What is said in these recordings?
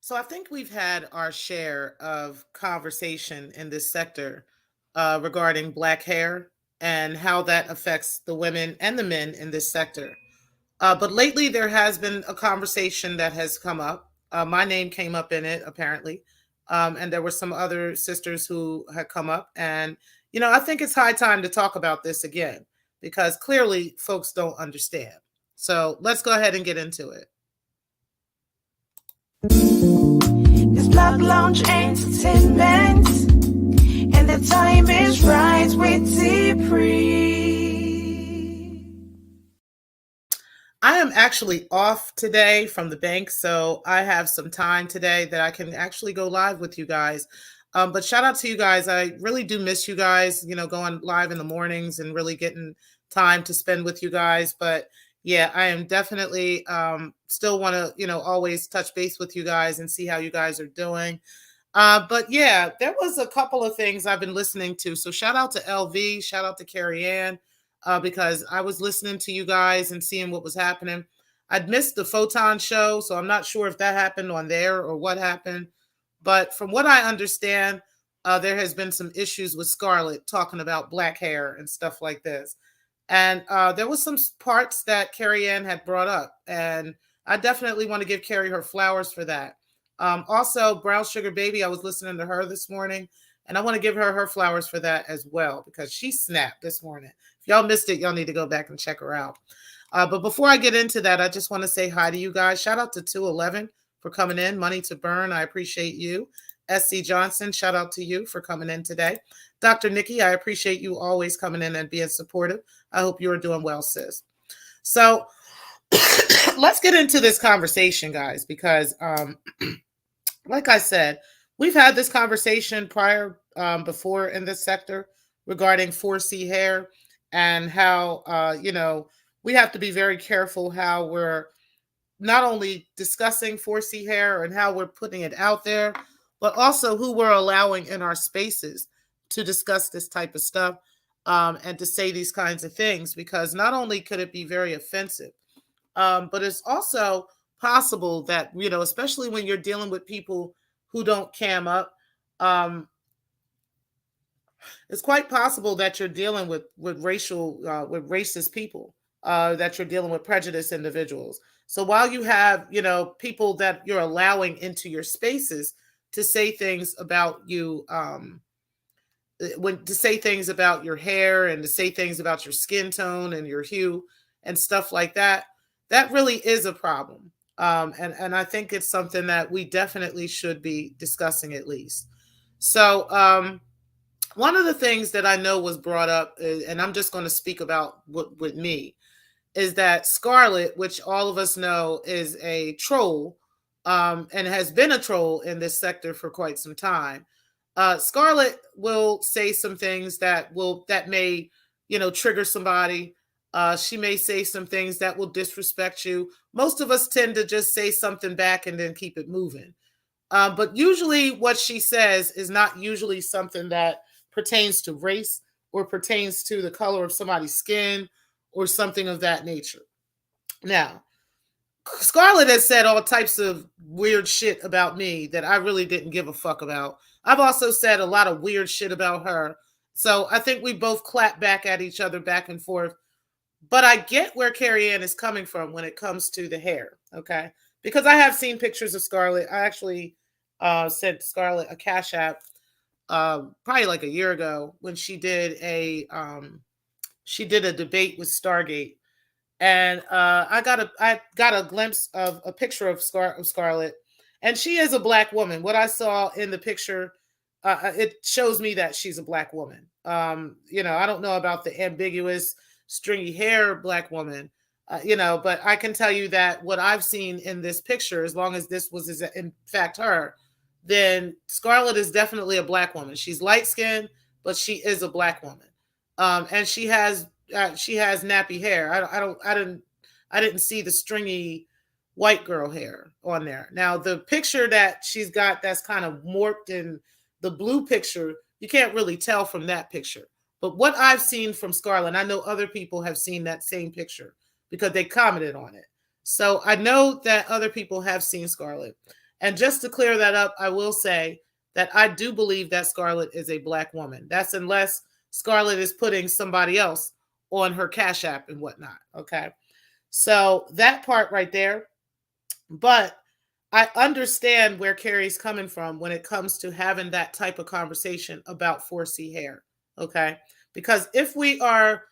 So I think we've had our share of conversation in this sector regarding black hair and how that affects the women and the men in this sector. But lately, there has been a conversation that has come up. My name came up in it, apparently. And there were some other sisters who had come up. And, I think it's high time to talk about this again because clearly folks don't understand. So let's go ahead and get into it. It's Black Lounge Entertainment, and the time is right with T-Pre. I am actually off today from the bank, so I have some time today that I can actually go live with you guys. But shout out to you guys. I really do miss you guys, going live in the mornings and really getting time to spend with you guys. But yeah, I am definitely still want to, always touch base with you guys and see how you guys are doing. But yeah, there was a couple of things I've been listening to. So shout out to LV, shout out to Carrie Ann, because I was listening to you guys and seeing what was happening. I'd missed the Photon show, so I'm not sure if that happened on there or what happened. But from what I understand, there has been some issues with Scarlit talking about black hair and stuff like this. And there was some parts that Carrie Ann had brought up, and I definitely want to give Carrie her flowers for that. Also, Brown Sugar Baby, I was listening to her this morning, and I want to give her her flowers for that as well because she snapped this morning. If y'all missed it, y'all need to go back and check her out. But before I get into that, I just want to say hi to you guys. Shout out to 211 for coming in. Money to Burn, I appreciate you. SC Johnson, shout out to you for coming in today. Dr. Nikki, I appreciate you always coming in and being supportive. I hope you are doing well, sis. So let's get into this conversation, guys, because like I said, we've had this conversation before in this sector regarding 4C hair and how, we have to be very careful how we're not only discussing 4C hair and how we're putting it out there, but also who we're allowing in our spaces to discuss this type of stuff and to say these kinds of things, because not only could it be very offensive, but it's also possible that, especially when you're dealing with people who don't cam up, um, it's quite possible that you're dealing with with racist people, that you're dealing with prejudiced individuals. So while you have, people that you're allowing into your spaces to say things about you, when to say things about your hair and to say things about your skin tone and your hue and stuff like that, that really is a problem. And I think it's something that we definitely should be discussing at least. So one of the things that I know was brought up, and I'm just going to speak about with me, is that Scarlet, which all of us know is a troll, and has been a troll in this sector for quite some time. Scarlet will say some things that may, trigger somebody. She may say some things that will disrespect you. Most of us tend to just say something back and then keep it moving. But usually, what she says is not usually something that pertains to race or pertains to the color of somebody's skin or something of that nature. Now, Scarlett has said all types of weird shit about me that I really didn't give a fuck about. I've also said a lot of weird shit about her. So I think we both clap back at each other back and forth. But I get where Carrie Ann is coming from when it comes to the hair, okay? Because I have seen pictures of Scarlett. I actually sent Scarlett a Cash App probably like a year ago when she did a debate with Stargate, and I got a glimpse of a picture of Scarlett, and she is a black woman. What I saw in the picture, it shows me that she's a black woman. I don't know about the ambiguous stringy hair black woman, but I can tell you that what I've seen in this picture, as long as this was in fact her, then Scarlett is definitely a black woman. She's light skinned, but she is a black woman, and she has nappy hair. I didn't see the stringy white girl hair on there. Now the picture that she's got that's kind of morphed in the blue picture, you can't really tell from that picture. But what I've seen from Scarlett, I know other people have seen that same picture because they commented on it. So I know that other people have seen Scarlett. And just to clear that up, I will say that I do believe that Scarlet is a black woman. That's unless Scarlet is putting somebody else on her Cash App and whatnot. Okay. So that part right there. But I understand where Carrie's coming from when it comes to having that type of conversation about 4C hair. Okay. Because if we are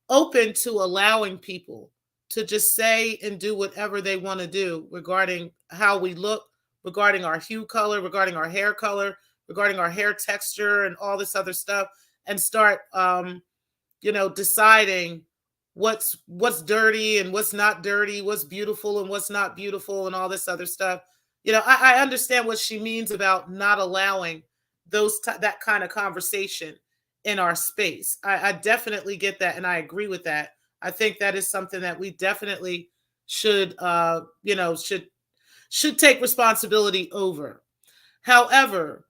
open to allowing people to just say and do whatever they want to do regarding how we look, regarding our hue color, regarding our hair color, regarding our hair texture, and all this other stuff, and start deciding what's dirty and what's not dirty, what's beautiful and what's not beautiful, and all this other stuff. I understand what she means about not allowing that kind of conversation in our space. I definitely get that, and I agree with that. I think that is something that we definitely should should take responsibility over. However,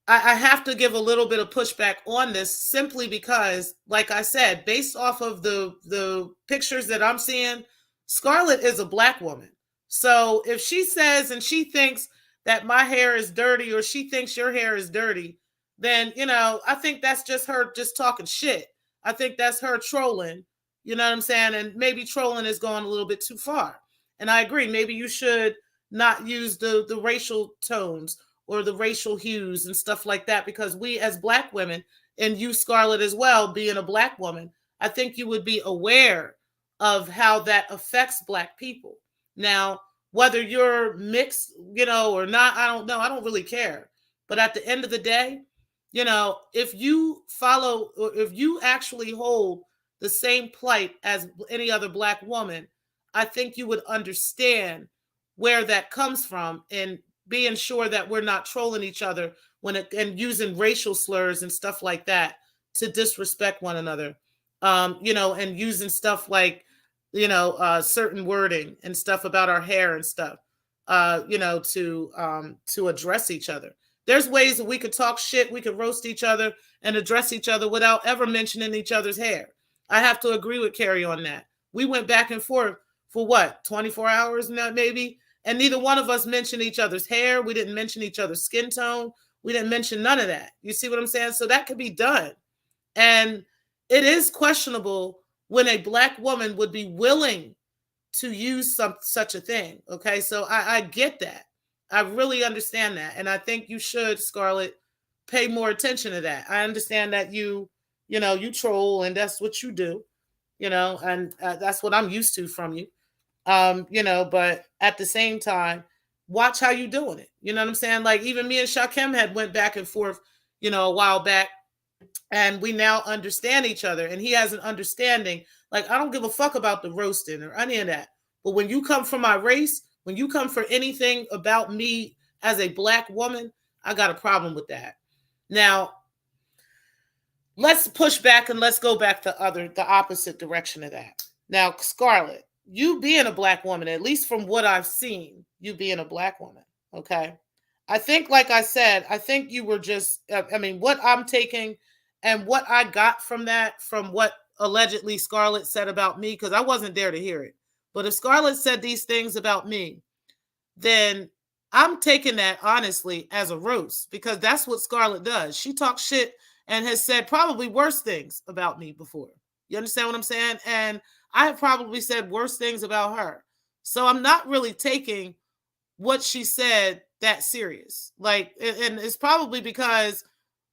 I have to give a little bit of pushback on this simply because, like I said, based off of the pictures that I'm seeing, Scarlet is a black woman. So if she says and she thinks that my hair is dirty or she thinks your hair is dirty, then I think that's just her just talking shit. I think that's her trolling. You know what I'm saying? And maybe trolling is going a little bit too far. And I agree. Maybe you should not use the racial tones or the racial hues and stuff like that, because we as black women, and you Scarlet as well, being a black woman, I think you would be aware of how that affects black people. Now, whether you're mixed, or not, I don't know. I don't really care. But at the end of the day, if you follow, or if you actually hold the same plight as any other black woman, I think you would understand where that comes from, and being sure that we're not trolling each other and using racial slurs and stuff like that to disrespect one another. And using stuff like, certain wording and stuff about our hair and stuff, to address each other. There's ways that we could talk shit, we could roast each other and address each other without ever mentioning each other's hair. I have to agree with Carrie on that. We went back and forth for what, 24 hours now, maybe? And neither one of us mentioned each other's hair. We didn't mention each other's skin tone. We didn't mention none of that. You see what I'm saying? So that could be done. And it is questionable when a black woman would be willing to use such a thing. Okay, so I get that. I really understand that. And I think you should, Scarlet, pay more attention to that. I understand that you troll, and that's what you do, and that's what I'm used to from you. But at the same time, watch how you doing it. You know what I'm saying? Like, even me and Shakem had went back and forth, a while back, and we now understand each other, and he has an understanding. Like, I don't give a fuck about the roasting or any of that. But when you come from my race, when you come for anything about me as a black woman, I got a problem with that. Now, let's push back and let's go back the opposite direction of that. Now, Scarlet, you being a black woman, at least from what I've seen, you being a black woman, okay? I think, like I said, I think you were just, what I'm taking and what I got from that, from what allegedly Scarlet said about me, because I wasn't there to hear it. But if Scarlet said these things about me, then I'm taking that honestly as a roast, because that's what Scarlet does. She talks shit and has said probably worse things about me before. You understand what I'm saying? And I have probably said worse things about her. So I'm not really taking what she said that serious. Like, and it's probably because,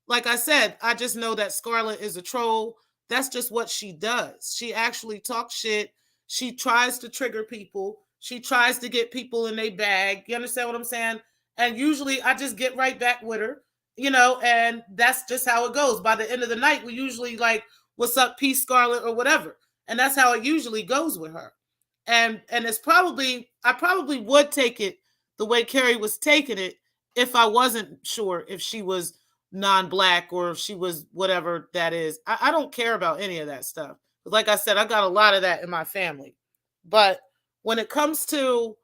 like I said, I just know that Scarlet is a troll. That's just what she does. She actually talks shit. She tries to trigger people. She tries to get people in their bag. You understand what I'm saying? And usually I just get right back with her, and that's just how it goes. By the end of the night, we usually like, what's up, peace, Scarlet, or whatever. And that's how it usually goes with her. And it's probably, I probably would take it the way Carrie was taking it if I wasn't sure if she was non-black or if she was whatever that is. I don't care about any of that stuff. But like I said, I got a lot of that in my family. But when it comes to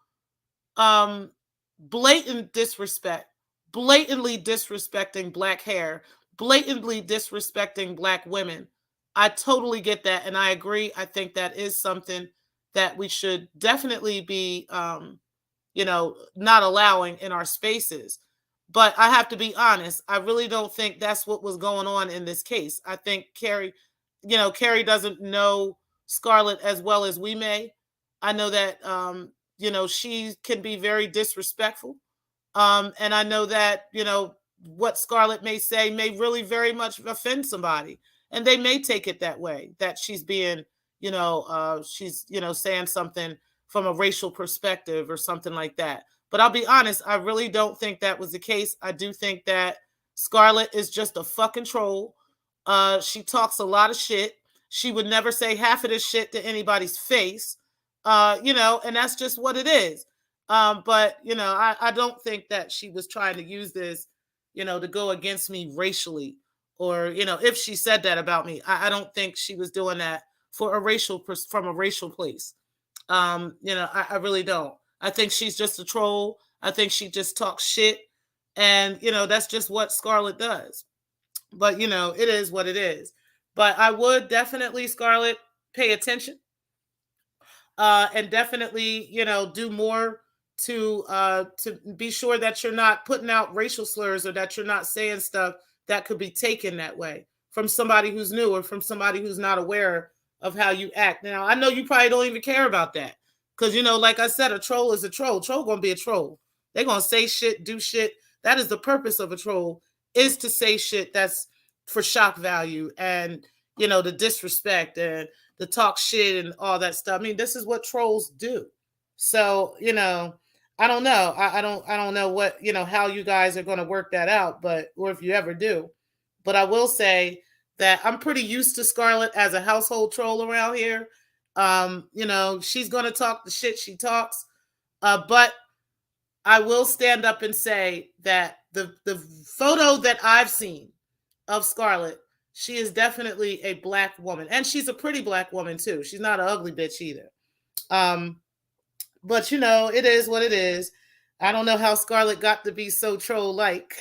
blatant disrespect, blatantly disrespecting black hair, blatantly disrespecting black women, I totally get that, and I agree. I think that is something that we should definitely be not allowing in our spaces. But I have to be honest, I really don't think that's what was going on in this case. I think Carrie doesn't know Scarlett as well as we may. I know that she can be very disrespectful. And I know that, what Scarlett may say may really very much offend somebody. And they may take it that way, that she's being, she's, saying something from a racial perspective or something like that. But I'll be honest, I really don't think that was the case. I do think that Scarlett is just a fucking troll. She talks a lot of shit. She would never say half of this shit to anybody's face. And that's just what it is. But I don't think that she was trying to use this, to go against me racially, or if she said that about me, I don't think she was doing that for from a racial place. I really don't. I think she's just a troll. I think she just talks shit, and that's just what Scarlett does. But it is what it is. But I would definitely, Scarlett, pay attention, and definitely, do more to be sure that you're not putting out racial slurs, or that you're not saying stuff that could be taken that way from somebody who's new, or from somebody who's not aware of how you act. Now, I know you probably don't even care about that, because like I said, a troll is a troll. Troll gonna be a troll. They're gonna say shit, do shit. That is the purpose of a troll, is to say shit that's for shock value, and the disrespect, and the talk shit, and all that stuff. I mean, this is what trolls do. So, I don't know. I don't know what, how you guys are going to work that out, but, or if you ever do. But I will say that I'm pretty used to Scarlett as a household troll around here. She's going to talk the shit she talks. But I will stand up and say that the photo that I've seen of Scarlett, she is definitely a black woman, and she's a pretty black woman too. She's not an ugly bitch either. But it is what it is. I don't know how Scarlett got to be so troll-like.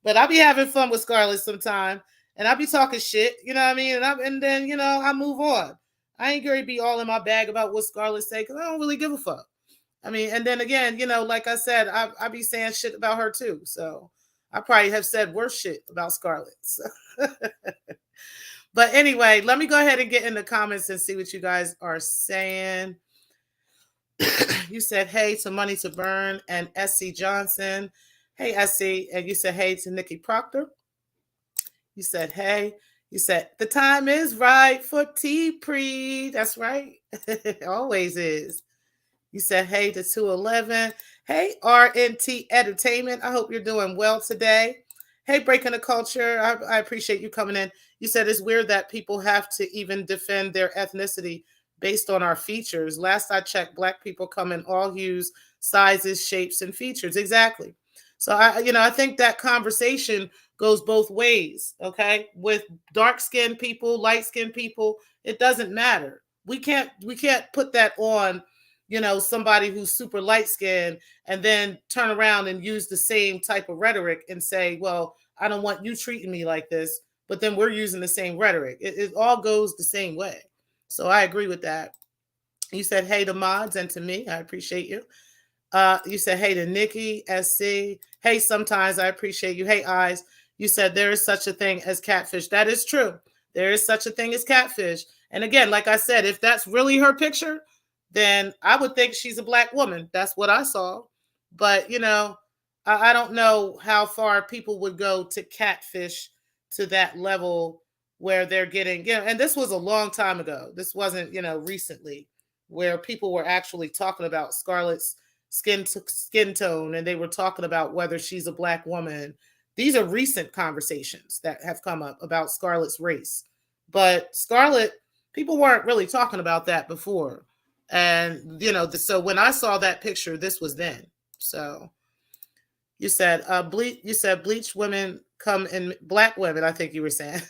But I'll be having fun with Scarlett sometime, and I'll be talking shit, you know what I mean? And then, I move on. I ain't going to be all in my bag about what Scarlett say, because I don't really give a fuck. I mean, and then again, like I said, I be saying shit about her too. So I probably have said worse shit about Scarlett. So. But anyway, let me go ahead and get in the comments and see what you guys are saying. You said hey to Money to Burn and SC Johnson. Hey, SC. And you said hey to Nikki Proctor. You said hey. You said the time is right for tea pre. That's right. It always is. You said hey to 211. Hey, RNT Entertainment. I hope you're doing well today. Hey, Breaking the Culture. I appreciate you coming in. You said it's weird that people have to even defend their ethnicity based on our features. Last I checked, Black people come in all hues, sizes, shapes, and features. Exactly. So I think that conversation goes both ways. Okay, with dark-skinned people, light-skinned people, it doesn't matter. We can't put that on, somebody who's super light-skinned, and then turn around and use the same type of rhetoric and say, well, I don't want you treating me like this, but then we're using the same rhetoric. It all goes the same way. So I agree with that. You said hey to mods and to me. I appreciate you. You said hey to Nikki, SC. Hey, sometimes I appreciate you. Hey, Eyes. You said there is such a thing as catfish. That is true. There is such a thing as catfish. And again, like I said, if that's really her picture, then I would think she's a black woman. That's what I saw. But, I don't know how far people would go to catfish to that level where they're getting, and this was a long time ago. This wasn't, recently, where people were actually talking about Scarlett's skin tone, and they were talking about whether she's a black woman. These are recent conversations that have come up about Scarlett's race. But Scarlett, people weren't really talking about that before. And, so when I saw that picture, this was then. So you said bleached women come in, black women, I think you were saying,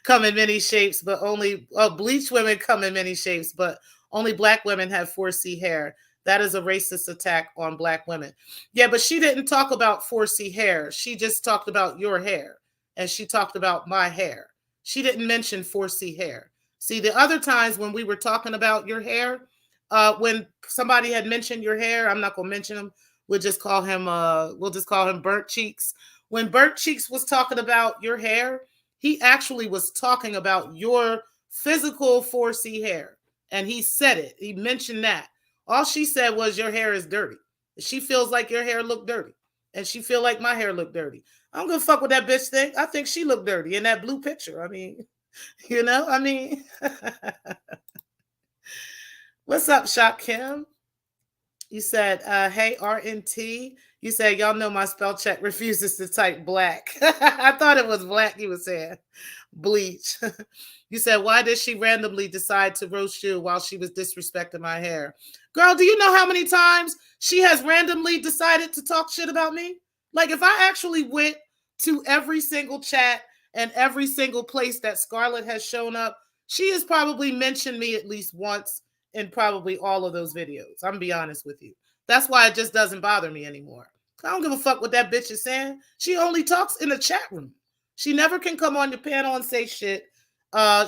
come in many shapes, but only bleached women come in many shapes, but only black women have 4C hair. That is a racist attack on black women. Yeah, but she didn't talk about 4C hair. She just talked about your hair, and she talked about my hair. She didn't mention 4C hair. See, the other times when we were talking about your hair, when somebody had mentioned your hair, I'm not gonna mention him. We'll just call him Burnt Cheeks. When Burnt Cheeks was talking about your hair, he actually was talking about your physical 4C hair. And he said it. He mentioned that. All she said was your hair is dirty. She feels like your hair looked dirty. And she feel like my hair looked dirty. I don't give a fuck what that bitch think. I think she looked dirty in that blue picture. I mean, I mean, what's up, Shop Kim? You said, hey, RNT. You said, y'all know my spell check refuses to type black. I thought it was black, you were saying. Bleach. You said, why did she randomly decide to roast you while she was disrespecting my hair? Girl, do you know how many times she has randomly decided to talk shit about me? Like, if I actually went to every single chat and every single place that Scarlit has shown up, she has probably mentioned me at least once in probably all of those videos. I'm gonna be honest with you. That's why it just doesn't bother me anymore. I don't give a fuck what that bitch is saying. She only talks in the chat room. She never can come on your panel and say shit.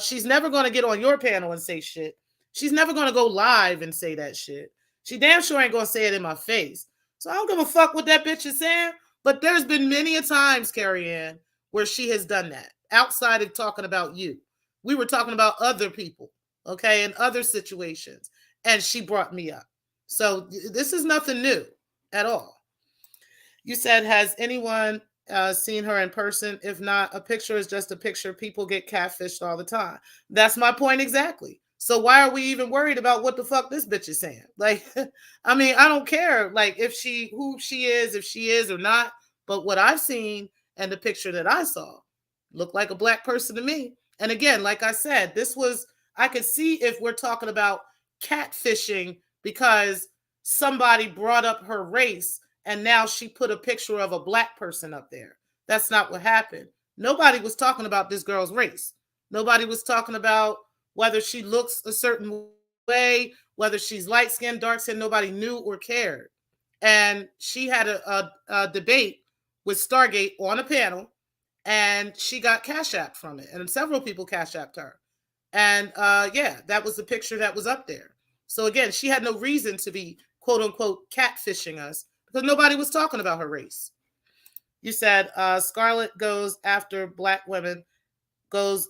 She's never going to get on your panel and say shit. She's never going to go live and say that shit. She damn sure ain't going to say it in my face. So I don't give a fuck what that bitch is saying. But there's been many a times, Carrie Ann, where she has done that outside of talking about you. We were talking about other people, okay, in other situations, and she brought me up. So this is nothing new at all. You said, has anyone seen her in person? If not, a picture is just a picture. People get catfished all the time. That's my point exactly. So why are we even worried about what the fuck this bitch is saying? Like, I mean, I don't care, like, who she is, if she is or not. But what I've seen and the picture that I saw looked like a black person to me. And again, like I said, I could see if we're talking about catfishing because somebody brought up her race and now she put a picture of a black person up there. That's not what happened. Nobody was talking about this girl's race. Nobody was talking about whether she looks a certain way, whether she's light-skinned, dark-skinned. Nobody knew or cared. And she had a debate with Stargate on a panel, and she got Cash App from it. And several people Cash Apped her. And yeah, that was the picture that was up there. So again, she had no reason to be quote unquote catfishing us because nobody was talking about her race. You said Scarlit goes after black women, and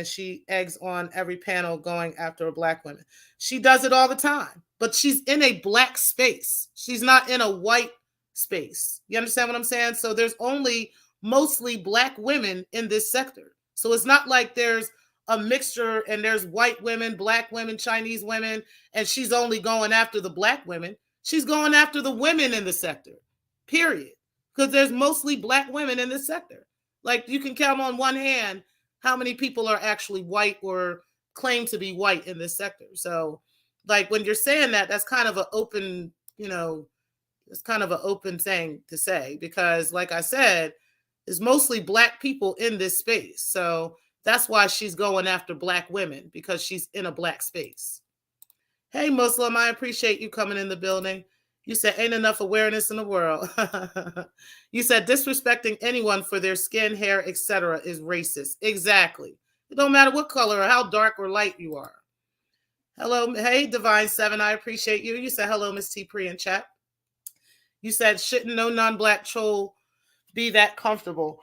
she eggs on every panel going after a black woman. She does it all the time, but she's in a black space. She's not in a white space. You understand what I'm saying? So there's only mostly black women in this sector. So it's not like there's a mixture and there's white women, black women, Chinese women, and she's only going after the black women. She's going after the women in the sector, period. Because there's mostly black women in this sector. Like, you can count on one hand how many people are actually white or claim to be white in this sector. So, like, when you're saying that, that's kind of an open, it's kind of an open thing to say because, like I said, there's mostly black people in this space. So that's why she's going after black women, because she's in a black space. Hey, Muslim, I appreciate you coming in the building. You said, ain't enough awareness in the world. You said, disrespecting anyone for their skin, hair, etc. is racist. Exactly. It don't matter what color or how dark or light you are. Hello. Hey, Divine 7, I appreciate you. You said, hello, Miss T. Pre in chat. You said, shouldn't no non-black troll be that comfortable?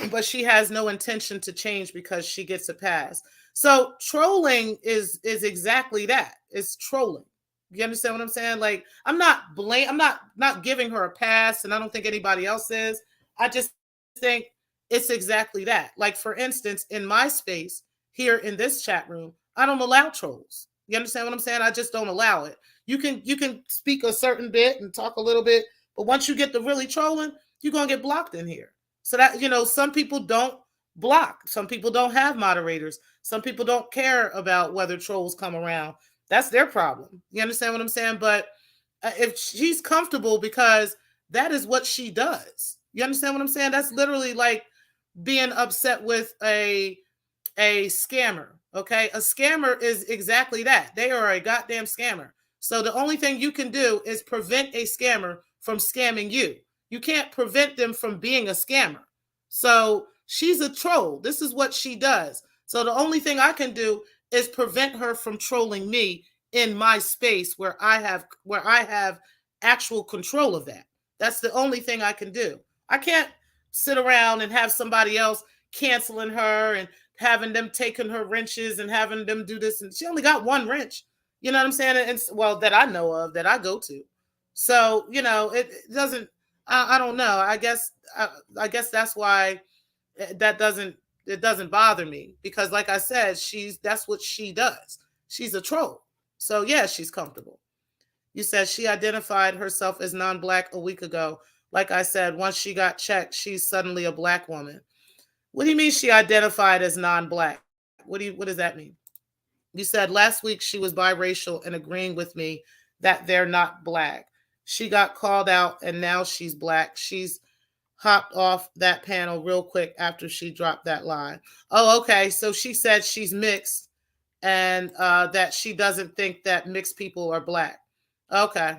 But she has no intention to change because she gets a pass. So trolling is exactly that. It's trolling. You understand what I'm saying? Like, I'm not giving her a pass, and I don't think anybody else is. I just think it's exactly that. Like, for instance, in my space here in this chat room, I don't allow trolls. You understand what I'm saying? I just don't allow it. You can speak a certain bit and talk a little bit, but once you get to really trolling, you're gonna get blocked in here. So that, some people don't block. Some people don't have moderators. Some people don't care about whether trolls come around. That's their problem. You understand what I'm saying? But if she's comfortable, because that is what she does. You understand what I'm saying? That's literally like being upset with a scammer. Okay? A scammer is exactly that. They are a goddamn scammer. So the only thing you can do is prevent a scammer from scamming you. You can't prevent them from being a scammer. So she's a troll. This is what she does. So the only thing I can do is prevent her from trolling me in my space where I have actual control of that. That's the only thing I can do. I can't sit around and have somebody else canceling her and having them taking her wrenches and having them do this. And she only got one wrench, you know what I'm saying? And well, that I know of, that I go to. So, it doesn't, I don't know. I guess that's why that doesn't it doesn't bother me, because like I said, that's what she does. She's a troll. So yeah, she's comfortable. You said she identified herself as non-black a week ago. Like I said, once she got checked, she's suddenly a black woman. What do you mean she identified as non-black? What does that mean? You said last week she was biracial and agreeing with me that they're not black. She got called out and now she's black. She's hopped off that panel real quick after she dropped that line. Oh, okay. So she said she's mixed and that she doesn't think that mixed people are black. Okay.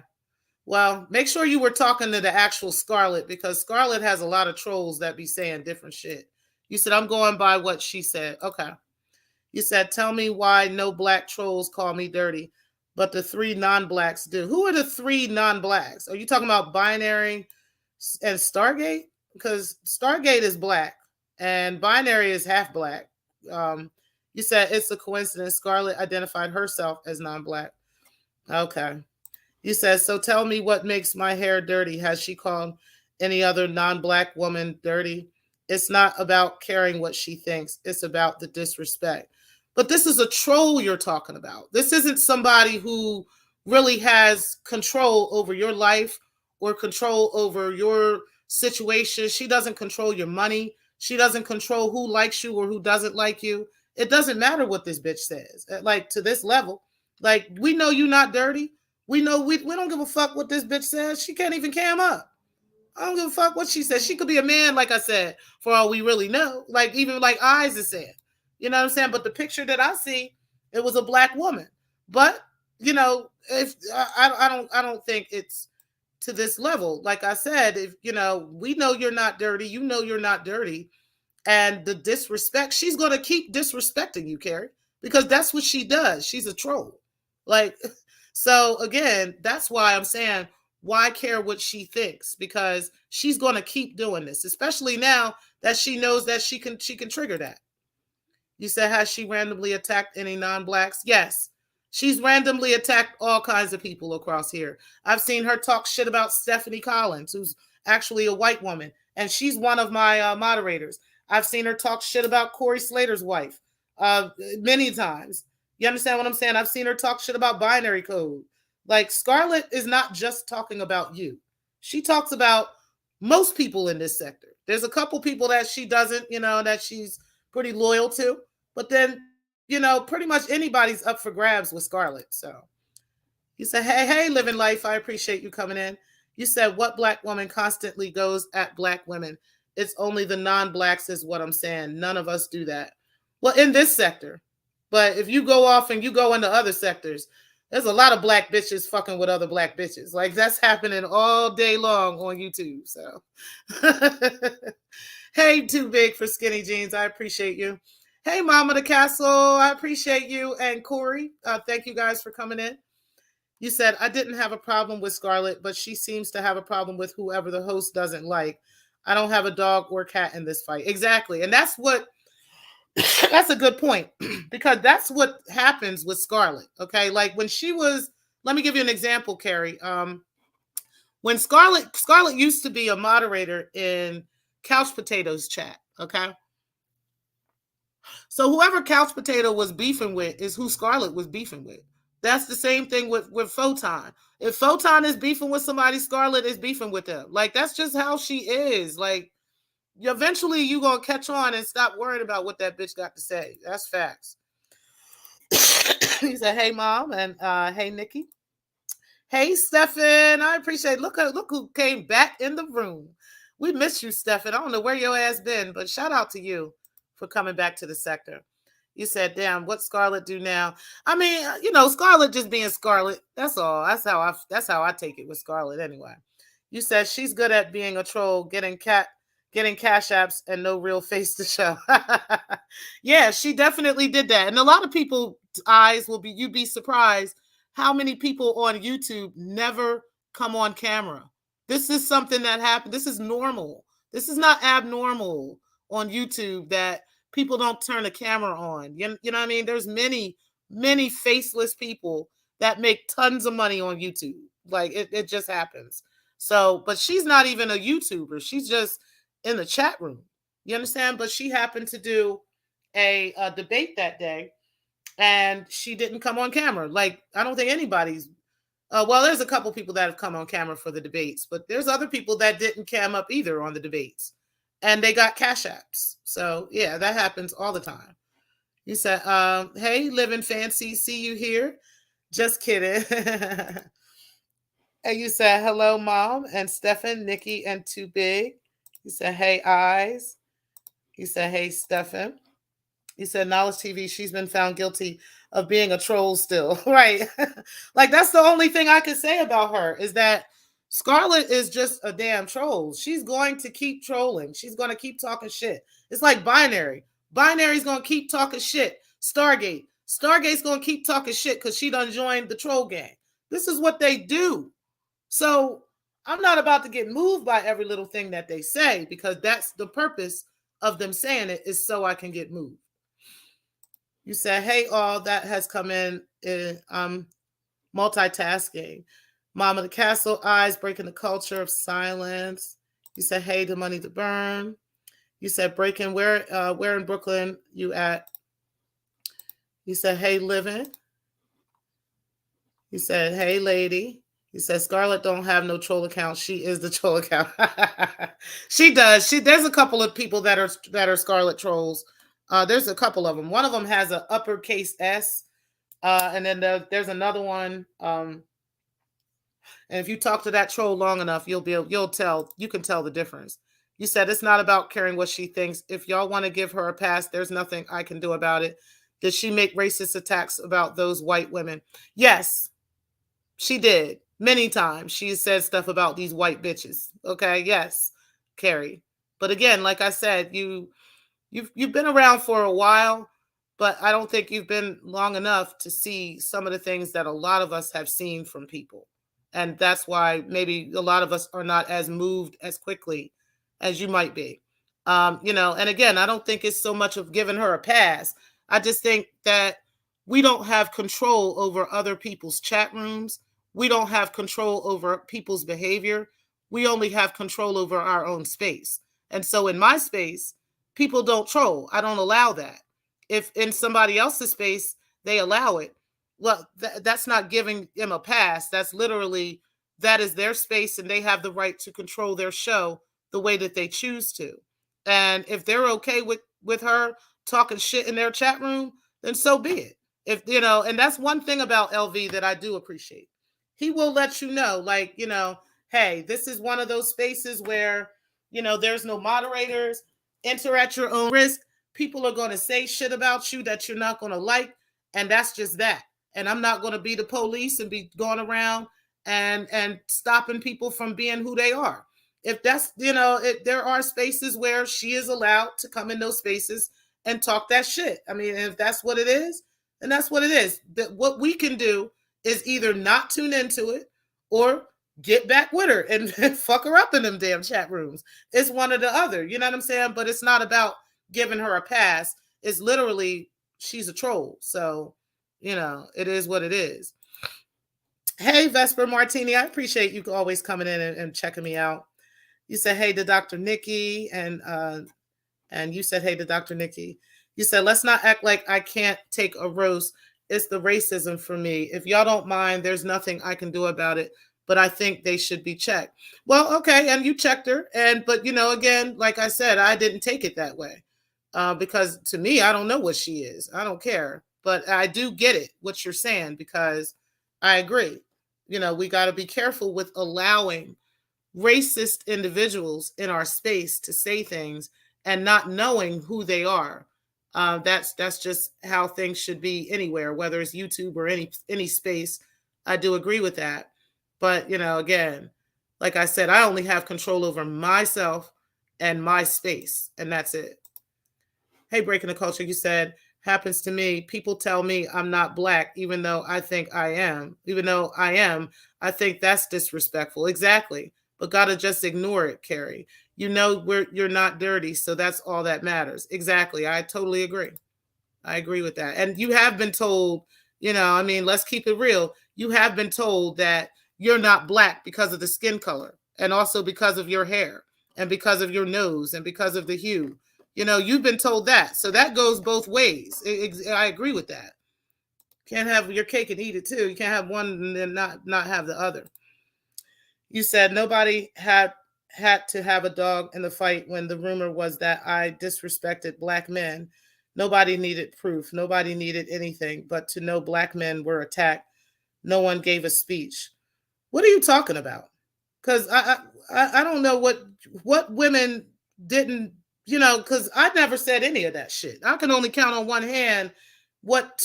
Well, make sure you were talking to the actual Scarlit, because Scarlit has a lot of trolls that be saying different shit. You said, I'm going by what she said. Okay. You said, tell me why no black trolls call me dirty, but the three non-blacks do. Who are the three non-blacks? Are you talking about Binary and Stargate? Because Stargate is black and Binary is half black. You said it's a coincidence. Scarlet identified herself as non-black. Okay. You said, so tell me what makes my hair dirty. Has she called any other non-black woman dirty? It's not about caring what she thinks. It's about the disrespect. But this is a troll you're talking about. This isn't somebody who really has control over your life or control over your situation. She doesn't control your money. She doesn't control who likes you or who doesn't like you. It doesn't matter what this bitch says. Like, to this level, like, we know you not dirty. We know we don't give a fuck what this bitch says. She can't even cam up. I don't give a fuck what she says. She could be a man, like I said, for all we really know. Like, even like Eyes is saying. You know what I'm saying? But the picture that I see, it was a black woman. But, if I don't think it's to this level. Like I said, if we know you're not dirty, you're not dirty. And the disrespect, she's gonna keep disrespecting you, Carrie, because that's what she does. She's a troll. Like, so again, that's why I'm saying, why care what she thinks? Because she's gonna keep doing this, especially now that she knows that she can trigger that. You said, has she randomly attacked any non-blacks? Yes. She's randomly attacked all kinds of people across here. I've seen her talk shit about Stephanie Collins, who's actually a white woman, and she's one of my moderators. I've seen her talk shit about Corey Slater's wife many times. You understand what I'm saying? I've seen her talk shit about binary code. Like, Scarlet is not just talking about you. She talks about most people in this sector. There's a couple people that she doesn't, that she's pretty loyal to. But then, pretty much anybody's up for grabs with Scarlet. So you said, hey, living life. I appreciate you coming in. You said, what black woman constantly goes at black women? It's only the non-blacks is what I'm saying. None of us do that. Well, in this sector. But if you go off and you go into other sectors, there's a lot of black bitches fucking with other black bitches. Like, that's happening all day long on YouTube. So, hey, too big for skinny jeans. I appreciate you. Hey, Mama the Castle. I appreciate you. And Corey, thank you guys for coming in. You said, I didn't have a problem with Scarlet, but she seems to have a problem with whoever the host doesn't like. I don't have a dog or cat in this fight. Exactly. And that's a good point, because that's what happens with Scarlet. Okay. Like, when she was, let me give you an example, Carrie. When Scarlet used to be a moderator in Couch Potatoes chat. Okay. So whoever Couch Potato was beefing with is who Scarlet was beefing with. That's the same thing with Photon. If Photon is beefing with somebody, Scarlet is beefing with them. Like, that's just how she is. Like, eventually you're going to catch on and stop worrying about what that bitch got to say. That's facts. He said, hey, Mom, and hey, Nikki. Hey, Stefan. I appreciate it. Look who came back in the room. We miss you, Stefan. I don't know where your ass been, but shout out to you for coming back to the sector. You said, damn, what Scarlet do now? I mean, Scarlet just being Scarlet. That's all. That's how I take it with Scarlet anyway. You said she's good at being a troll, getting cat getting cash apps and no real face to show. Yeah, she definitely did that. And a lot of people's eyes will be, you'd be surprised how many people on YouTube never come on camera. This is something that happened. This is normal. This is not abnormal on YouTube that people don't turn a camera on. You know what I mean? There's many faceless people that make tons of money on YouTube. Like it just happens. So, but she's not even a YouTuber. She's just in the chat room. You understand? But she happened to do a debate that day, and she didn't come on camera. Like I don't think anybody's. Well, there's a couple people that have come on camera for the debates, but there's other people that didn't cam up either on the debates, and they got cash apps. So yeah, that happens all the time. You said, "Hey, living fancy, see you here." Just kidding. And you said, "Hello, mom," and Stefan, Nikki, and Too Big. You said, "Hey, eyes." You said, "Hey, Stefan." You said, "Knowledge TV, she's been found guilty of being a troll still." Right. Like, that's the only thing I could say about her is that Scarlit is just a damn troll. She's going to keep trolling. She's going to keep talking shit. It's like Binary. Binary's going to keep talking shit. Stargate. Stargate's going to keep talking shit because she done joined the troll gang. This is what they do. So I'm not about to get moved by every little thing that they say, because that's the purpose of them saying it, is so I can get moved. You said, "Hey, all that has come in multitasking. Mom of the Castle, eyes breaking the culture of silence." You said, "Hey, the money to burn." You said, "Breaking, where in Brooklyn you at?" You said, "Hey, living." You said, "Hey, lady." You said, "Scarlit don't have no troll account. She is the troll account." She does. There's a couple of people that are Scarlit trolls. There's a couple of them. One of them has an uppercase S, and then there's another one. And if you talk to that troll long enough, you can tell the difference. You said, "It's not about caring what she thinks. If y'all want to give her a pass, there's nothing I can do about it." Did she make racist attacks about those white women? Yes. She did. Many times she said stuff about these white bitches. Okay, yes, Carrie. But again, like I said, you've been around for a while, but I don't think you've been long enough to see some of the things that a lot of us have seen from people. And that's why maybe a lot of us are not as moved as quickly as you might be. And again, I don't think it's so much of giving her a pass. I just think that we don't have control over other people's chat rooms. We don't have control over people's behavior. We only have control over our own space. And so in my space, people don't troll. I don't allow that. If in somebody else's space they allow it, well, that's not giving them a pass. That's literally, that is their space, and they have the right to control their show the way that they choose to. And if they're okay with her talking shit in their chat room, then so be it. If and that's one thing about LV that I do appreciate. He will let you know, like, hey, this is one of those spaces where, there's no moderators. Enter at your own risk. People are going to say shit about you that you're not going to like, and that's just that. And I'm not going to be the police and be going around and stopping people from being who they are. If that's, there are spaces where she is allowed to come in those spaces and talk that shit. I mean, if that's what it is, then that's what it is. What we can do is either not tune into it or get back with her and fuck her up in them damn chat rooms. It's one or the other. You know what I'm saying? But it's not about giving her a pass. It's literally, she's a troll. So, it is what it is. Hey, Vesper Martini, I appreciate you always coming in and checking me out. You said, "Hey to Dr. Nikki," and you said, "Hey to Dr. Nikki." You said, "Let's not act like I can't take a roast. It's the racism for me. If y'all don't mind, there's nothing I can do about it, but I think they should be checked." Well, okay, and you checked her, but again, like I said, I didn't take it that way, because to me, I don't know what she is. I don't care, but I do get it, what you're saying, because I agree. We got to be careful with allowing racist individuals in our space to say things and not knowing who they are. That's just how things should be anywhere, whether it's YouTube or any space. I do agree with that. But again, like I said, I only have control over myself and my space, and that's it. Hey, breaking the culture, you said happens to me. People tell me I'm not black, even though I think I am. Even though I am, I think that's disrespectful. Exactly. But gotta just ignore it, Carrie. You know you're not dirty, so that's all that matters. Exactly. I totally agree. I agree with that. And you have been told, I mean, let's keep it real. You have been told that you're not black because of the skin color and also because of your hair and because of your nose and because of the hue. You've been told that. So that goes both ways. I agree with that. Can't have your cake and eat it too. You can't have one and then not have the other. You said nobody had to have a dog in the fight when the rumor was that I disrespected black men. Nobody needed proof. Nobody needed anything but to know black men were attacked. No one gave a speech. What are you talking about? Because I don't know what women didn't, because I never said any of that shit. I can only count on one hand what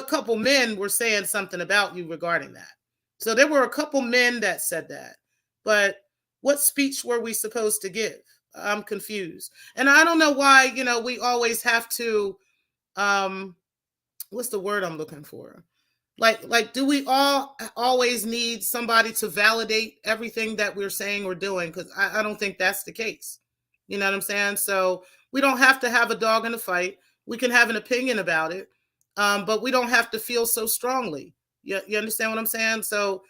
couple men were saying something about you regarding that. So there were a couple men that said that. But what speech were we supposed to give? I'm confused. And I don't know why, we always have to what's the word I'm looking for? Like do we all always need somebody to validate everything that we're saying or doing? Because I don't think that's the case. You know what I'm saying? So we don't have to have a dog in the fight. We can have an opinion about it, but we don't have to feel so strongly. You understand what I'm saying? So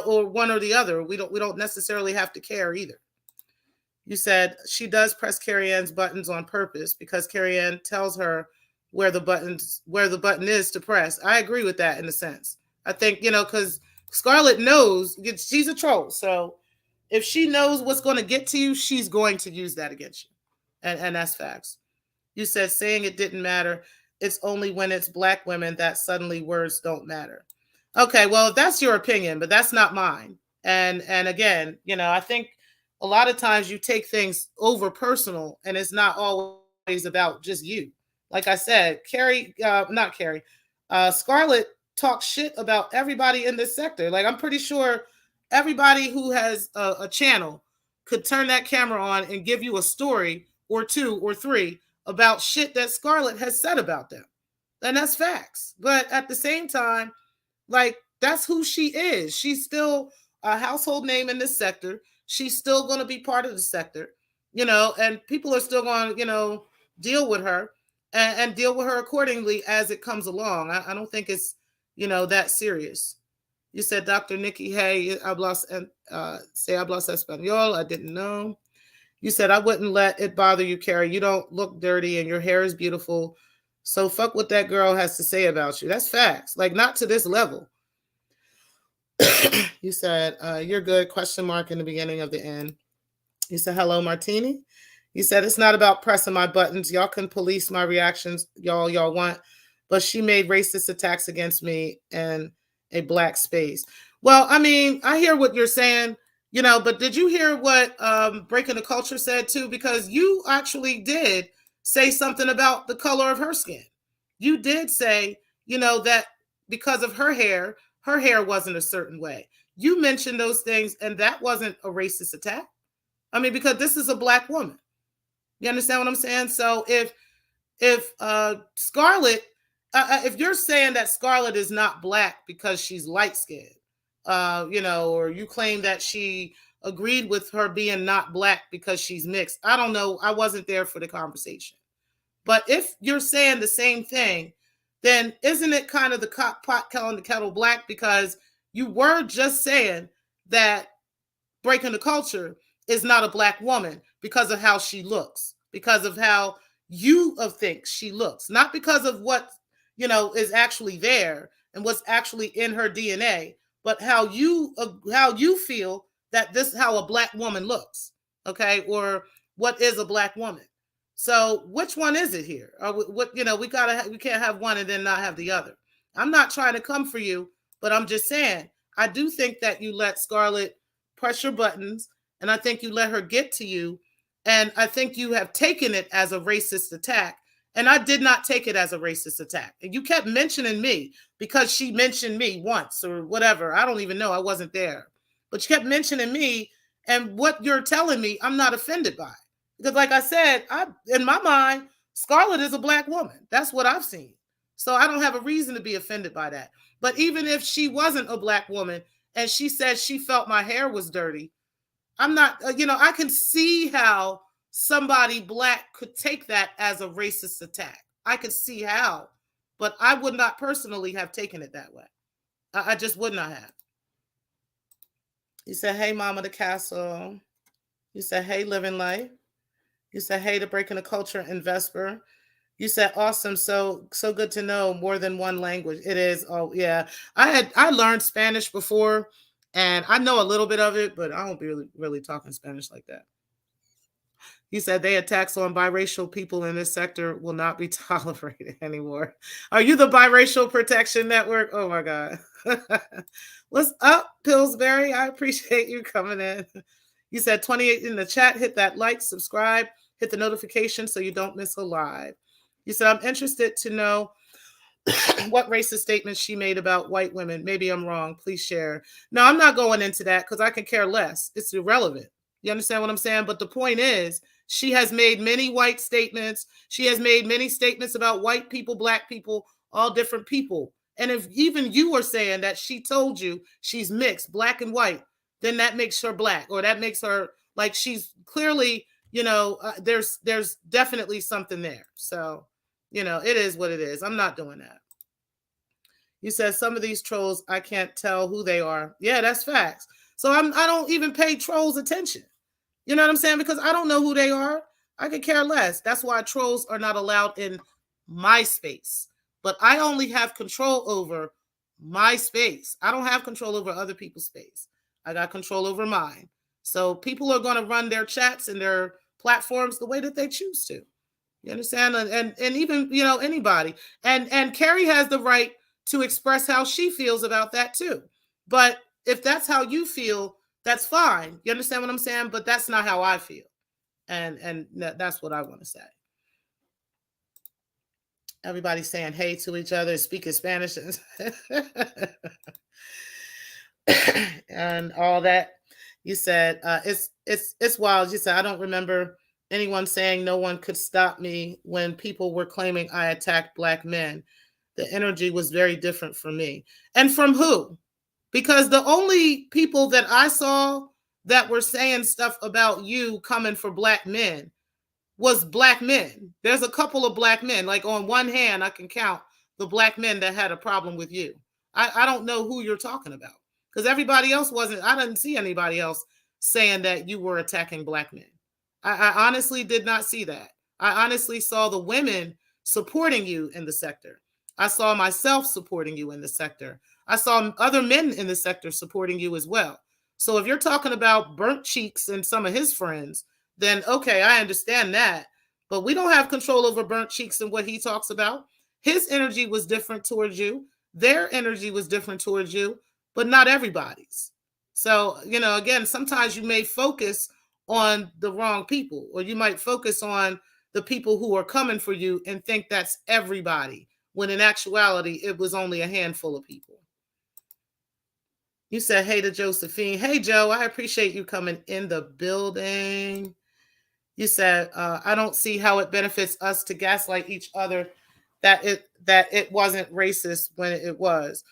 or one or the other. We don't necessarily have to care either. You said she does press Carrie Ann's buttons on purpose because Carrie Ann tells her where the button is to press. I agree with that in a sense. I think, because Scarlit knows she's a troll. So if she knows what's going to get to you, she's going to use that against you. And that's facts. You said saying it didn't matter. It's only when it's black women that suddenly words don't matter. Okay, well, that's your opinion, but that's not mine. And again, I think a lot of times you take things over personal and it's not always about just you. Like I said, not Carrie, Scarlett talks shit about everybody in this sector. Like I'm pretty sure everybody who has a channel could turn that camera on and give you a story or two or three about shit that Scarlett has said about them. And that's facts. But at the same time, like that's who she is. She's still a household name in this sector. She's still going to be part of the sector, and people are still going to, deal with her and deal with her accordingly as it comes along. I don't think it's, that serious. You said, Dr. Nikki, hey, hablas, say hablas español. I didn't know. You said, I wouldn't let it bother you, Carrie. You don't look dirty and your hair is beautiful. So fuck what that girl has to say about you. That's facts. Like, not to this level. You said, you're good, question mark in the beginning of the end. You said, hello, Martini. You said, it's not about pressing my buttons. Y'all can police my reactions, y'all want. But she made racist attacks against me in a black space. Well, I mean, I hear what you're saying, but did you hear what Breaking the Culture said too? Because you actually did say something about the color of her skin. You did say, that because of her hair wasn't a certain way. You mentioned those things, and that wasn't a racist attack. I mean, because this is a black woman. You understand what I'm saying? So if Scarlett, if you're saying that Scarlett is not black because she's light skinned, or you claim that she agreed with her being not black because she's mixed. I don't know. I wasn't there for the conversation. But if you're saying the same thing, then isn't it kind of the pot calling the kettle black? Because you were just saying that Breaking the Culture is not a black woman because of how she looks, because of how you think she looks, not because of what, is actually there and what's actually in her DNA, but how you feel that this how a black woman looks, okay, or what is a black woman. So which one is it here? Or what we can't have one and then not have the other. I'm not trying to come for you, but I'm just saying I do think that you let Scarlett press your buttons, and I think you let her get to you, and I think you have taken it as a racist attack. And I did not take it as a racist attack. And you kept mentioning me because she mentioned me once or whatever. I don't even know. I wasn't there. But you kept mentioning me. And what you're telling me, I'm not offended by. Because, like I said, in my mind, Scarlet is a black woman. That's what I've seen. So I don't have a reason to be offended by that. But even if she wasn't a black woman and she said she felt my hair was dirty, I'm not, I can see how somebody black could take that as a racist attack. I could see how, but I would not personally have taken it that way. I just would not have. You said, hey, Mama the Castle. You said, hey, Living Life. You said, hey, to Breaking the Culture and Vesper. You said, awesome. So good to know more than one language. It is. Oh, yeah. I learned Spanish before, and I know a little bit of it, but I don't be really talking Spanish like that. He said they attacks on biracial people in this sector will not be tolerated anymore. Are you the Biracial Protection Network? Oh my God. What's up, Pillsbury? I appreciate you coming in. You said 28 in the chat. Hit that like, subscribe, hit the notification so you don't miss a live. You said, I'm interested to know what racist statements she made about white women. Maybe I'm wrong. Please share. No, I'm not going into that because I can care less. It's irrelevant. You understand what I'm saying? But the point is, she has made many white statements. She has made many statements about white people, black people, all different people. And if even you are saying that she told you she's mixed, black and white, then that makes her black, or that makes her like she's clearly, there's definitely something there. So, it is what it is. I'm not doing that. You said some of these trolls, I can't tell who they are. Yeah, that's facts. So I don't even pay trolls attention. You know what I'm saying? Because I don't know who they are. I could care less. That's why trolls are not allowed in my space. But I only have control over my space. I don't have control over other people's space. I got control over mine. So people are going to run their chats and their platforms the way that they choose to. You understand? And even, anybody. And Carrie has the right to express how she feels about that too. But if that's how you feel, that's fine. You understand what I'm saying? But that's not how I feel. And that's what I want to say. Everybody's saying hey to each other, speaking Spanish and all that. You said it's wild. You said I don't remember anyone saying no one could stop me when people were claiming I attacked black men. The energy was very different for me. And from who? Because the only people that I saw that were saying stuff about you coming for black men was black men. There's a couple of black men. Like on one hand, I can count the black men that had a problem with you. I don't know who you're talking about because everybody else wasn't. I didn't see anybody else saying that you were attacking black men. I honestly did not see that. I honestly saw the women supporting you in the sector. I saw myself supporting you in the sector. I saw other men in the sector supporting you as well. So if you're talking about Burnt Cheeks and some of his friends, then okay, I understand that. But we don't have control over Burnt Cheeks and what he talks about. His energy was different towards you. Their energy was different towards you, but not everybody's. So, again, sometimes you may focus on the wrong people, or you might focus on the people who are coming for you and think that's everybody, when in actuality, it was only a handful of people. You said, hey to Josephine. Hey, Joe, I appreciate you coming in the building. You said, I don't see how it benefits us to gaslight each other that it wasn't racist when it was.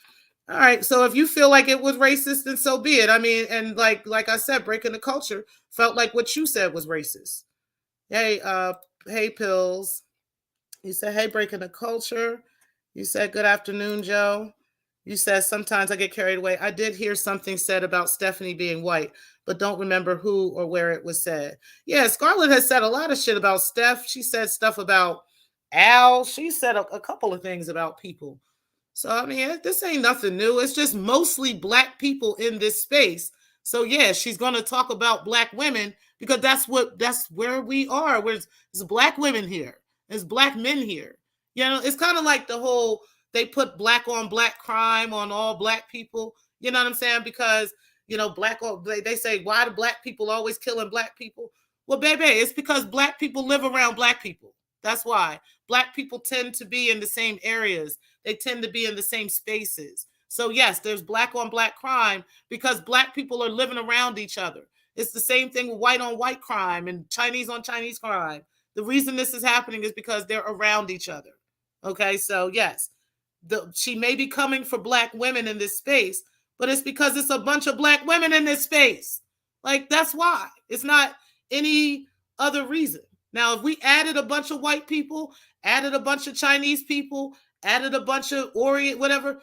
All right. So if you feel like it was racist, then so be it. I mean, and like I said, Breaking the Culture felt like what you said was racist. Hey, Pills. You said, hey, Breaking the Culture. You said, good afternoon, Joe. You said, sometimes I get carried away. I did hear something said about Stephanie being white, but don't remember who or where it was said. Yeah, Scarlit has said a lot of shit about Steph. She said stuff about Al. She said a couple of things about people. So, I mean, this ain't nothing new. It's just mostly black people in this space. So, yeah, she's going to talk about black women because that's where we are. There's black women here. There's black men here. It's kind of like the whole, they put black on black crime on all black people. You know what I'm saying? Because, they say, why do black people always killing black people? Well, baby, it's because black people live around black people. That's why. Black people tend to be in the same areas. They tend to be in the same spaces. So yes, there's black on black crime because black people are living around each other. It's the same thing with white on white crime and Chinese on Chinese crime. The reason this is happening is because they're around each other. Okay, so yes, she may be coming for black women in this space, but it's because it's a bunch of black women in this space. Like, that's why. It's not any other reason. Now, if we added a bunch of white people, added a bunch of Chinese people, added a bunch of Orient, whatever,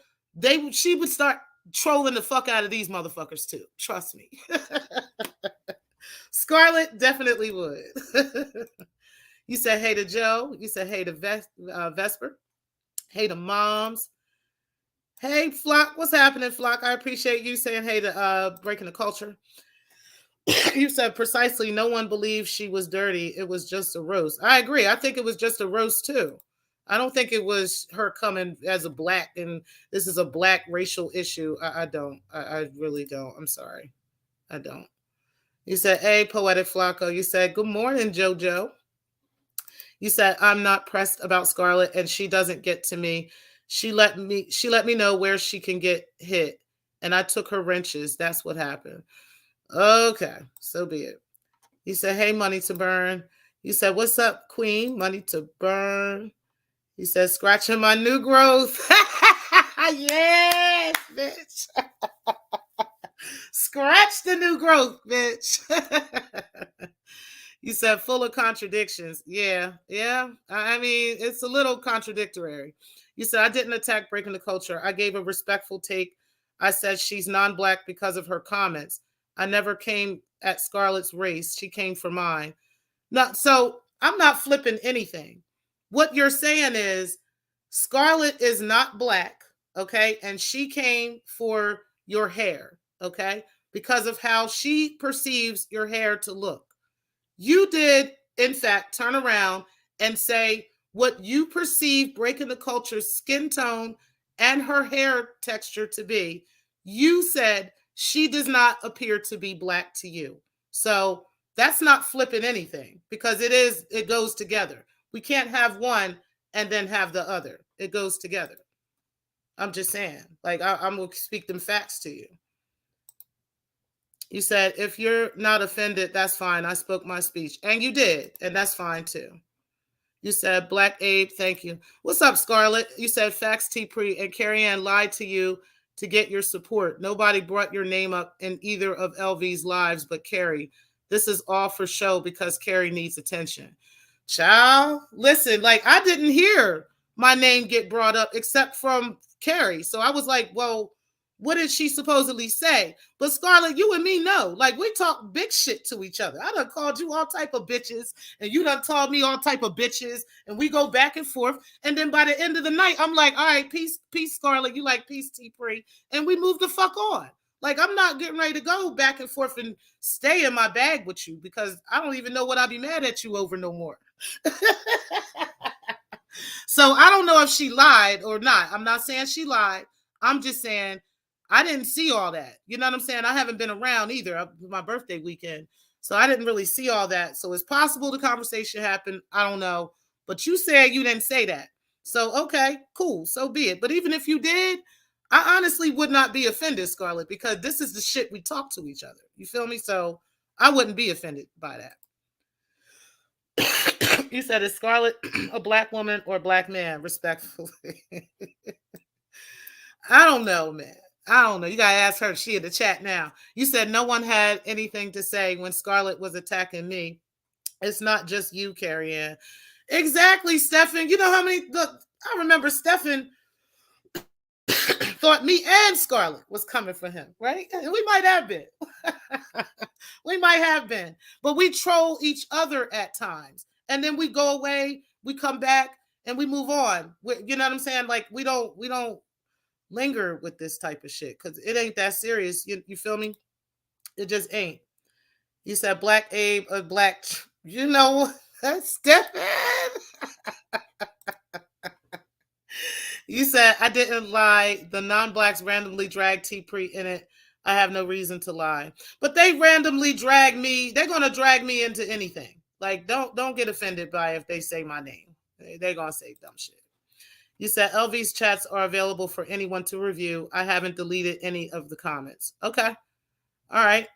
she would start trolling the fuck out of these motherfuckers too. Trust me. Scarlit definitely would. You said hey to Joe. You said hey to Vesper. Hey to moms. Hey, Flock. What's happening, Flock? I appreciate you saying hey to Breaking the Culture. You said precisely, no one believes she was dirty. It was just a roast. I agree. I think it was just a roast too. I don't think it was her coming as a black and this is a black racial issue. I don't. I really don't. I'm sorry. I don't. You said, hey, Poetic Flacco. You said, good morning, JoJo. You said, I'm not pressed about Scarlit and she doesn't get to me. She let me know where she can get hit. And I took her wrenches. That's what happened. Okay, so be it. You said, hey, money to burn. You said, what's up, queen? Money to burn. You said, scratching my new growth. Yes, bitch. Scratch the new growth, bitch. You said full of contradictions. Yeah. I mean, it's a little contradictory. You said, I didn't attack Breaking the Culture. I gave a respectful take. I said she's non-black because of her comments. I never came at Scarlett's race. She came for mine. So I'm not flipping anything. What you're saying is Scarlit is not black, okay? And she came for your hair, okay? Because of how she perceives your hair to look. You did, in fact, turn around and say what you perceive Breaking the Culture's skin tone and her hair texture to be. You said she does not appear to be black to you. So that's not flipping anything because it goes together. We can't have one and then have the other. It goes together. I'm just saying. Like, I'm going to speak them facts to you. You said, if you're not offended, that's fine. I spoke my speech. And you did. And that's fine too. You said, Black Abe, thank you. What's up, Scarlet? You said, facts, T-Pre, and Carrie Ann lied to you to get your support. Nobody brought your name up in either of LV's lives but Carrie. This is all for show because Carrie needs attention. Child, listen, like, I didn't hear my name get brought up except from Carrie. So I was like, well, what did she supposedly say? But Scarlett, you and me know. Like, we talk big shit to each other. I done called you all type of bitches, and you done called me all type of bitches, and we go back and forth. And then by the end of the night, I'm like, all right, peace, Scarlett. You like peace, T-Pre. And we move the fuck on. Like, I'm not getting ready to go back and forth and stay in my bag with you because I don't even know what I'll be mad at you over no more. So I don't know if she lied or not. I'm not saying she lied. I'm just saying I didn't see all that. You know what I'm saying? I haven't been around either. My birthday weekend. So I didn't really see all that. So it's possible the conversation happened. I don't know. But you said you didn't say that. So, okay, cool. So be it. But even if you did, I honestly would not be offended, Scarlett, because this is the shit we talk to each other. You feel me? So I wouldn't be offended by that. You said, is Scarlett a black woman or a black man? Respectfully. I don't know, man. I don't know. You got to ask her. She in the chat now. You said no one had anything to say when Scarlett was attacking me. It's not just you, Carrie Ann. Exactly, Stefan. You know how many... Look, I remember Stefan thought me and Scarlett was coming for him, right? We might have been. We might have been. But we troll each other at times. And then we go away, we come back, and we move on. You know what I'm saying? Like, we don't linger with this type of shit because it ain't that serious. You feel me? It just ain't. You said Black Abe or Black, you know, Stefan. You said I didn't lie. The non-blacks randomly dragged T-Pre in it. I have no reason to lie. But they randomly drag me. They're gonna drag me into anything. Like, don't get offended by if they say my name. They're gonna say dumb shit. You said LV's chats are available for anyone to review. I haven't deleted any of the comments. Okay. All right.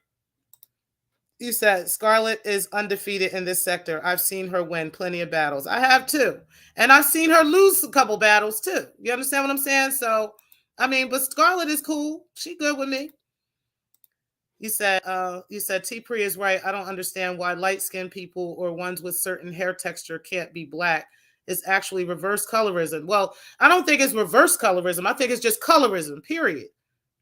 You said Scarlet is undefeated in this sector. I've seen her win plenty of battles. I have too. And I've seen her lose a couple battles too. You understand what I'm saying? So, I mean, but Scarlet is cool. She good with me. You said T Pre is right. I don't understand why light skinned people or ones with certain hair texture can't be black. It's actually reverse colorism. Well, I don't think it's reverse colorism. I think it's just colorism, period.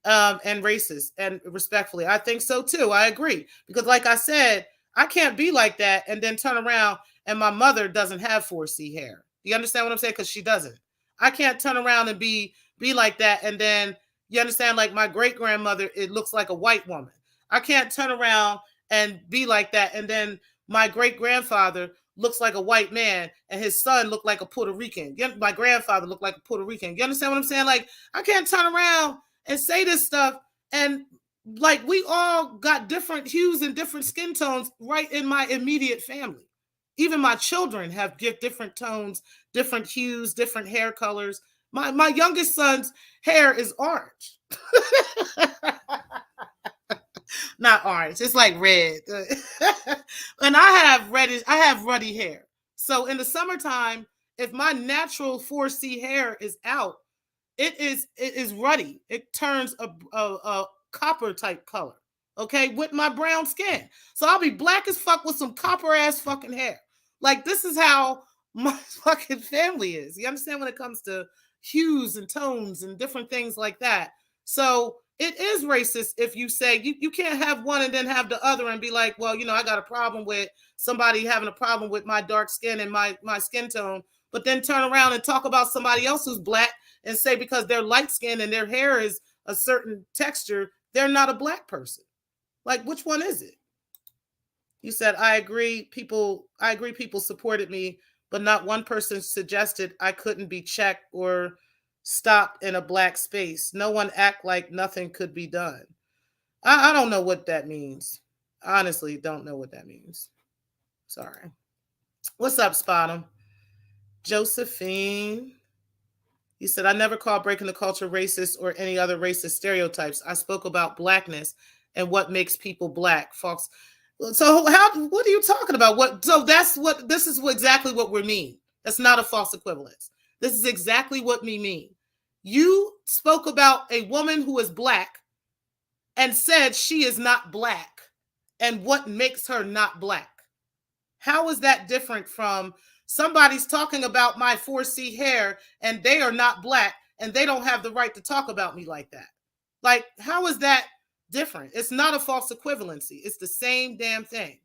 And racist. And respectfully, I think so too. I agree. Because like I said, I can't be like that and then turn around and my mother doesn't have 4C hair. You understand what I'm saying? Because she doesn't. I can't turn around and be like that and then you understand, like my great grandmother, it looks like a white woman. I can't turn around and be like that and then my great grandfather looks like a white man and his son looked like a Puerto Rican. My grandfather looked like a Puerto Rican. You understand what I'm saying? Like I can't turn around and say this stuff and like we all got different hues and different skin tones right in my immediate family. Even my children have different tones, different hues, different hair colors. My youngest son's hair is orange. Not orange, it's like red. And I have ruddy hair. So in the summertime, if my natural 4C hair is out, it is ruddy. It turns a copper type color. Okay, with my brown skin. So I'll be black as fuck with some copper ass fucking hair. Like this is how my fucking family is. You understand when it comes to hues and tones and different things like that. So it is racist if you say you can't have one and then have the other and be like, well, I got a problem with somebody having a problem with my dark skin and my skin tone, but then turn around and talk about somebody else who's black and say because they're light skinned and their hair is a certain texture, they're not a black person. Like, which one is it? You said, I agree people supported me, but not one person suggested I couldn't be checked or stopped in a black space. No one act like nothing could be done. I don't know what that means. Honestly, don't know what that means. Sorry. What's up, Spottum? Josephine. You said, I never called breaking the culture racist or any other racist stereotypes. I spoke about blackness and what makes people black. Folks. So what are you talking about? This is exactly what we mean. That's not a false equivalence. This is exactly what we mean. You spoke about a woman who is black and said she is not black and what makes her not black. How is that different from somebody's talking about my 4C hair and they are not black and they don't have the right to talk about me like that? Like, how is that different? It's not a false equivalency. It's the same damn thing.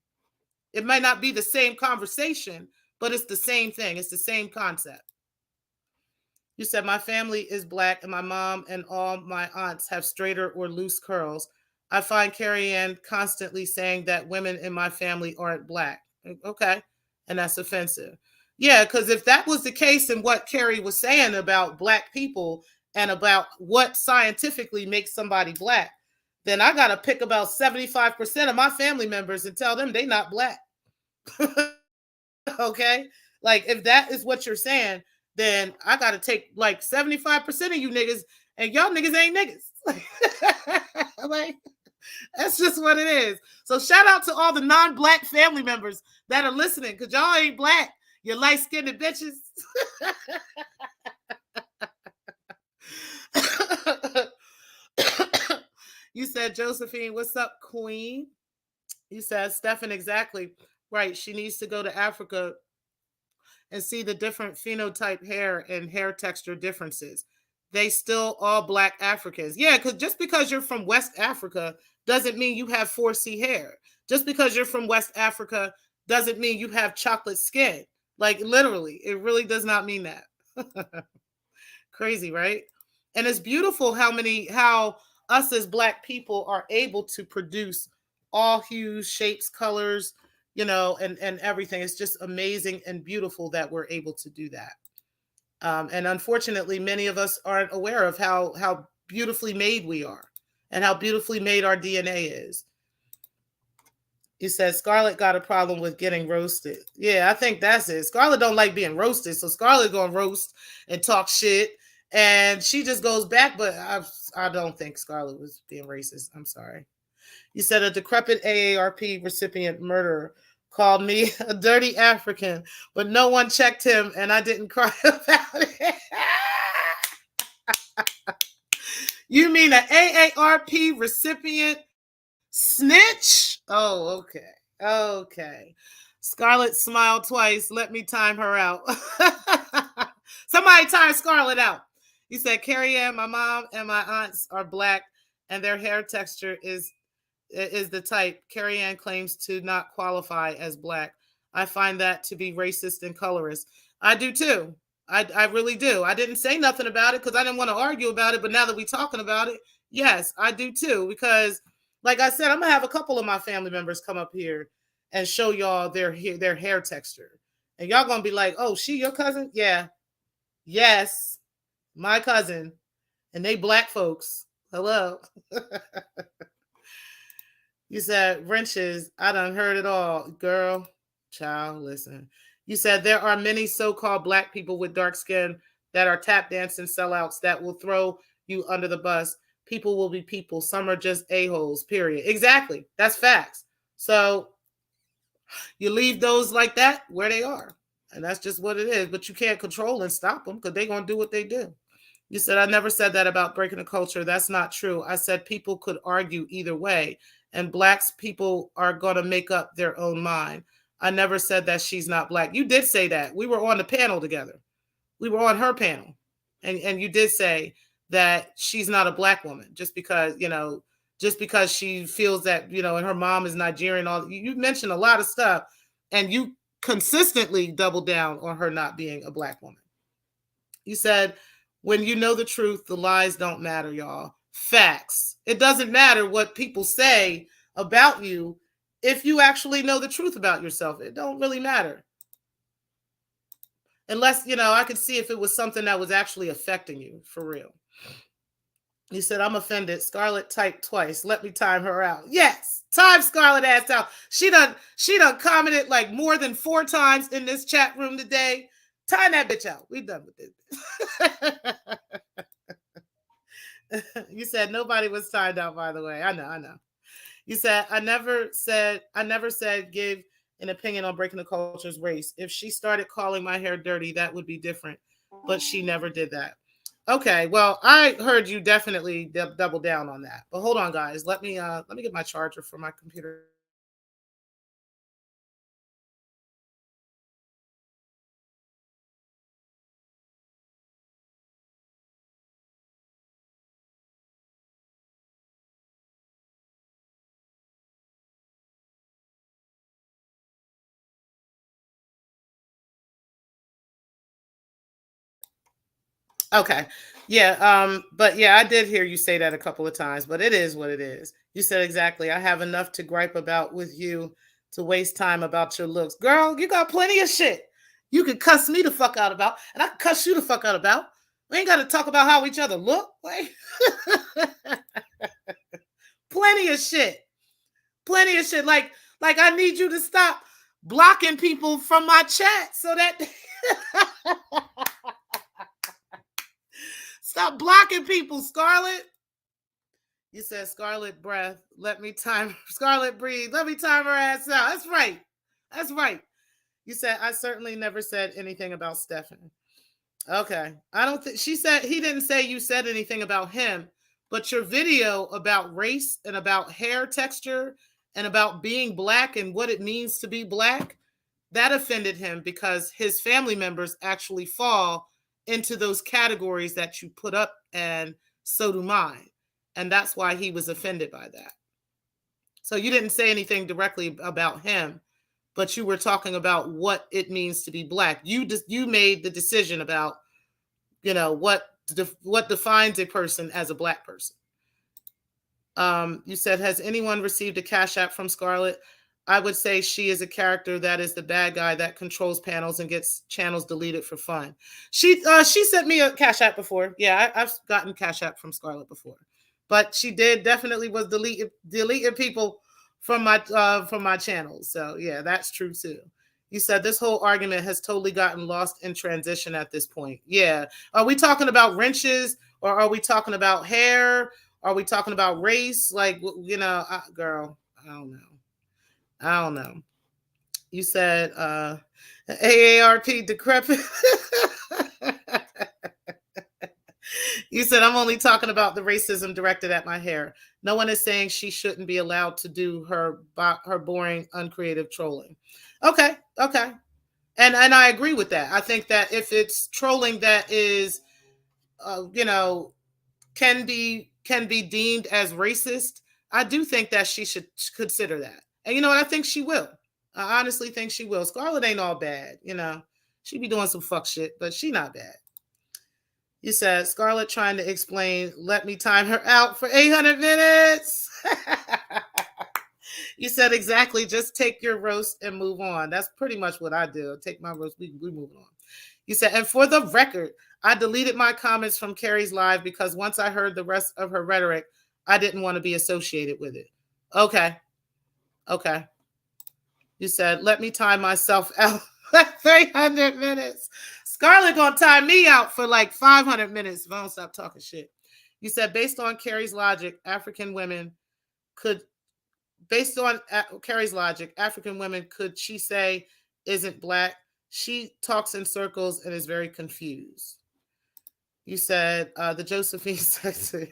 It might not be the same conversation, but it's the same thing. It's the same concept. You said, my family is black and my mom and all my aunts have straighter or loose curls. I find Carrie Ann constantly saying that women in my family aren't black. Okay. And that's offensive. Yeah, because if that was the case and what Carrie was saying about black people and about what scientifically makes somebody black, then I got to pick about 75% of my family members and tell them they not black. Okay? Like, if that is what you're saying, then I got to take like 75% of you niggas and y'all niggas ain't niggas. Like, that's just what it is. So shout out to all the non-black family members that are listening because y'all ain't black. You're light-skinned bitches. You said, Josephine, what's up, queen? You said, Stefan, exactly right. She needs to go to Africa and see the different phenotype hair and hair texture differences. They still all black Africans. Yeah, because just because you're from West Africa doesn't mean you have 4C hair. Just because you're from West Africa doesn't mean you have chocolate skin. Like literally, it really does not mean that. Crazy, right? And it's beautiful how us as black people are able to produce all hues, shapes, colors, and everything. It's just amazing and beautiful that we're able to do that. And unfortunately, many of us aren't aware of how beautifully made we are and how beautifully made our DNA is. You said Scarlet got a problem with getting roasted. Yeah, I think that's it. Scarlet don't like being roasted, so Scarlet gonna roast and talk shit, and she just goes back. But I don't think Scarlet was being racist. I'm sorry. You said a decrepit AARP recipient murderer called me a dirty African, but no one checked him and I didn't cry about it. You mean an AARP recipient snitch? Oh, okay. Okay. Scarlet smiled twice. Let me time her out. Somebody time Scarlet out. He said, Carrie Ann, my mom and my aunts are black and their hair texture is the type. Carrie Ann claims to not qualify as black. I find that to be racist and colorist. I do too. I really do. I didn't say nothing about it because I didn't want to argue about it. But now that we're talking about it, yes, I do too. Because, like I said, I'm gonna have a couple of my family members come up here and show y'all their hair texture, and y'all gonna be like, "Oh, she your cousin? Yeah, yes, my cousin." And they black folks. Hello. You said wrenches. I done heard it all. Girl, child, listen. You said there are many so-called black people with dark skin that are tap dancing sellouts that will throw you under the bus. People will be people. Some are just a-holes, period. Exactly. That's facts. So you leave those like that where they are. And that's just what it is. But you can't control and stop them because they're going to do what they do. You said, I never said that about breaking the culture. That's not true. I said people could argue either way, and blacks people are going to make up their own mind. I never said that she's not black. You did say that. We were on the panel together. We were on her panel. And you did say that she's not a black woman just because, just because she feels that, and her mom is Nigerian. You mentioned a lot of stuff, and you consistently doubled down on her not being a black woman. You said, when you know the truth, the lies don't matter, y'all. Facts. It doesn't matter what people say about you if you actually know the truth about yourself. It don't really matter. Unless, I could see if it was something that was actually affecting you, for real. You said, I'm offended. Scarlet typed twice. Let me time her out. Yes. Time Scarlet ass out. She done commented like more than 4 times in this chat room today. Time that bitch out. We done with it. You said nobody was timed out, by the way. I know. You said, I never said give an opinion on breaking the culture's race. If she started calling my hair dirty, that would be different. But she never did that. Okay, well, I heard you definitely double down on that. But hold on, guys. Let me get my charger for my computer. Okay. Yeah. But yeah, I did hear you say that a couple of times, but it is what it is. You said exactly. I have enough to gripe about with you to waste time about your looks. Girl, you got plenty of shit you could cuss me the fuck out about, and I can cuss you the fuck out about. We ain't got to talk about how each other look. Plenty of shit. Plenty of shit. Like I need you to stop blocking people from my chat so that stop blocking people, Scarlet. You said Scarlet breath. Let me time Scarlet breathe. Let me time her ass out. That's right. That's right. You said I certainly never said anything about Stefan. Okay. I don't think she said he didn't say you said anything about him, but your video about race and about hair texture and about being black and what it means to be black, that offended him because his family members actually fall into those categories that you put up, and so do mine. And that's why he was offended by that. So you didn't say anything directly about him, but you were talking about what it means to be black. You made the decision about, what defines a person as a black person. You said, has anyone received a Cash App from Scarlet? I would say she is a character that is the bad guy that controls panels and gets channels deleted for fun. She sent me a Cash App before. Yeah, I've gotten Cash App from Scarlet before, but she definitely was deleting people from my channels. So yeah, that's true too. You said this whole argument has totally gotten lost in transition at this point. Yeah, are we talking about wrenches or are we talking about hair? Are we talking about race? Like, girl, I don't know. I don't know. You said AARP decrepit. You said I'm only talking about the racism directed at my hair. No one is saying she shouldn't be allowed to do her boring, uncreative trolling. Okay, okay, and I agree with that. I think that if it's trolling that is, you know, can be deemed as racist, I do think that she should consider that. And you know what? I think she will. I honestly think she will. Scarlet ain't all bad, you know. She be doing some fuck shit, but she not bad. You said Scarlett trying to explain, let me time her out for 800 minutes. You said exactly, just take your roast and move on. That's pretty much what I do. Take my roast, we move on. You said, and for the record, I deleted my comments from Carrie's live because once I heard the rest of her rhetoric, I didn't want to be associated with it. Okay. Okay. You said, let me time myself out 300 minutes. Scarlett gonna time me out for like 500 minutes if I don't stop talking shit. You said, based on Carrie's logic, African women could she say isn't black? She talks in circles and is very confused. You said the Josephine section.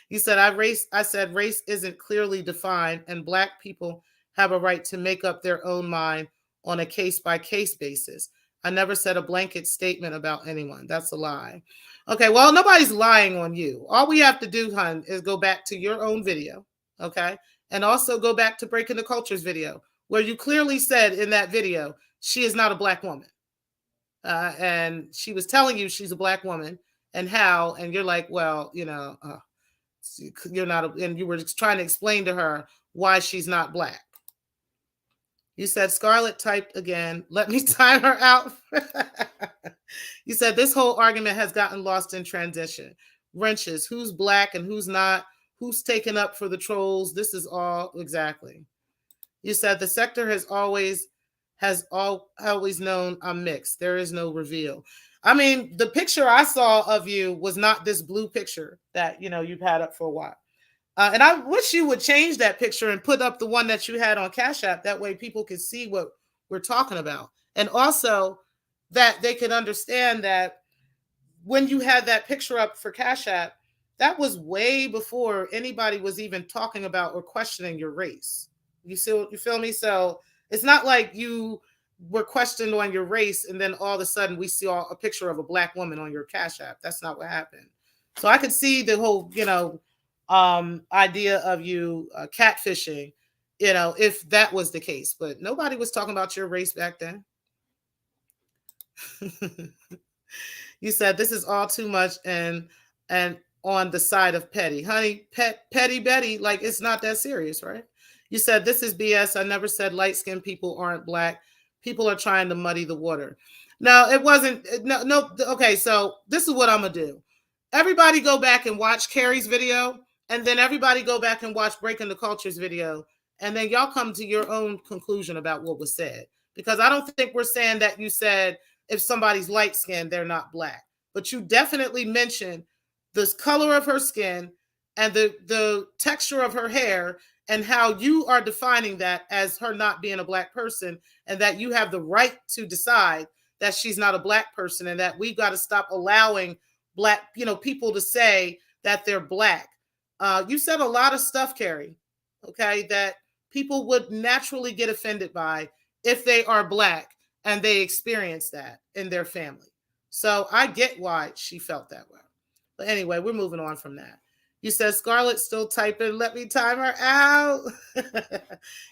You said I said race isn't clearly defined, and black people have a right to make up their own mind on a case by case basis. I never said a blanket statement about anyone. That's a lie. Okay, well, nobody's lying on you. All we have to do, hun, is go back to your own video, okay? And also go back to Breaking the Culture's video, where you clearly said in that video, she is not a black woman. And she was telling you she's a black woman and how, and you're like, well, you're not, and you were trying to explain to her why she's not black. You said Scarlett typed again, let me time her out. You said this whole argument has gotten lost in transition. Wrenches, who's black and who's not, who's taken up for the trolls. This is all exactly. You said the sector has always known I'm mixed. There is no reveal. I mean, the picture I saw of you was not this blue picture that, you've had up for a while. And I wish you would change that picture and put up the one that you had on Cash App. That way people can see what we're talking about. And also that they can understand that when you had that picture up for Cash App, that was way before anybody was even talking about or questioning your race. You feel me? So it's not like you were questioned on your race and then all of a sudden we see a picture of a black woman on your Cash App. That's not what happened. So I could see the whole, idea of you catfishing, if that was the case. But nobody was talking about your race back then. You said this is all too much and on the side of petty. Honey, petty Betty, like it's not that serious, right? You said this is BS. I never said light-skinned people aren't black. People are trying to muddy the water. No, it wasn't. No. Okay, so this is what I'm going to do. Everybody go back and watch Carrie's video, and then everybody go back and watch Breaking the Culture's video, and then y'all come to your own conclusion about what was said. Because I don't think we're saying that you said if somebody's light-skinned, they're not black. But you definitely mentioned the color of her skin and the texture of her hair and how you are defining that as her not being a black person and that you have the right to decide that she's not a black person and that we've got to stop allowing black, people to say that they're black. You said a lot of stuff, Carrie, okay, that people would naturally get offended by if they are black and they experience that in their family. So I get why she felt that way. But anyway, we're moving on from that. You said Scarlett still typing, let me time her out.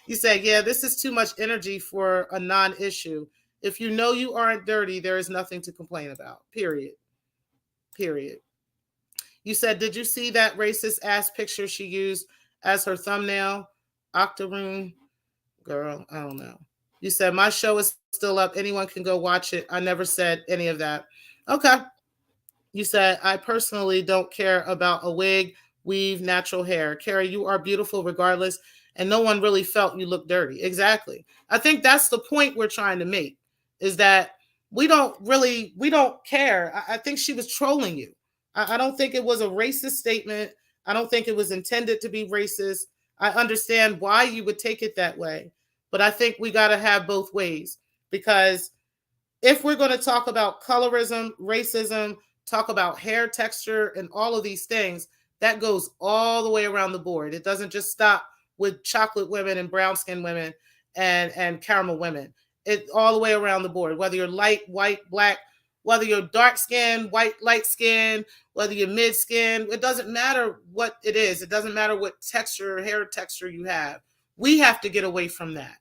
You said, yeah, this is too much energy for a non-issue. If you know you aren't dirty, there is nothing to complain about. Period. You said, did you see that racist ass picture she used as her thumbnail? Octoroon? Girl, I don't know. You said, my show is still up. Anyone can go watch it. I never said any of that. Okay. You said, I personally don't care about a wig, weave, natural hair. Carrie, you are beautiful regardless, and no one really felt you look dirty. Exactly. I think that's the point we're trying to make, is that we don't care. I think she was trolling you. I don't think it was a racist statement. I don't think it was intended to be racist. I understand why you would take it that way, but I think we got to have both ways, because if we're going to talk about colorism, racism, talk about hair texture, and all of these things, that goes all the way around the board. It doesn't just stop with chocolate women and brown skinned women and caramel women. It all the way around the board, whether you're light, white, black, whether you're dark skin, white, light skin, whether you're mid skin. It doesn't matter what it is. It doesn't matter what texture, hair texture you have. We have to get away from that.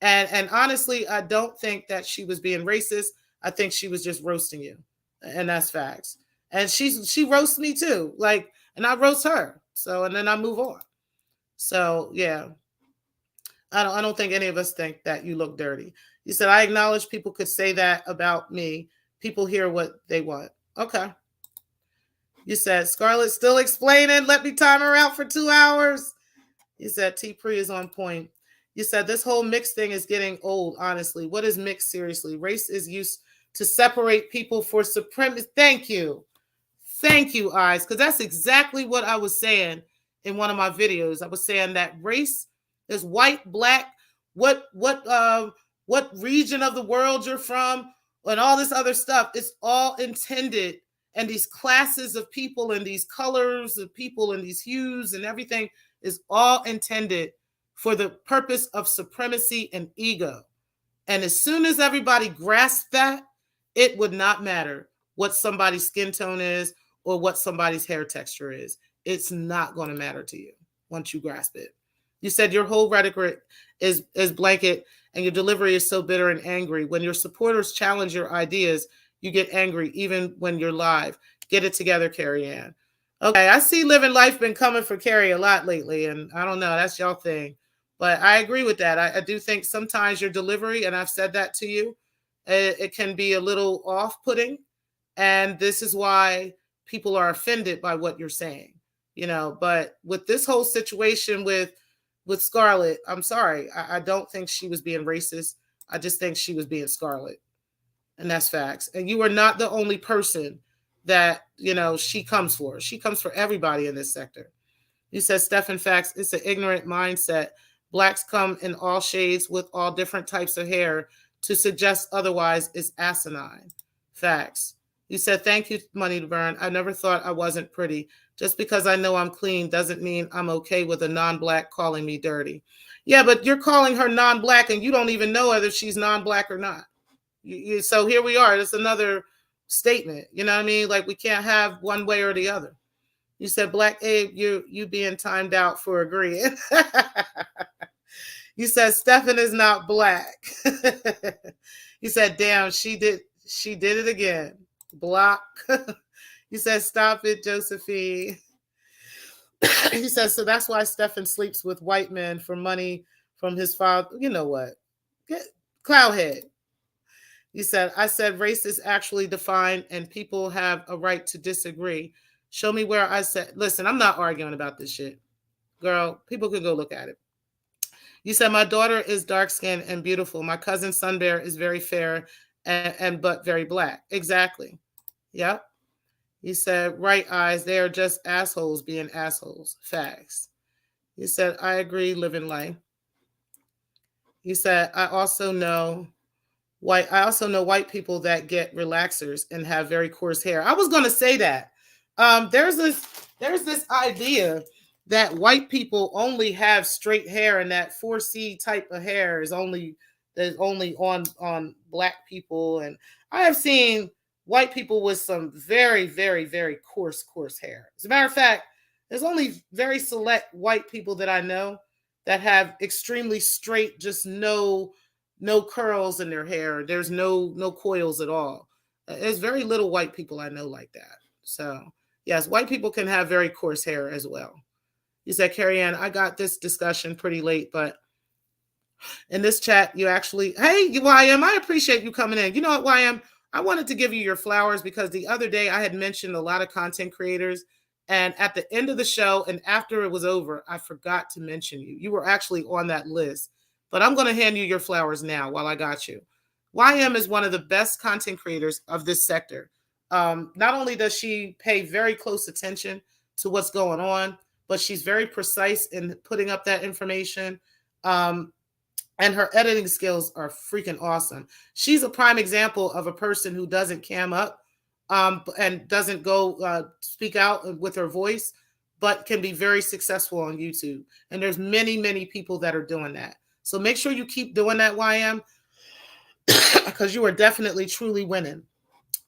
And honestly, I don't think that she was being racist. I think she was just roasting you, and that's facts. And she roasts me too, like, and I roast her. So and then I move on. So yeah, I don't think any of us think that you look dirty. You said I acknowledge people could say that about me. People hear what they want. Okay. You said Scarlet still explaining. Let me time her out for 2 hours. You said T Pre is on point. You said this whole mix thing is getting old, honestly. What is mixed, seriously? Race is used to separate people for supremacy. Thank you. Thank you, Eyes, because that's exactly what I was saying in one of my videos. I was saying that race is white, black, what region of the world you're from, and all this other stuff. It's all intended, and these classes of people and these colors of people and these hues and everything is all intended for the purpose of supremacy and ego. And as soon as everybody grasps that, it would not matter what somebody's skin tone is or what somebody's hair texture is. It's not going to matter to you once you grasp it. You said your whole rhetoric is blanket and your delivery is so bitter and angry. When your supporters challenge your ideas, you get angry even when you're live. Get it together, Carrie Ann. Okay, I see Living Life been coming for Carrie a lot lately, and I don't know, that's y'all thing. But I agree with that. I do think sometimes your delivery, and I've said that to you, it can be a little off-putting. And this is why people are offended by what you're saying, But with this whole situation with Scarlet, I'm sorry. I don't think she was being racist. I just think she was being Scarlet. And that's facts. And you are not the only person that, she comes for. She comes for everybody in this sector. You said, Stefan, facts, it's an ignorant mindset. Blacks come in all shades with all different types of hair. To suggest otherwise is asinine. Facts. You said, thank you, Money to Burn. I never thought I wasn't pretty. Just because I know I'm clean doesn't mean I'm okay with a non-black calling me dirty. Yeah, but you're calling her non-black and you don't even know whether she's non-black or not. So here we are. It's another statement. You know what I mean? Like, we can't have one way or the other. You said, Black Abe, you being timed out for agreeing. You said, Stefan is not black. You said, damn, she did it again. Block. You said, stop it, Josephine. He says, so that's why Stefan sleeps with white men for money from his father. You know what? Cloudhead. You said, I said race is actually defined and people have a right to disagree. Show me where I said, listen, I'm not arguing about this shit. Girl, people can go look at it. You said, my daughter is dark-skinned and beautiful. My cousin Sun Bear is very fair and but very black. Exactly. Yep. You said, right, Eyes, they are just assholes being assholes. Facts. You said, I agree, Living Life. You said, I also know white people that get relaxers and have very coarse hair. I was going to say that. There's this idea that white people only have straight hair and that 4C type of hair is only on black people. And I have seen white people with some very, very, very coarse hair. As a matter of fact, there's only very select white people that I know that have extremely straight, just no curls in their hair. There's no coils at all. There's very little white people I know like that. So yes, white people can have very coarse hair as well. You said, Carrie Ann, I got this discussion pretty late, but in this chat, you actually, hey, YM, I appreciate you coming in. You know what, YM? I wanted to give you your flowers because the other day I had mentioned a lot of content creators. And at the end of the show and after it was over, I forgot to mention you. You were actually on that list. But I'm going to hand you your flowers now while I got you. YM is one of the best content creators of this sector. Not only does she pay very close attention to what's going on, but she's very precise in putting up that information. Um, and her editing skills are freaking awesome. She's a prime example of a person who doesn't cam up, and doesn't go speak out with her voice, but can be very successful on YouTube. And there's many, many people that are doing that. So make sure you keep doing that, YM, because you are definitely truly winning.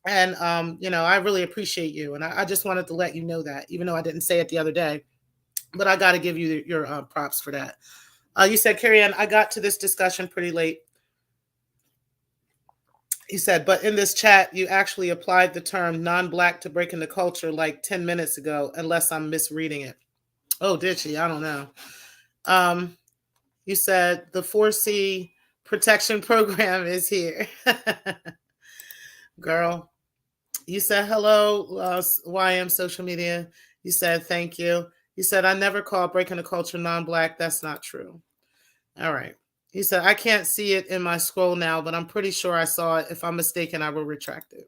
And I really appreciate you. And I just wanted to let you know that, even though I didn't say it the other day, but I got to give you your props for that. You said, Carrie Ann, I got to this discussion pretty late. He said, but in this chat, you actually applied the term non-black to breaking the culture like 10 minutes ago, unless I'm misreading it. Oh, did she? I don't know. You said the 4C protection program is here. Girl, you said, hello, YM social media. You said, thank you. You said, I never call breaking the culture non-black. That's not true. All right. He said, I can't see it in my scroll now, but I'm pretty sure I saw it. If I'm mistaken, I will retract it.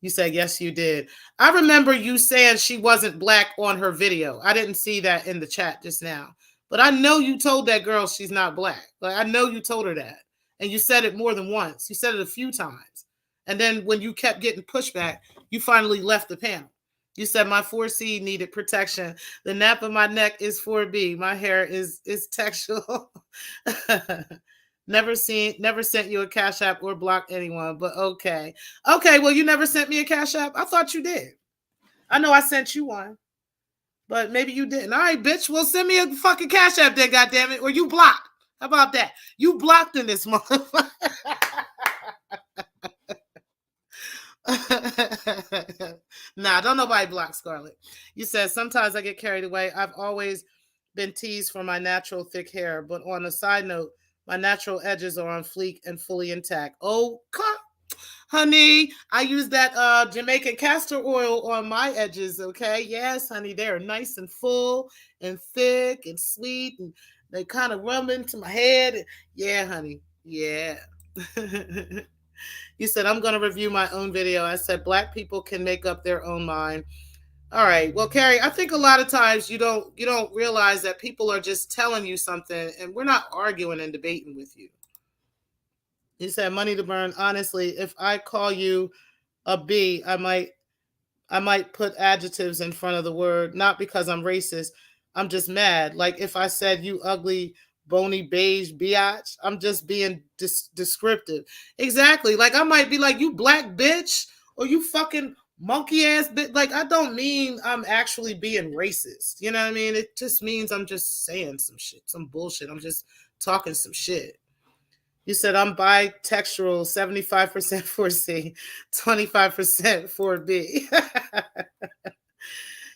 You said, yes, you did. I remember you saying she wasn't black on her video. I didn't see that in the chat just now. But I know you told that girl she's not black. Like, I know you told her that. And you said it more than once. You said it a few times. And then when you kept getting pushback, you finally left the panel. You said my 4C needed protection. The nape of my neck is 4B. My hair is textual. Never sent you a Cash App or blocked anyone, but okay. Okay, well, you never sent me a Cash App? I thought you did. I know I sent you one, but maybe you didn't. All right, bitch, well, send me a fucking Cash App then, goddammit, or you blocked. How about that? You blocked in this motherfucker. Nah, don't nobody block Scarlit. You said, sometimes I get carried away. I've always been teased for my natural thick hair, but on a side note, my natural edges are on fleek and fully intact. Oh, honey, I use that Jamaican castor oil on my edges, okay? Yes, honey, they're nice and full and thick and sweet, and they kind of rub into my head. Yeah, honey, yeah. You said, I'm going to review my own video. I said, black people can make up their own mind. All right. Well, Carrie, I think a lot of times you don't realize that people are just telling you something, and we're not arguing and debating with you. He said, money to burn. Honestly, if I call you a B, I might put adjectives in front of the word, not because I'm racist. I'm just mad. Like if I said, you ugly, bony, beige biatch, I'm just being descriptive. Exactly. Like I might be like, you black bitch, or you fucking monkey ass bitch. Like I don't mean I'm actually being racist. You know what I mean? It just means I'm just saying some shit, some bullshit. I'm just talking some shit. You said I'm bitextual, 75% 4C, 25% 4B.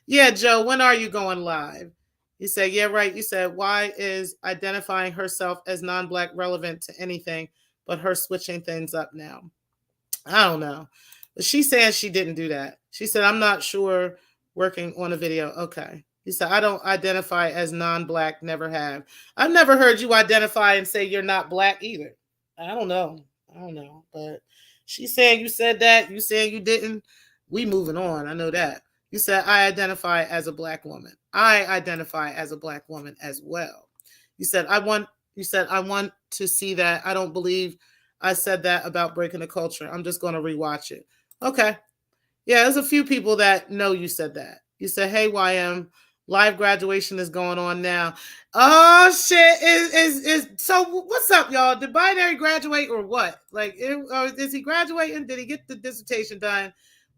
Yeah, Joe, when are you going live? You said, yeah, right. You said, why is identifying herself as non-black relevant to anything, but her switching things up now? I don't know. But she's saying she didn't do that. She said, I'm not sure, working on a video. Okay. He said, I don't identify as non-black, never have. I've never heard you identify and say you're not black either. I don't know. But she's saying you said that. You saying you didn't. We moving on. I know that. You said, I identify as a black woman. I identify as a black woman as well. You said, I want to see that. I don't believe I said that about breaking the culture. I'm just going to rewatch it. Okay. Yeah, there's a few people that know you said that. You said, hey, YM, live graduation is going on now. Oh, shit. So what's up, y'all? Did Binary graduate or what? Like, is he graduating? Did he get the dissertation done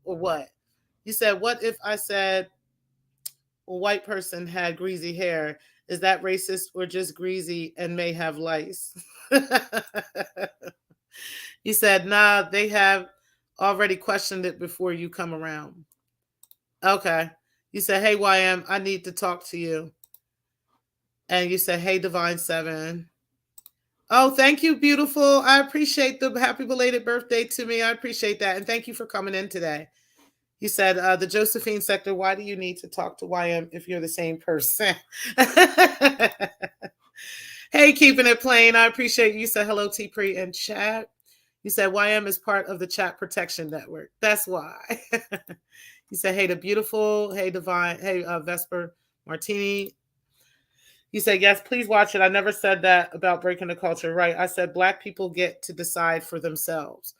or what? You said, what if I said a white person had greasy hair? Is that racist or just greasy and may have lice? You said, nah, they have already questioned it before you come around. Okay. You said, hey, YM, I need to talk to you. And you said, hey, Divine 7. Oh, thank you, beautiful. I appreciate the happy belated birthday to me. I appreciate that. And thank you for coming in today. You said, the Josephine sector, why do you need to talk to YM if you're the same person? Hey, keeping it plain. I appreciate you. You said, hello, T-Pre in chat. You said, YM is part of the chat protection network. That's why. You said, hey, the beautiful. Hey, Divine. Hey, Vesper Martini, you said, yes, please watch it. I never said that about breaking the culture. Right. I said black people get to decide for themselves.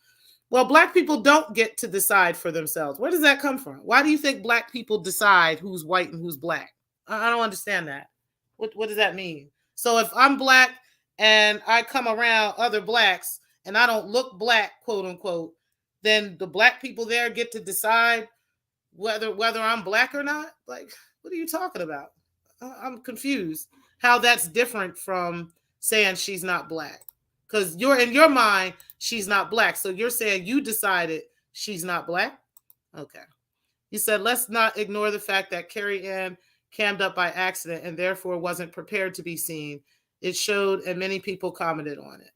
Well, black people don't get to decide for themselves. Where does that come from? Why do you think black people decide who's white and who's black? I don't understand that. What does that mean? So if I'm black and I come around other blacks and I don't look black, quote unquote, then the black people there get to decide whether I'm black or not? Like, what are you talking about? I'm confused how that's different from saying she's not black. Because you're in your mind, she's not black. So you're saying you decided she's not black? Okay. You said, let's not ignore the fact that Carrie Ann cammed up by accident and therefore wasn't prepared to be seen. It showed, and many people commented on it.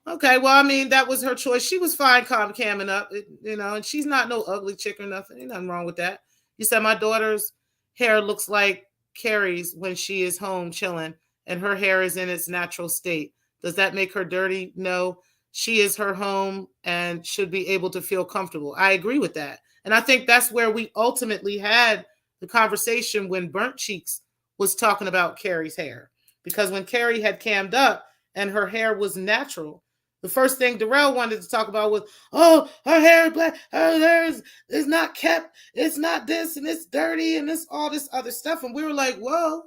Okay, well, I mean, that was her choice. She was fine camming up, and she's not no ugly chick or nothing. Ain't nothing wrong with that. You said my daughter's hair looks like Carrie's when she is home chilling, and her hair is in its natural state. Does that make her dirty? No. She is her home and should be able to feel comfortable. I agree with that. And I think that's where we ultimately had the conversation when Burnt Cheeks was talking about Carrie's hair. Because when Carrie had cammed up and her hair was natural, the first thing Darrell wanted to talk about was, oh, her hair is black, her hair is not kept, it's not this, and it's dirty, and it's all this other stuff. And we were like, whoa,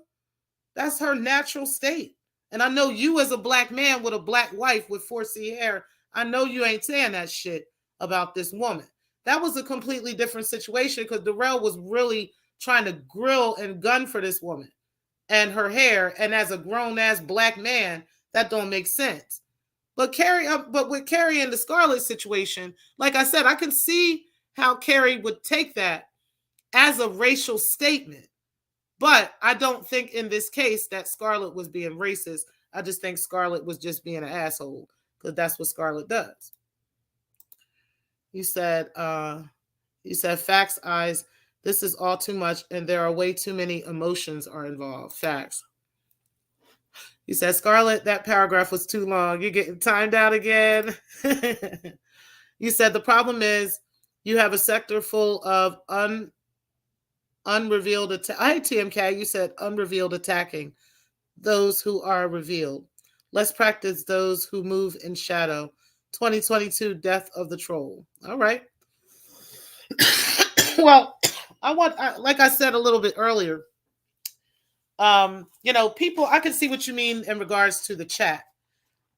that's her natural state. And I know you as a black man with a black wife with 4C hair, I know you ain't saying that shit about this woman. That was a completely different situation because Darrell was really trying to grill and gun for this woman and her hair. And as a grown-ass black man, that don't make sense. But with Carrie and the Scarlit situation, like I said, I can see how Carrie would take that as a racial statement. But I don't think in this case that Scarlit was being racist. I just think Scarlit was just being an asshole because that's what Scarlit does. You said facts, eyes. This is all too much, and there are way too many emotions are involved. Facts. You said, Scarlit, that paragraph was too long. You're getting timed out again. You said the problem is you have a sector full of unrevealed attack. Hi, TMK. You said unrevealed attacking those who are revealed. Let's practice those who move in shadow. 2022 Death of the Troll. All right. Well, like I said a little bit earlier, people, I can see what you mean in regards to the chat,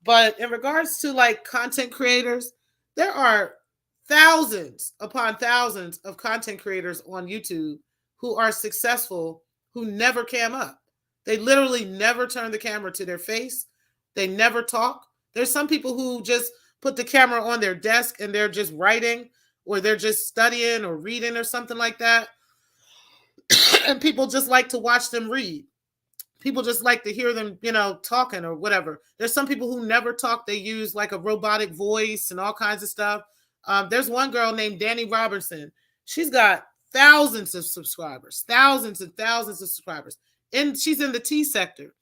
but in regards to like content creators, there are thousands upon thousands of content creators on YouTube who are successful, who never cam up. They literally never turn the camera to their face. They never talk. There's some people who just put the camera on their desk and they're just writing or they're just studying or reading or something like that. And people just like to watch them read. People just like to hear them, talking or whatever. There's some people who never talk. They use like a robotic voice and all kinds of stuff. There's one girl named Danny Robertson. She's got thousands of subscribers, thousands and thousands of subscribers. And she's in the T sector.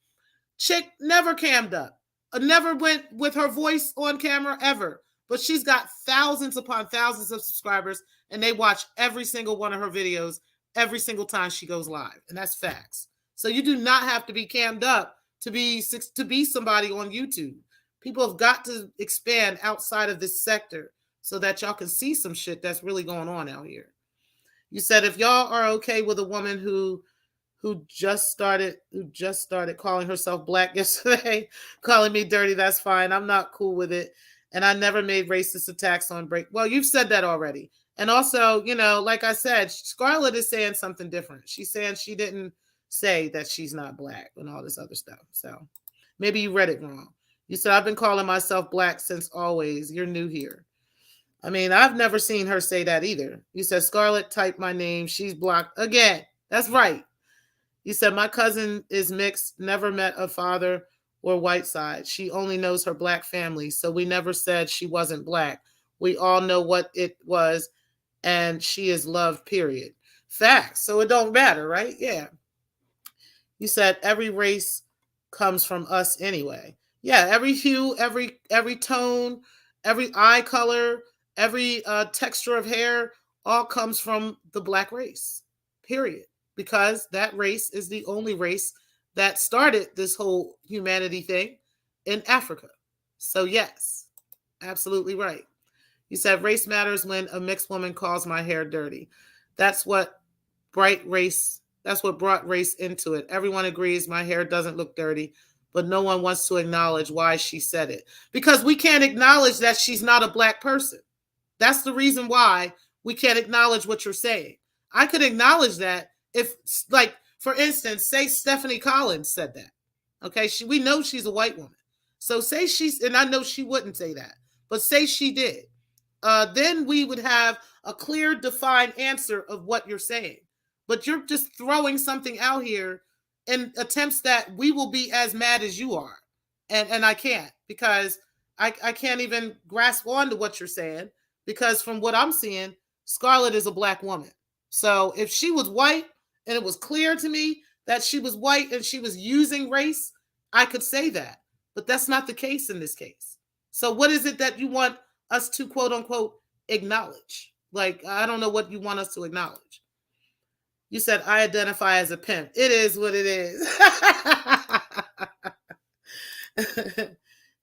Chick never cammed up. Never went with her voice on camera ever. But she's got thousands upon thousands of subscribers, and they watch every single one of her videos every single time she goes live. And that's facts. So you do not have to be cammed up to be somebody on YouTube. People have got to expand outside of this sector so that y'all can see some shit that's really going on out here. You said if y'all are okay with a woman who just started calling herself black yesterday, calling me dirty, that's fine. I'm not cool with it. And I never made racist attacks on break. Well, you've said that already. And also, like I said, Scarlett is saying something different. She's saying she didn't say that she's not black and all this other stuff. So maybe you read it wrong. You said, I've been calling myself black since always. You're new here. I mean, I've never seen her say that either. You said, Scarlett typed my name. She's blocked. Again, that's right. You said, my cousin is mixed, never met a father or white side. She only knows her black family. So we never said she wasn't black. We all know what it was, and she is loved, period. Facts. So it don't matter, right? Yeah. You said every race comes from us anyway. Yeah, every hue, every tone, every eye color, every texture of hair all comes from the black race, period. because that race is the only race that started this whole humanity thing in Africa. So, yes, absolutely right. You said race matters when a mixed woman calls my hair dirty. That's what that's what brought race into it. Everyone agrees my hair doesn't look dirty, but no one wants to acknowledge why she said it. Because we can't acknowledge that she's not a black person. That's the reason why we can't acknowledge what you're saying. I could acknowledge that if, like, for instance, say Stephanie Collins said that. Okay, we know she's a white woman. So say she's, and I know she wouldn't say that, but say she did. Then we would have a clear, defined answer of what you're saying. But you're just throwing something out here in attempts that we will be as mad as you are. And I can't, because I can't even grasp on to what you're saying, because from what I'm seeing, Scarlit is a black woman. So if she was white and it was clear to me that she was white and she was using race, I could say that. But that's not the case in this case. So what is it that you want us to, quote unquote, acknowledge? Like, I don't know what you want us to acknowledge. You said I identify as a pimp. It is what it is.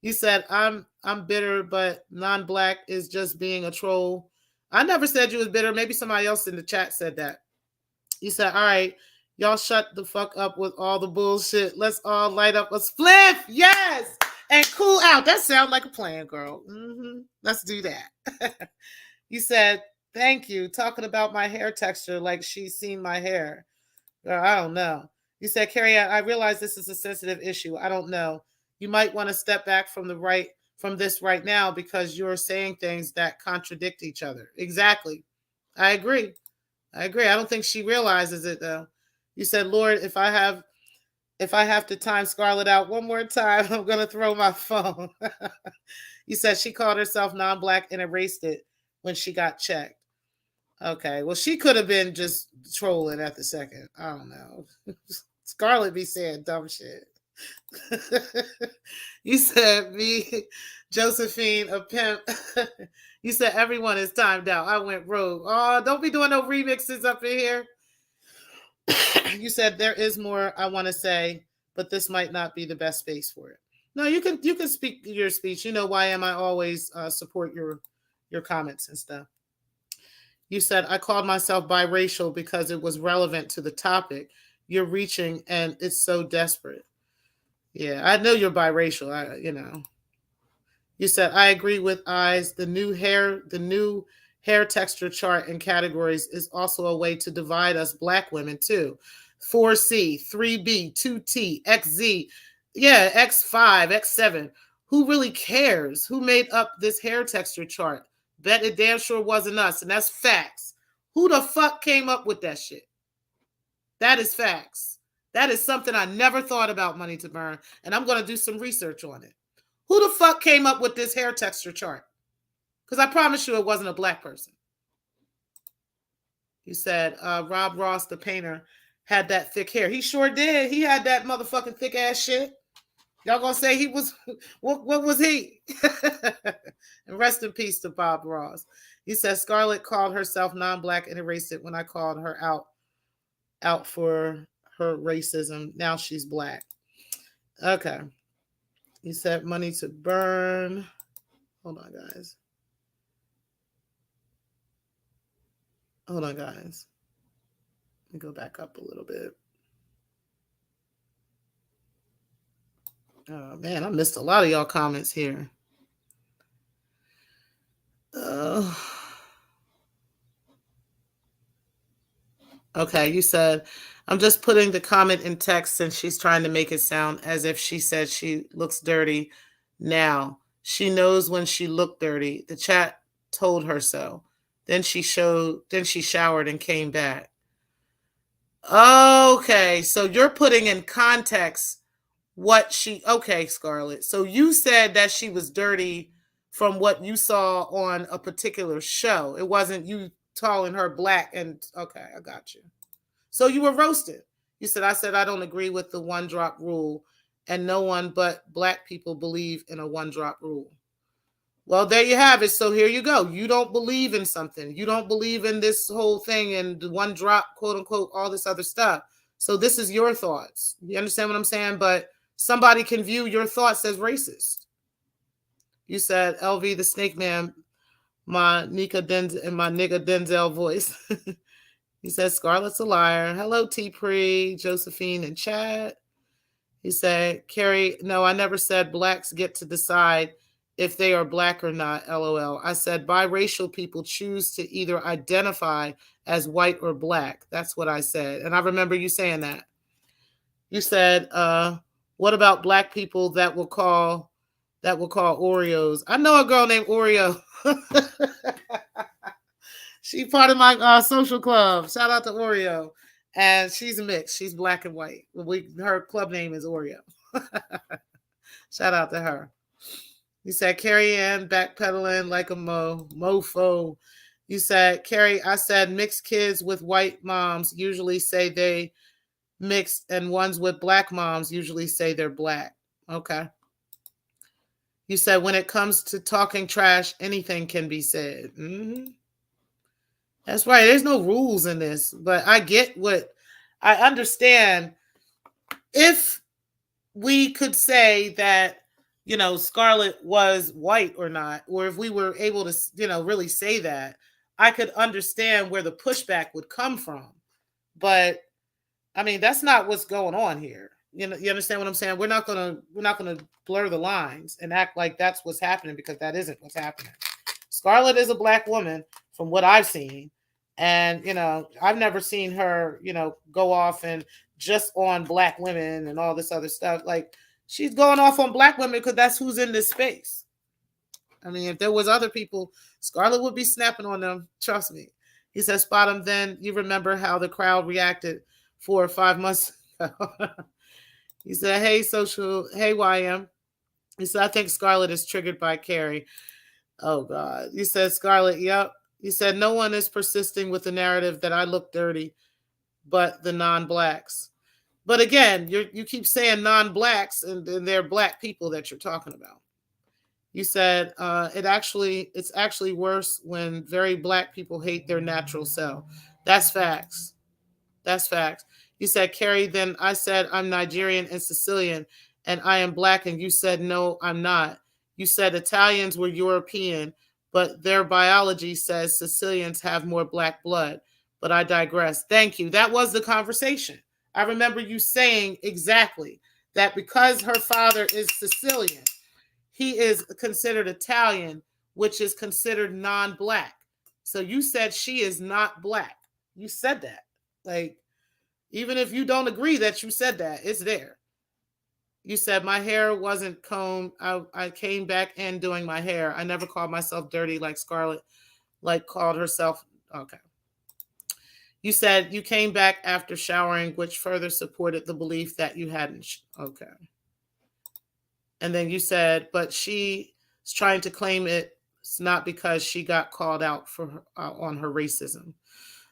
You said I'm bitter, but non-black is just being a troll. I never said you was bitter. Maybe somebody else in the chat said that. You said, all right, y'all shut the fuck up with all the bullshit. Let's all light up a spliff. Yes. And cool out. That sounds like a plan, girl. Let's do that. You said, thank you. Talking about my hair texture like she's seen my hair. Girl, I don't know. You said, Carrie, I realize this is a sensitive issue. I don't know. You might want to step back from this right now, because you're saying things that contradict each other. Exactly. I agree. I don't think she realizes it, though. You said, Lord, if I have to time Scarlit out one more time, I'm going to throw my phone. You said she called herself non-black and erased it when she got checked. Okay, well, she could have been just trolling at the second. I don't know. Scarlit be saying dumb shit. You said me, Josephine, a pimp. You said everyone is timed out. I went rogue. Oh, don't be doing no remixes up in here. You said there is more I want to say, but this might not be the best space for it. No, you can speak your speech. You know why am I always support your comments and stuff. You said I called myself biracial because it was relevant to the topic. You're reaching and it's so desperate. Yeah, I know you're biracial. You said I agree with eyes. The new hair texture chart and categories is also a way to divide us black women too. 4C, 3B, 2T, XZ, yeah, X5, X7. Who really cares? Who made up this hair texture chart? Bet it damn sure wasn't us, and that's facts. Who the fuck came up with that shit? That is facts. That is something I never thought about, Money to Burn, and I'm going to do some research on it. Who the fuck came up with this hair texture chart? Because I promise you it wasn't a black person. You said Rob Ross, the painter, had that thick hair. He sure did. He had that motherfucking thick ass shit. Y'all gonna say he was, what was he? And rest in peace to Bob Ross. He said Scarlit called herself non-black and erased it when I called her out for her racism. Now she's black. Okay. He said Money to Burn. Hold on, guys. Let me go back up a little bit. Oh, man, I missed a lot of y'all comments here. Okay, you said, I'm just putting the comment in text since she's trying to make it sound as if she said she looks dirty now. She knows when she looked dirty. The chat told her so. Then she showered and came back. Okay, so you're putting in context okay, Scarlit. So you said that she was dirty from what you saw on a particular show. It wasn't you calling her black and okay, I got you. So you were roasted. You said, I don't agree with the one drop rule, and no one but black people believe in a one drop rule. Well, there you have it. So here you go. You don't believe in something. You don't believe in this whole thing and one drop, quote unquote, all this other stuff. So this is your thoughts. You understand what I'm saying? But somebody can view your thoughts as racist. You said LV the Snake Man, my Nika Denzel and my nigga Denzel voice. He says Scarlet's a liar. Hello, T Pre, Josephine, and Chad. He said, Carrie, no, I never said blacks get to decide if they are black or not. LOL. I said biracial people choose to either identify as white or black. That's what I said. And I remember you saying that. You said, what about black people that will call Oreos? I know a girl named Oreo. She part of my social club. Shout out to Oreo. And she's mixed. She's black and white. Her club name is Oreo. Shout out to her. You said Carrie Ann backpedaling like a mofo. You said, Carrie, I said mixed kids with white moms usually say they mixed, and ones with black moms usually say they're black. Okay. You said when it comes to talking trash, anything can be said. Mm-hmm. That's right. There's no rules in this, but I get what I understand. If we could say that, Scarlet was white or not, or if we were able to, really say that, I could understand where the pushback would come from. But I mean, that's not what's going on here. You understand what I'm saying? We're not gonna blur the lines and act like that's what's happening, because that isn't what's happening. Scarlet is a black woman from what I've seen. And, I've never seen her, go off and just on black women and all this other stuff. Like, she's going off on black women because that's who's in this space. I mean, if there was other people, Scarlet would be snapping on them. Trust me. He says, spot him. Then you remember how the crowd reacted 4 or 5 months ago. He said, hey, YM. He said, I think Scarlet is triggered by Carrie. Oh, God. He said, Scarlet, yep. He said, no one is persisting with the narrative that I look dirty, but the non-blacks. But again, you keep saying non-blacks, and they're black people that you're talking about. You said it's actually worse when very black people hate their natural self. That's facts. That's facts. You said, Carrie, then I said I'm Nigerian and Sicilian, and I am black, and you said, no, I'm not. You said Italians were European, but their biology says Sicilians have more black blood. But I digress. Thank you. That was the conversation. I remember you saying exactly that because her father is Sicilian, he is considered Italian, which is considered non-black. So you said she is not black. You said that. Like, even if you don't agree that you said that, it's there. You said my hair wasn't combed. I came back in doing my hair. I never called myself dirty like Scarlet, called herself. Okay. You said you came back after showering, which further supported the belief that you hadn't. Okay. And then you said, but she's trying to claim it's not because she got called out for on her racism.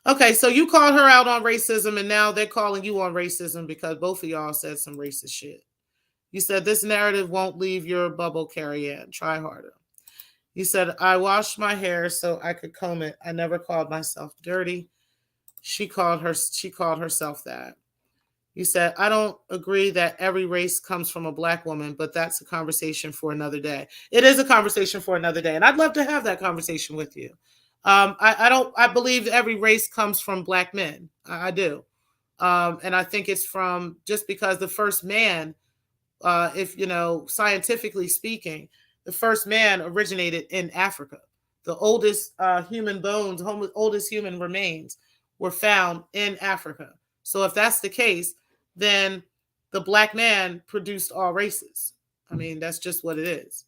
Okay, so you called her out on racism, and now they're calling you on racism because both of y'all said some racist shit. You said this narrative won't leave your bubble, Carrie Ann. Try harder. You said, I washed my hair so I could comb it. I never called myself dirty. She called herself that. You said, I don't agree that every race comes from a black woman, but that's a conversation for another day. It is a conversation for another day, and I'd love to have that conversation with you. I believe every race comes from black men. I do. And I think it's from just because the first man, scientifically speaking, the first man originated in Africa. The oldest human bones, oldest human remains were found in Africa. So if that's the case, then the black man produced all races. I mean, that's just what it is.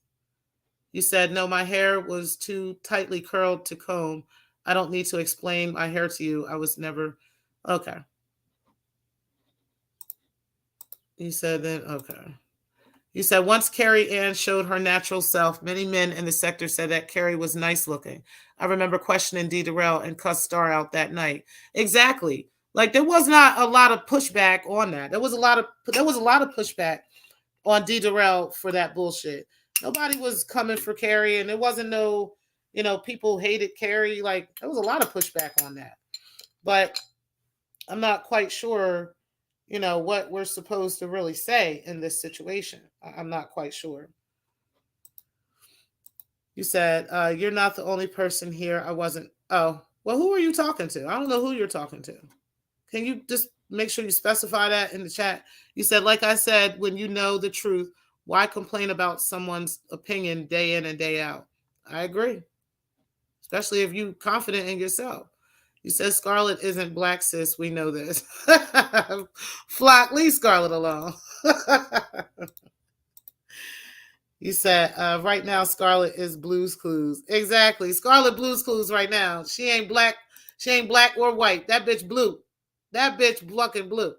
You said, no, my hair was too tightly curled to comb. I don't need to explain my hair to you. I was never, okay. You said then, okay. You said, once Carrie Ann showed her natural self, many men in the sector said that Carrie was nice looking. I remember questioning Dee Durrell and cussed Star out that night. Exactly. Like, there was not a lot of pushback on that. There was a lot of pushback on Dee Durrell for that bullshit. Nobody was coming for Carrie, and there wasn't no, people hated Carrie. Like there was a lot of pushback on that. But I'm not quite sure, what we're supposed to really say in this situation. I'm not quite sure. You said, you're not the only person here. I wasn't. Oh, well, who are you talking to? I don't know who you're talking to. Can you just make sure you specify that in the chat? You said, like I said, when you know the truth, why complain about someone's opinion day in and day out? I agree, especially if you're confident in yourself. You said Scarlit isn't black, sis. We know this. Flock, leave Scarlit alone. You said, right now, Scarlet is Blues Clues. Exactly. Scarlet Blues Clues right now. She ain't black. She ain't black or white. That bitch blue. That bitch fucking blue.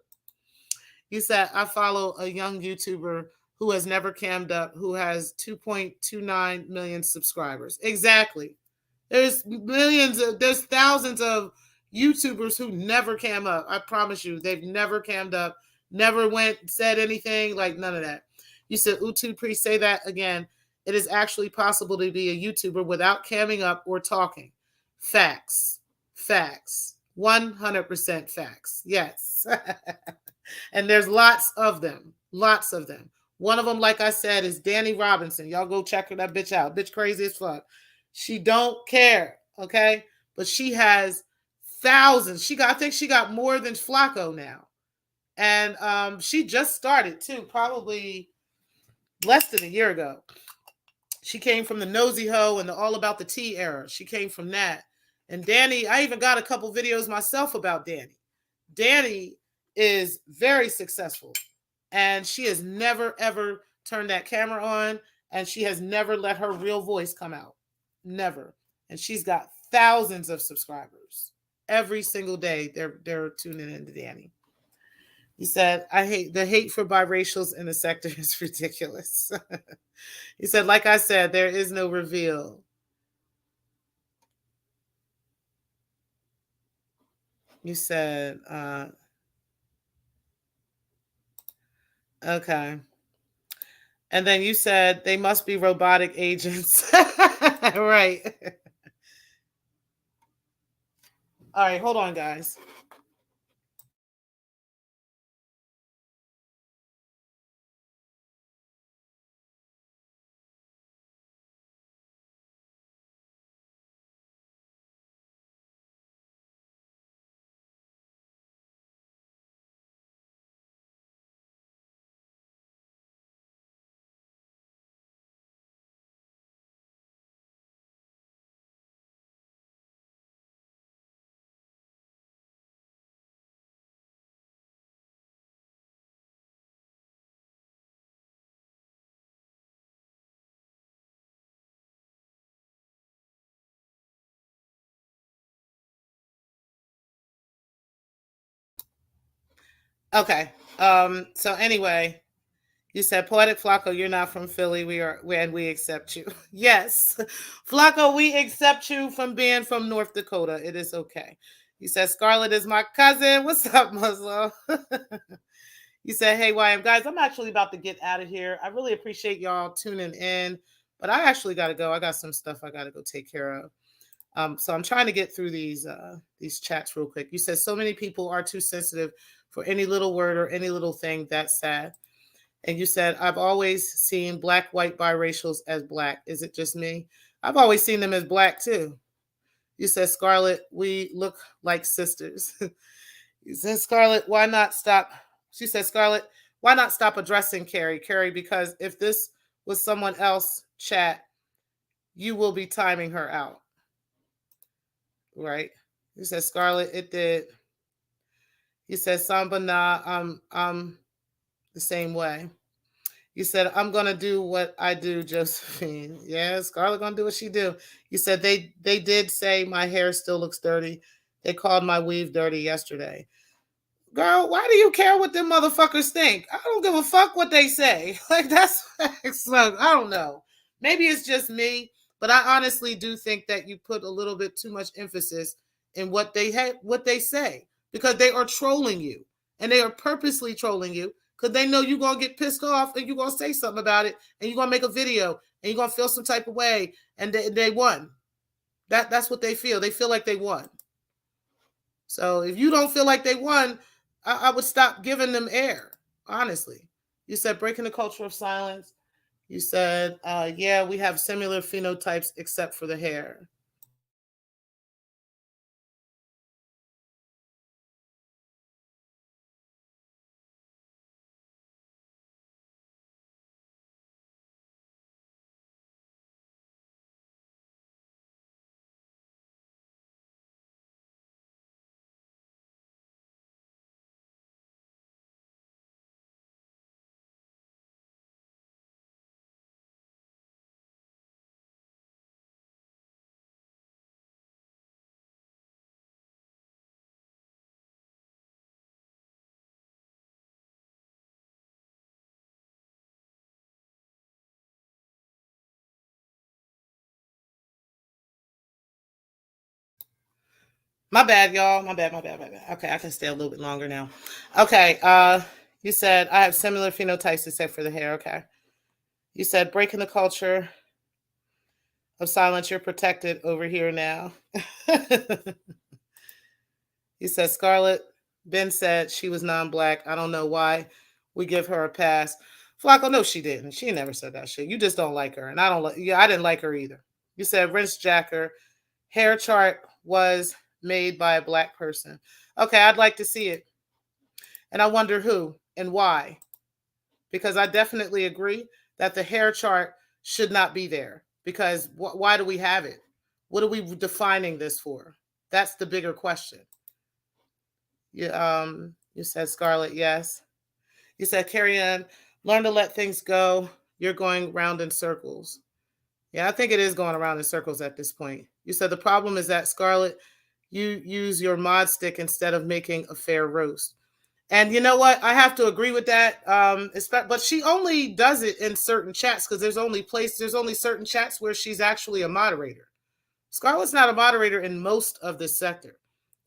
You said, I follow a young YouTuber who has never cammed up, who has 2.29 million subscribers. Exactly. There's thousands of YouTubers who never cam up. I promise you, they've never cammed up, never said anything, like none of that. You said, Utu Priest, say that again. It is actually possible to be a YouTuber without camming up or talking. Facts. Facts. 100% facts. Yes. And there's lots of them. Lots of them. One of them, like I said, is Danny Robinson. Y'all go check that bitch out. Bitch crazy as fuck. She don't care, okay? But she has thousands. I think she got more than Flacco now. And she just started too, probably less than a year ago. She came from the Nosy Ho and the All About the Tea era. She came from that. And Danny, I even got a couple videos myself about Danny. Danny is very successful. And she has never, ever turned that camera on. And she has never let her real voice come out. Never. And she's got thousands of subscribers. Every single day, they're tuning into Danny. He said, I hate the hate for biracials in the sector is ridiculous. He said, like I said, there is no reveal. You said, okay. And then you said they must be robotic agents. Right. All right, hold on, guys. Okay. So anyway, you said, Poetic Flacco, you're not from Philly. We accept you. Yes. Flacco, we accept you from being from North Dakota. It is okay. You said, Scarlet is my cousin. What's up, Muslim? You said, hey, YM, guys, I'm actually about to get out of here. I really appreciate y'all tuning in, but I actually got to go. I got some stuff I got to go take care of. So I'm trying to get through these chats real quick. You said, so many people are too sensitive for any little word or any little thing. That's sad. And you said, I've always seen black, white, biracials as black. Is it just me? I've always seen them as black too. You said, Scarlet, we look like sisters. You said, Scarlet, why not stop? She said, Scarlet, why not stop addressing Carrie? Carrie, because if this was someone else, chat, you will be timing her out. Right? You said, Scarlet, it did. You said, Samba, nah, I'm the same way. You said, I'm going to do what I do, Josephine. Yeah, Scarlett going to do what she do. You said, they did say my hair still looks dirty. They called my weave dirty yesterday. Girl, why do you care what them motherfuckers think? I don't give a fuck what they say. Like, that's, I don't know. Maybe it's just me, but I honestly do think that you put a little bit too much emphasis in what they say, because they are trolling you, and they are purposely trolling you because they know you're going to get pissed off and you're going to say something about it and you're going to make a video and you're gonna feel some type of way, and they won. That's what they feel. They feel like they won. So if you don't feel like they won, I would stop giving them air. Honestly, you said breaking the culture of silence. You said, yeah, we have similar phenotypes except for the hair. My bad, y'all. My bad, my bad, my bad. Okay, I can stay a little bit longer now. Okay, you said I have similar phenotypes except for the hair. Okay. You said breaking the culture of silence, you're protected over here now. You said Scarlet. Ben said she was non-black. I don't know why we give her a pass. Flacco, no, she didn't. She never said that shit. You just don't like her, and I don't like. Yeah, I didn't like her either. You said Rinse Jacker hair chart was made by a black person. Okay, I'd like to see it, and I wonder who and why, because I definitely agree that the hair chart should not be there. Because why do we have it? What are we defining this for? That's the bigger question. You said Scarlet, yes. You said Carrie Ann, learn to let things go. You're going round in circles. Yeah, I think it is going around in circles at this point. You said the problem is that Scarlet, you use your mod stick instead of making a fair roast. And you know what? I have to agree with that. But she only does it in certain chats because there's only certain chats where she's actually a moderator. Scarlett's not a moderator in most of this sector.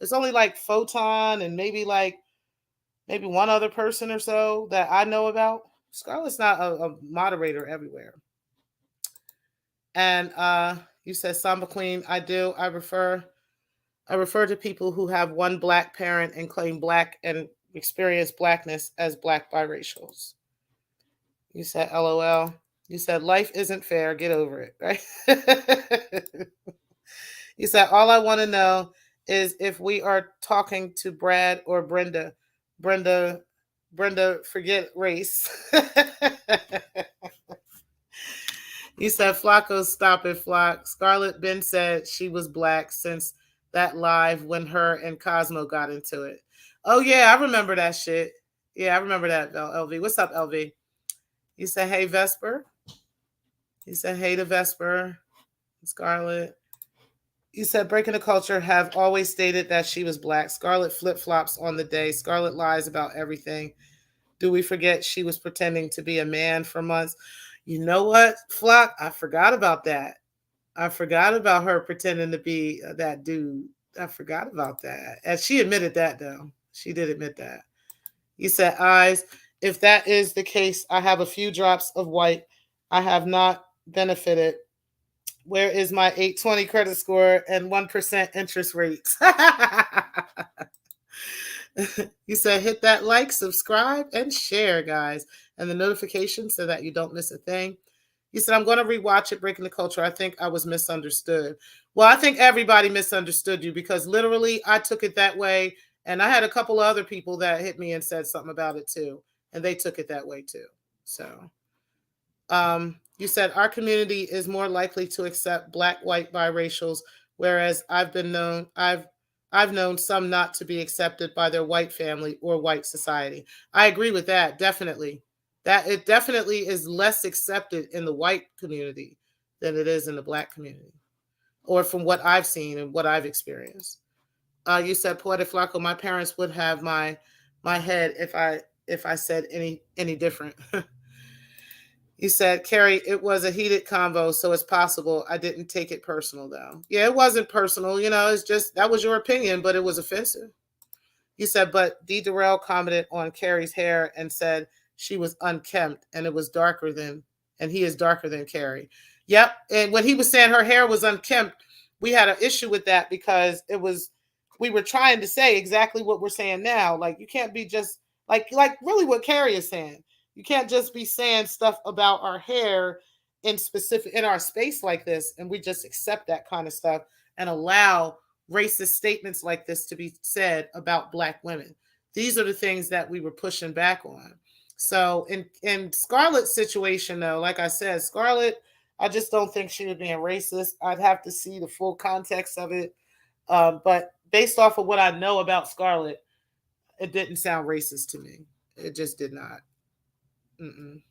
It's only like Photon and maybe one other person or so that I know about. Scarlett's not a moderator everywhere. And you said Samba Queen. I do. I refer to people who have one black parent and claim black and experience blackness as black biracials. You said LOL. You said life isn't fair. Get over it, right? You said all I want to know is if we are talking to Brad or Brenda. Brenda, Brenda, forget race. You said Flacco, stop it, Flock. Scarlett Ben said she was black since that live when her and Cosmo got into it. Oh yeah, I remember that shit. Yeah, I remember that, LV. What's up, LV? You said hey Vesper. You said hey to Vesper. Scarlett. You said breaking the culture have always stated that she was black. Scarlett flip flops on the day. Scarlett lies about everything. Do we forget she was pretending to be a man for months? You know what, Flock? I forgot about that. I forgot about her pretending to be that dude. I forgot about that. And she admitted that, though. She did admit that. You said eyes. If that is the case, I have a few drops of white. I have not benefited. Where is my 820 credit score and 1% interest rates? You said hit that like, subscribe, and share, guys, and the notification so that you don't miss a thing. You said, I'm going to rewatch it, Breaking the Culture. I think I was misunderstood. Well, I think everybody misunderstood you because literally I took it that way. And I had a couple of other people that hit me and said something about it too. And they took it that way too. So you said our community is more likely to accept black, white, biracials, whereas I've known some not to be accepted by their white family or white society. I agree with that, definitely. That it definitely is less accepted in the white community than it is in the black community, or from what I've seen and what I've experienced. You said, Poetic Flacco, my parents would have my head if I said any different. You said, Carrie, it was a heated convo, so it's possible. I didn't take it personal, though. Yeah, it wasn't personal. It's just that was your opinion, but it was offensive. You said, but D. Durrell commented on Carrie's hair and said she was unkempt and it was darker than and he is darker than Carrie. Yep. And when he was saying her hair was unkempt, we had an issue with that because we were trying to say exactly what we're saying now. Like, you can't be just like really what Carrie is saying. You can't just be saying stuff about our hair in our space like this, and we just accept that kind of stuff and allow racist statements like this to be said about Black women. These are the things that we were pushing back on. So in Scarlett's situation, though, like I said, Scarlett, I just don't think she was being racist. I'd have to see the full context of it. But based off of what I know about Scarlett, it didn't sound racist to me. It just did not. Mm-mm.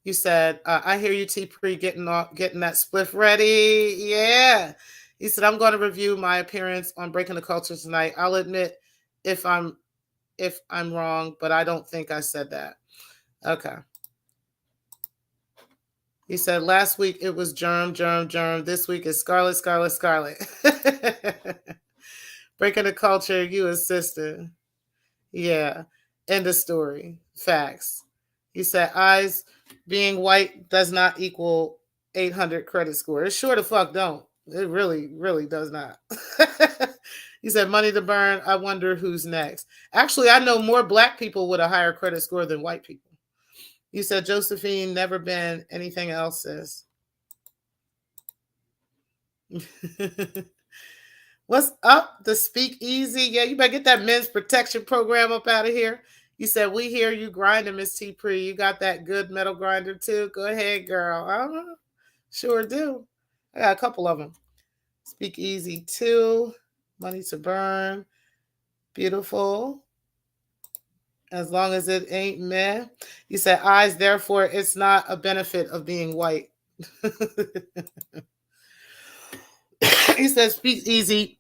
You said, I hear you, T Pre, getting that spliff ready. Yeah. He said, I'm going to review my appearance on Breaking the Culture tonight. I'll admit if I'm wrong, but I don't think I said that. Okay. He said, last week it was germ. This week is Scarlet. Breaking the Culture, you assisted. Yeah. End of story. Facts. He said, eyes being white does not equal 800 credit score. It sure the fuck don't. It really, really does not. He said, money to burn. I wonder who's next. Actually, I know more Black people with a higher credit score than white people. You said, Josephine, never been anything else, sis. What's up? The Speak Easy. Yeah, you better get that men's protection program up out of here. You said, we hear you grinding, Miss T Pre. You got that good metal grinder too. Go ahead, girl. Sure do. I got a couple of them. Speak Easy 2. Money to burn. Beautiful. As long as it ain't meh. You said, eyes, therefore, it's not a benefit of being white. He says, Speak Easy.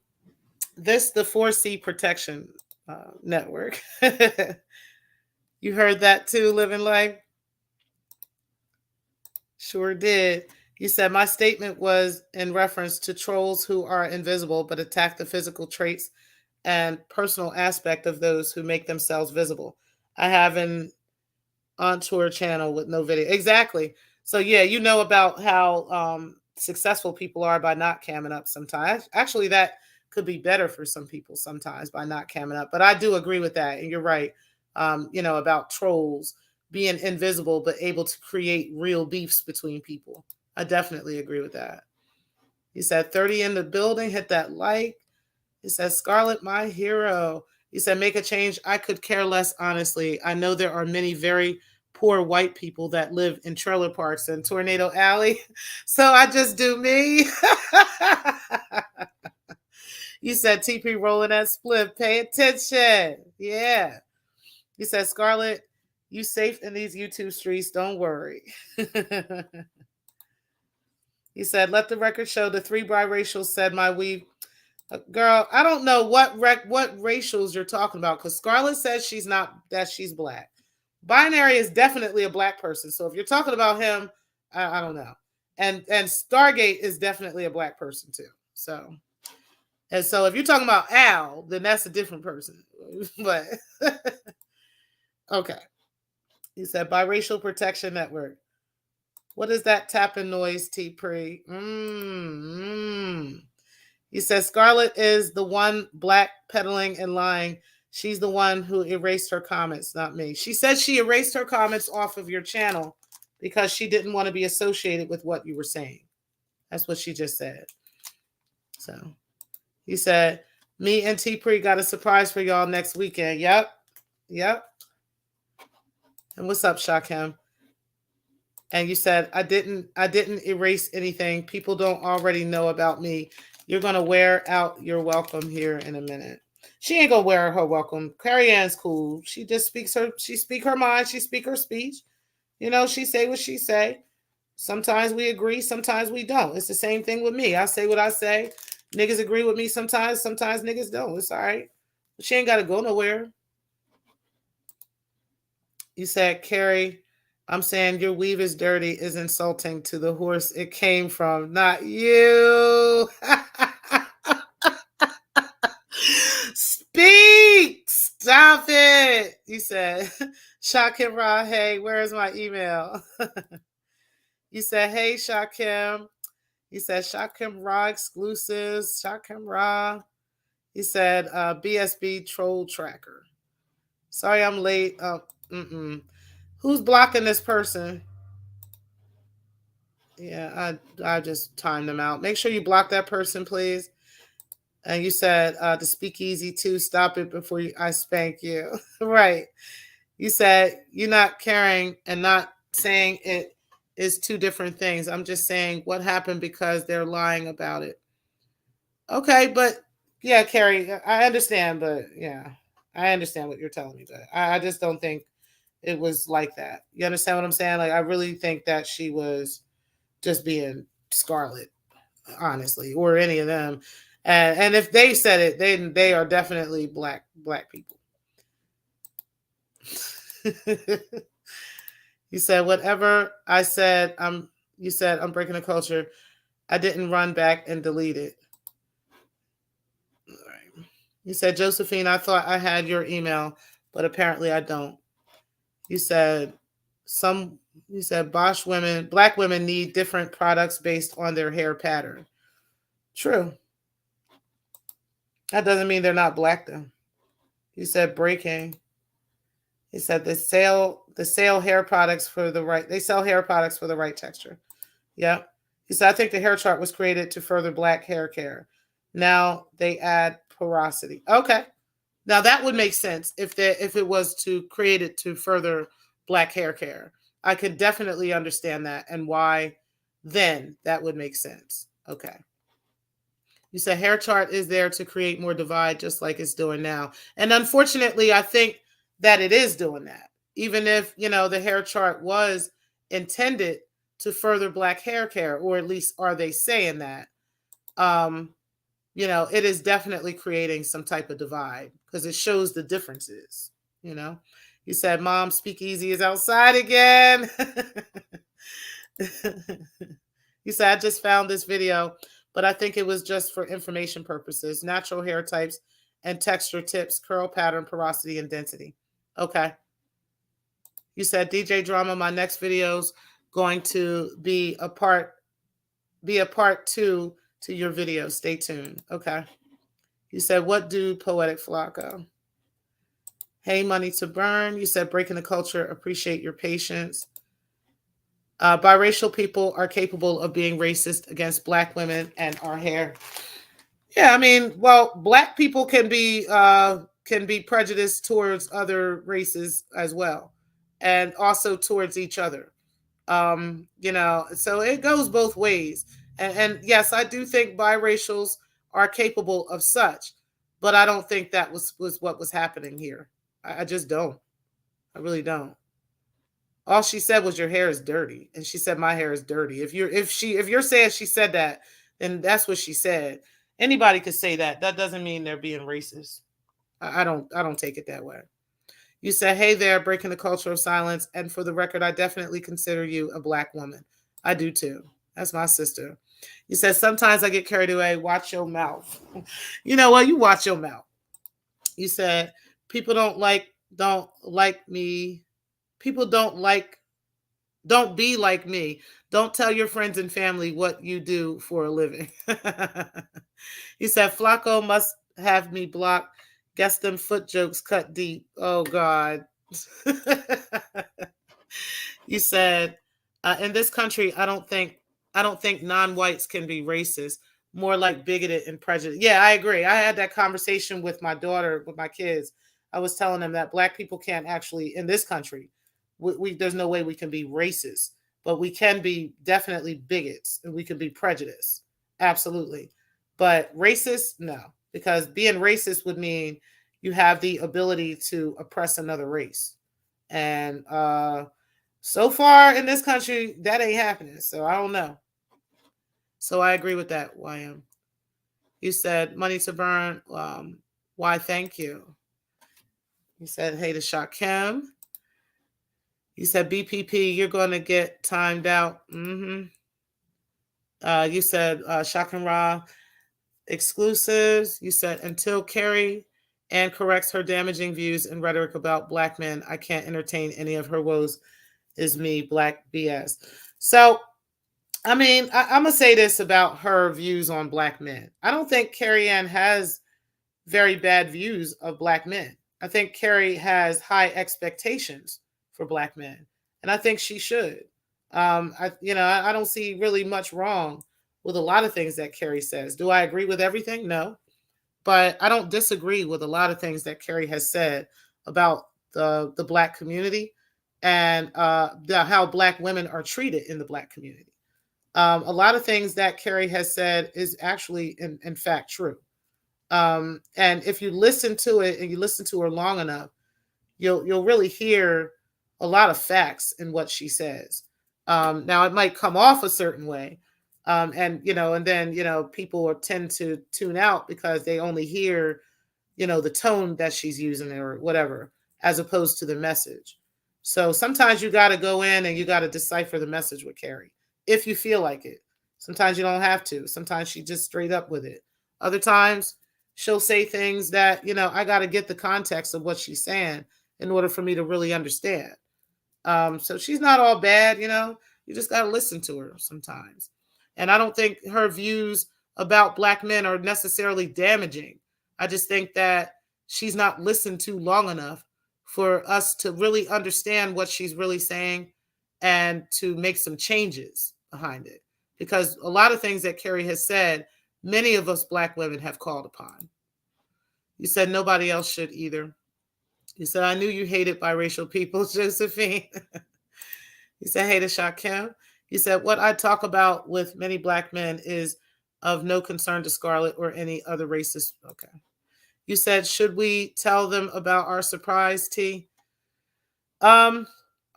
This the 4C protection network. You heard that too, Living Life? Sure did. He said, my statement was in reference to trolls who are invisible but attack the physical traits and personal aspect of those who make themselves visible. I have an on-tour channel with no video. Exactly. So yeah, you know about how successful people are by not camming up sometimes. Actually, that could be better for some people sometimes by not camming up. But I do agree with that. And you're right, about trolls being invisible but able to create real beefs between people. I definitely agree with that. He said, 30 in the building, hit that like. He says, Scarlet, my hero. He said, make a change. I could care less, honestly. I know there are many very poor white people that live in trailer parks and Tornado Alley. So I just do me. You said, TP rolling that split. Pay attention. Yeah. He said, Scarlet, you safe in these YouTube streets. Don't worry. He said, let the record show the 3 biracials said my weave. Girl, I don't know what racials you're talking about, because Scarlett says she's Black. Binary is definitely a Black person. So if you're talking about him, I don't know. And Stargate is definitely a Black person too. So if you're talking about Al, then that's a different person. But okay. He said biracial protection network. What is that tapping noise, T Pre? He says Scarlett is the one Black peddling and lying. She's the one who erased her comments, not me. She said she erased her comments off of your channel because she didn't want to be associated with what you were saying. That's what she just said. So he said, me and T Pre got a surprise for y'all next weekend. Yep. And what's up, Shakem? And you said, I didn't erase anything. People don't already know about me. You're going to wear out your welcome here in a minute. She ain't going to wear her welcome. Carrie Ann's cool. She just speak her mind. She speak her speech. She say what she say. Sometimes we agree. Sometimes we don't. It's the same thing with me. I say what I say. Niggas agree with me sometimes. Sometimes niggas don't. It's all right. She ain't got to go nowhere. You said, Carrie, I'm saying your weave is dirty is insulting to the horse it came from, not you. Speak! Stop it! it. You said, Shakim Ra, hey, where's my email? You said, hey, Shakim. You said, Shakim Ra exclusives. Shakim Ra. He said, BSB troll tracker. Sorry I'm late. Who's blocking this person? Yeah, I just timed them out. Make sure you block that person, please. And you said to speak easy too. Stop it before I spank you. Right. You said you're not caring and not saying it is two different things. I'm just saying what happened because they're lying about it. Okay, but yeah, Carrie, I understand, but yeah, I understand what you're telling me, but I just don't think it was like that. You understand what I'm saying? Like, I really think that she was just being Scarlet, honestly, or any of them. And if they said it, they are definitely black people. You said whatever I said. You said I'm breaking the culture. I didn't run back and delete it. All right. You said Josephine, I thought I had your email, but apparently I don't. You said some. You said black women need different products based on their hair pattern. True. That doesn't mean they're not black though. You said breaking. He said the sale hair products for the right. They sell hair products for the right texture. Yeah. He said I think the hair chart was created to further black hair care. Now they add porosity. Okay. Now that would make sense if it was to create it to further black hair care. I could definitely understand that and why then that would make sense. Okay. You said hair chart is there to create more divide, just like it's doing now. And unfortunately, I think that it is doing that. Even if, the hair chart was intended to further black hair care, or at least are they saying that? Um, it is definitely creating some type of divide because it shows the differences, you know. You said, Mom, speakeasy is outside again. You said, I just found this video, but I think it was just for information purposes. Natural hair types and texture tips, curl pattern, porosity, and density. Okay. You said, DJ Drama, my next video's going to be a part two to your video. Stay tuned. Okay. You said, what do Poetic Flacco? Hey, money to burn. You said, breaking the culture, appreciate your patience. Biracial people are capable of being racist against black women and our hair. Yeah, I mean, well, black people can be prejudiced towards other races as well, and also towards each other. So it goes both ways. And yes, I do think biracials are capable of such, but I don't think that was what was happening here. I just don't. I really don't. All she said was your hair is dirty, and she said my hair is dirty. If you're saying she said that, then that's what she said. Anybody could say that. That doesn't mean they're being racist. I don't take it that way. You said, hey there, breaking the culture of silence. And for the record, I definitely consider you a black woman. I do too. That's my sister. You said, sometimes I get carried away. Watch your mouth. You know what? You watch your mouth. You said, people don't like me. People don't be like me. Don't tell your friends and family what you do for a living. He said, Flacco must have me blocked. Guess them foot jokes cut deep. Oh, God. You said, in this country, I don't think non-whites can be racist. More like bigoted and prejudiced. Yeah, I agree. I had that conversation with my daughter, with my kids. I was telling them that black people can't actually, in this country, there's no way we can be racist, but we can be definitely bigots and we can be prejudiced. Absolutely. But racist, no, because being racist would mean you have the ability to oppress another race. And so far in this country, that ain't happening. So I don't know. So I agree with that, YM. You said money to burn. Why? Thank you. You said, hey to Shakem. You said BPP, you're going to get timed out. You said Shakem Ra exclusives. You said until Carrie and corrects her damaging views and rhetoric about black men. I can't entertain any of her woes. Is me, black BS. So, I mean, I'm going to say this about her views on black men. I don't think Carrie Ann has very bad views of black men. I think Carrie has high expectations for black men, and I think she should. I don't see really much wrong with a lot of things that Carrie says. Do I agree with everything? No, but I don't disagree with a lot of things that Carrie has said about the black community and how black women are treated in the black community. A lot of things that Carrie has said is actually, in fact, true. And if you listen to it and you listen to her long enough, you'll really hear a lot of facts in what she says. Now it might come off a certain way, and then people will tend to tune out because they only hear the tone that she's using or whatever, as opposed to the message. So sometimes you got to go in and you got to decipher the message with Carrie if you feel like it. Sometimes you don't have to. Sometimes she just straight up with it. Other times she'll say things that, I got to get the context of what she's saying in order for me to really understand. So she's not all bad, you just got to listen to her sometimes. And I don't think her views about black men are necessarily damaging. I just think that she's not listened to long enough for us to really understand what she's really saying and to make some changes behind it. Because a lot of things that Carrie has said, many of us black women have called upon. You said nobody else should either. You said, I knew you hated biracial people, Josephine. You said, hey to Shakim. You said, what I talk about with many black men is of no concern to Scarlit or any other racist. Okay. You said, should we tell them about our surprise tea? Are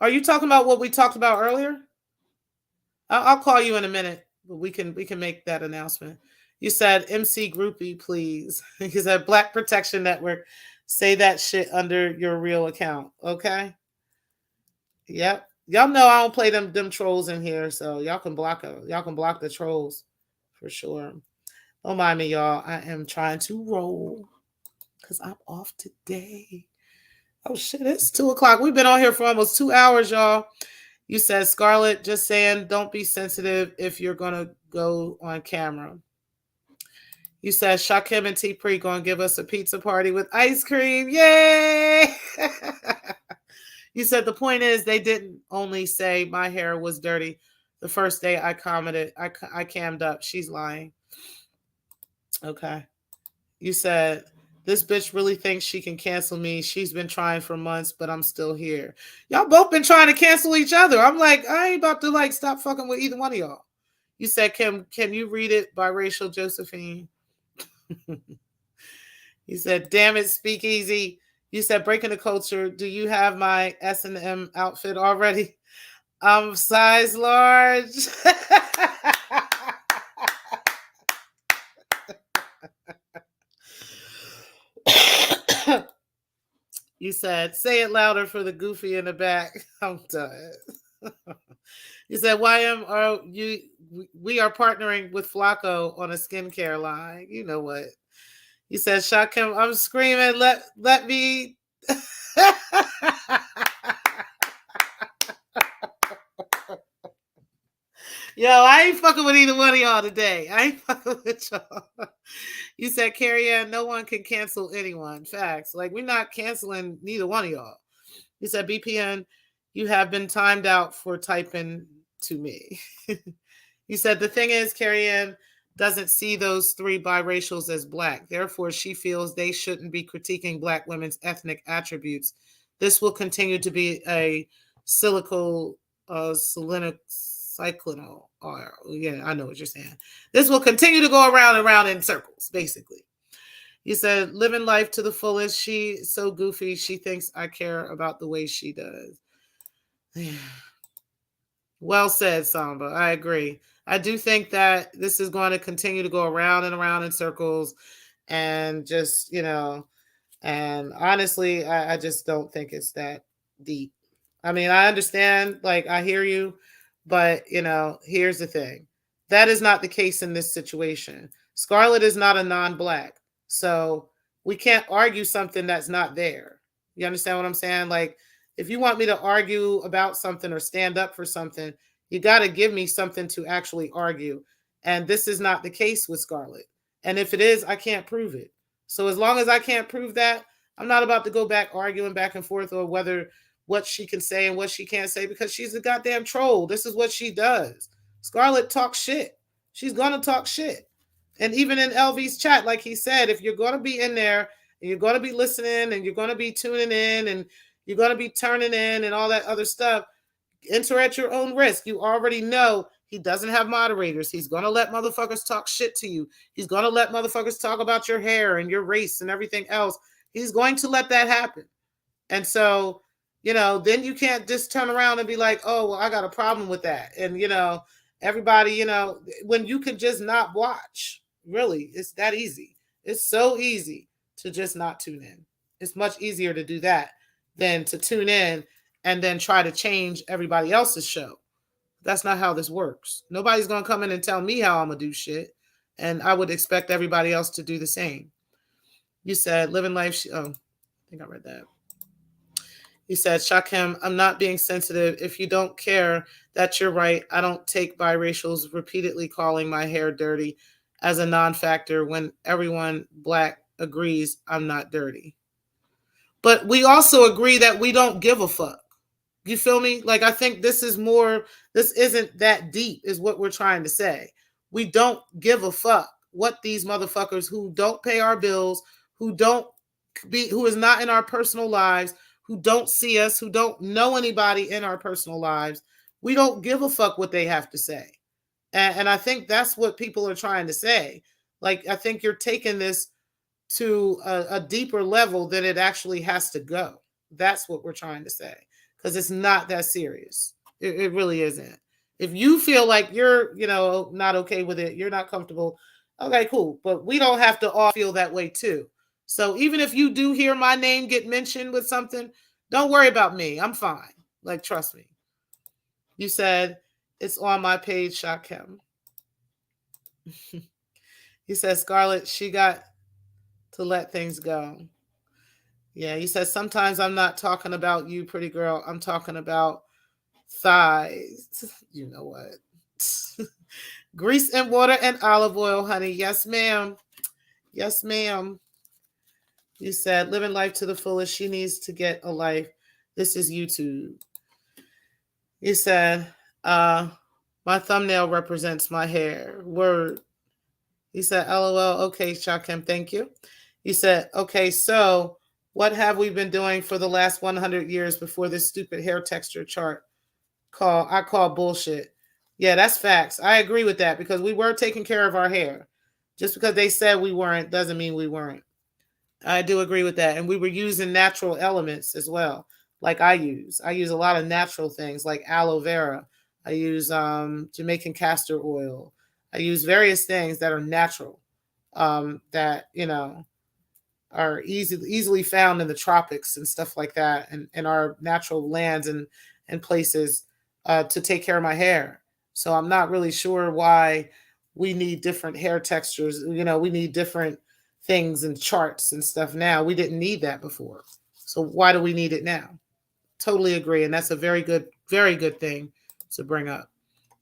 you talking about what we talked about earlier? I'll call you in a minute, but we can make that announcement. You said, MC Groupie, please. You said, Black Protection Network. Say that shit under your real account. Okay. Yep. Y'all know I don't play them trolls in here, so y'all can block them. Y'all can block the trolls for sure. Don't mind me, y'all. I am trying to roll because I'm off today. Oh shit, it's 2:00. We've been on here for almost 2 hours, y'all. You said, Scarlet, just saying, don't be sensitive if you're gonna go on camera. You said Shakim and T Pre gonna give us a pizza party with ice cream. Yay! You said the point is they didn't only say my hair was dirty the first day I commented. I cammed up. She's lying. Okay. You said this bitch really thinks she can cancel me. She's been trying for months, but I'm still here. Y'all both been trying to cancel each other. I'm like, I ain't about to stop fucking with either one of y'all. You said, can you read it biracial, Josephine? You said, damn it, speakeasy. You said, breaking the culture. Do you have my S&M outfit already? I'm size large. You said, say it louder for the goofy in the back. I'm done. You said, we are partnering with Flacco on a skincare line. You know what? You said, Shakim, I'm screaming, let me. Yo, I ain't fucking with either one of y'all today. I ain't fucking with y'all. You said, Carrie Ann, no one can cancel anyone. Facts. We're not canceling neither one of y'all. You said, BPN, you have been timed out for typing to me. You said, the thing is, Carrie Ann doesn't see those three biracials as black. Therefore, she feels they shouldn't be critiquing black women's ethnic attributes. This will continue to be a cyclinal. Yeah, I know what you're saying. This will continue to go around and around in circles, basically. You said, living life to the fullest. She's so goofy. She thinks I care about the way she does. Well said, Samba. I agree. I do think that this is going to continue to go around and around in circles and just, and honestly, I just don't think it's that deep. I mean, I understand, I hear you, but, here's the thing. That is not the case in this situation. Scarlet is not a non-black. So We can't argue something that's not there. You understand what I'm saying? Like, if you want me to argue about something or stand up for something, you got to give me something to actually argue. And this is not the case with Scarlet. And if it is, I can't prove it. So as long as I can't prove that, I'm not about to go back arguing back and forth or whether what she can say and what she can't say because she's a goddamn troll. This is what she does. Scarlet talks shit. She's going to talk shit. And even in LV's chat, like he said, if you're going to be in there and you're going to be listening and you're going to be tuning in and you're going to be turning in and all that other stuff, enter at your own risk. You already know he doesn't have moderators. He's going to let motherfuckers talk shit to you. He's going to let motherfuckers talk about your hair and your race and everything else. He's going to let that happen. And so, then you can't just turn around and be like, oh, well, I got a problem with that. And, everybody, when you can just not watch, really, it's that easy. It's so easy to just not tune in. It's much easier to do that than to tune in and then try to change everybody else's show. That's not how this works. Nobody's going to come in and tell me how I'm going to do shit. And I would expect everybody else to do the same. You said, living life. I think I read that. He said, Shakem, I'm not being sensitive. If you don't care that you're right, I don't take biracials repeatedly calling my hair dirty as a non-factor when everyone black agrees I'm not dirty. But we also agree that we don't give a fuck. You feel me? Like, I think this isn't that deep is what we're trying to say. We don't give a fuck what these motherfuckers who don't pay our bills, who is not in our personal lives, who don't see us, who don't know anybody in our personal lives. We don't give a fuck what they have to say. And I think that's what people are trying to say. Like, I think you're taking this to a deeper level than it actually has to go. That's what we're trying to say. Because it's not that serious. It really isn't. If you feel like you're, not okay with it, you're not comfortable, okay, cool. But we don't have to all feel that way too. So even if you do hear my name get mentioned with something, don't worry about me. I'm fine. Like, trust me. You said, it's on my page, Shakem. He said, Scarlet, she got to let things go. Yeah, he says, sometimes I'm not talking about you, pretty girl. I'm talking about thighs. You know what? Grease and water and olive oil, honey. Yes, ma'am. Yes, ma'am. You said, living life to the fullest. She needs to get a life. This is YouTube. You said, my thumbnail represents my hair. Word. He said, LOL. Okay, Shakem, thank you. He said, okay, so what have we been doing for the last 100 years before this stupid hair texture chart I call bullshit? Yeah, that's facts. I agree with that because we were taking care of our hair. Just because they said we weren't doesn't mean we weren't. I do agree with that. And we were using natural elements as well. Like I use a lot of natural things like aloe vera. I use Jamaican castor oil. I use various things that are natural that, are easily found in the tropics and stuff like that and our natural lands and places to take care of my hair. So I'm not really sure why we need different hair textures. We need different things and charts and stuff now. We didn't need that before. So why do we need it now? Totally agree. And that's a very good thing to bring up.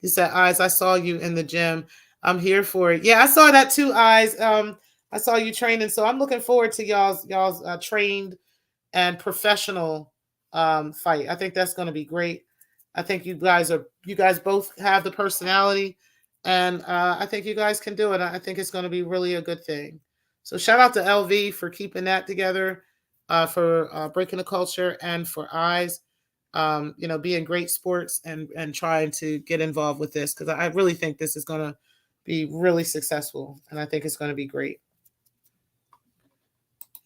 He said, Eyes, I saw you in the gym. I'm here for it. Yeah, I saw that too, Eyes. I saw you training. So I'm looking forward to y'all's trained and professional fight. I think that's going to be great. I think you guys both have the personality and I think you guys can do it. I think it's going to be really a good thing. So shout out to LV for keeping that together, for breaking the culture and for Eyes, being great sports and trying to get involved with this because I really think this is going to be really successful and I think it's going to be great.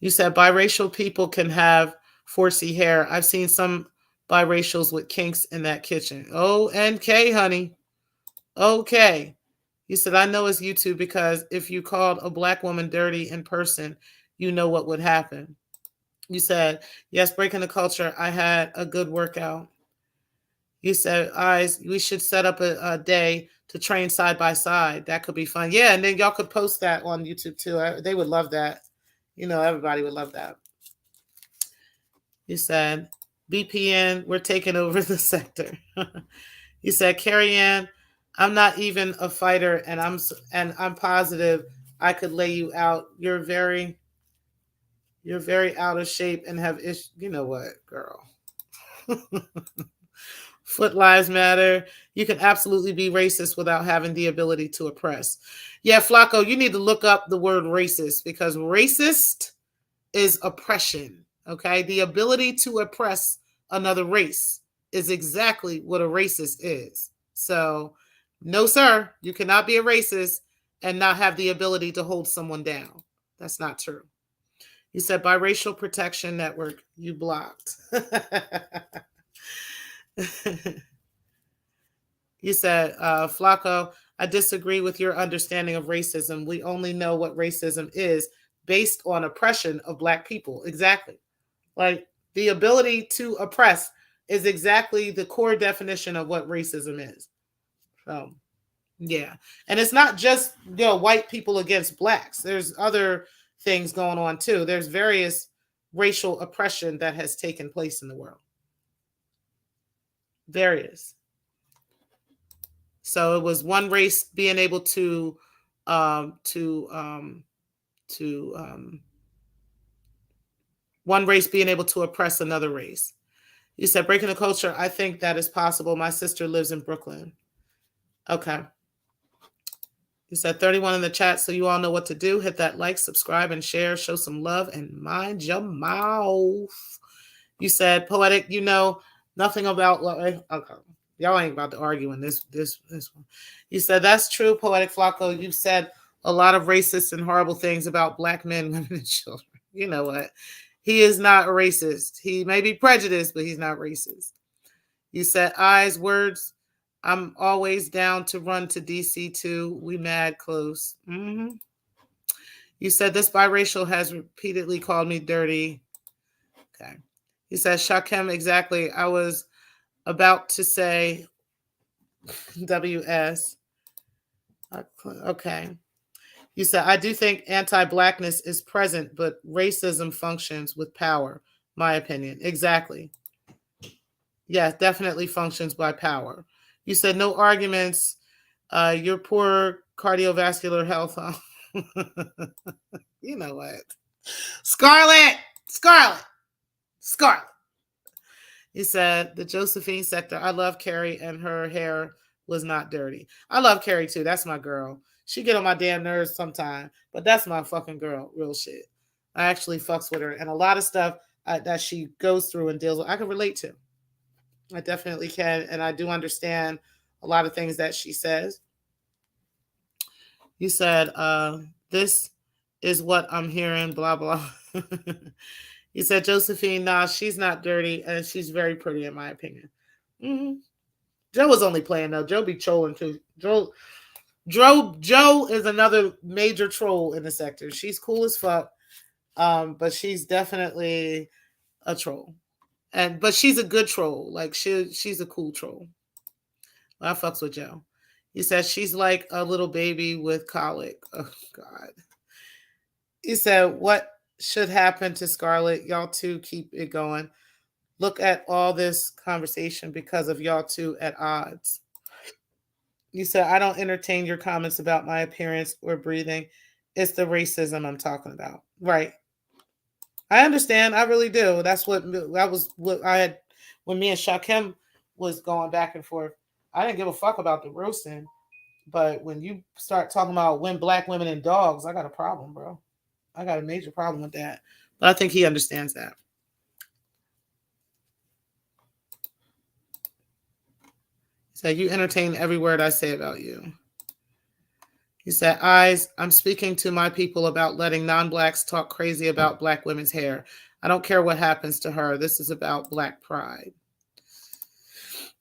You said biracial people can have 4C hair. I've seen some biracials with kinks in that kitchen. O-N-K, honey. Okay. You said, I know it's YouTube because if you called a black woman dirty in person, you know what would happen. You said, yes, breaking the culture. I had a good workout. You said, Eyes, we should set up a day to train side by side. That could be fun. Yeah, and then y'all could post that on YouTube too. They would love that. Everybody would love that. You said, BPN, we're taking over the sector. You said, Carrie Ann, I'm not even a fighter, and I'm positive I could lay you out. You're very out of shape and have issues. You know what, girl? Foot lives matter. You can absolutely be racist without having the ability to oppress. Yeah, Flacco, you need to look up the word racist, because racist is oppression. Okay, the ability to oppress another race is exactly what a racist is. So, no, sir, you cannot be a racist and not have the ability to hold someone down. That's not true. You said biracial protection network. You blocked. You said, Flacco, I disagree with your understanding of racism. We only know what racism is based on oppression of Black people. Exactly. Like, the ability to oppress is exactly the core definition of what racism is. So, yeah. And it's not just, white people against Blacks. There's other things going on too. There's various racial oppression that has taken place in the world. Various. So it was one race being able to one race being able to oppress another race. You said breaking the culture. I think that is possible. My sister lives in Brooklyn. Okay. You said 31 in the chat, so you all know what to do. Hit that like, subscribe, and share. Show some love, and mind your mouth. You said poetic. Nothing about. Okay. Y'all ain't about to argue in this one. You said that's true, poetic Flacco. You said a lot of racist and horrible things about Black men, women, and children. You know what? He is not a racist. He may be prejudiced, but he's not racist. You said eyes, words. I'm always down to run to DC too. We mad close. Mm-hmm. You said this biracial has repeatedly called me dirty. Okay. You said Shakem, exactly. I was about to say WS. Okay. You said, I do think anti-Blackness is present, but racism functions with power, my opinion. Exactly. Yeah, definitely functions by power. You said no arguments. Your poor cardiovascular health. You know what? Scarlit. You said the Josephine sector. I love Carrie, and her hair was not dirty. I love Carrie too. That's my girl. She get on my damn nerves sometime, but that's my fucking girl. Real shit. I actually fucks with her, and a lot of stuff that she goes through and deals with, I can relate to. I definitely can, and I do understand a lot of things that she says. You said, this is what I'm hearing, blah, blah. You said, Josephine, nah, she's not dirty, and she's very pretty, in my opinion. Mm-hmm. Joe was only playing, though. Joe be trolling, too. Joe is another major troll in the sector. She's cool as fuck, but she's definitely a troll. But she's a good troll. Like, she's a cool troll. I fucks with Joe. He says she's like a little baby with colic. Oh, God. He said, what should happen to Scarlit? Y'all two keep it going. Look at all this conversation because of y'all two at odds. You said, I don't entertain your comments about my appearance or breathing. It's the racism I'm talking about. Right. I understand. I really do. That was what I had when me and Shakem was going back and forth. I didn't give a fuck about the roasting. But when you start talking about Black women and dogs, I got a problem, bro. I got a major problem with that. But I think he understands that. So you entertain every word I say about you. He said, I'm speaking to my people about letting non-Blacks talk crazy about Black women's hair. I don't care what happens to her. This is about Black pride.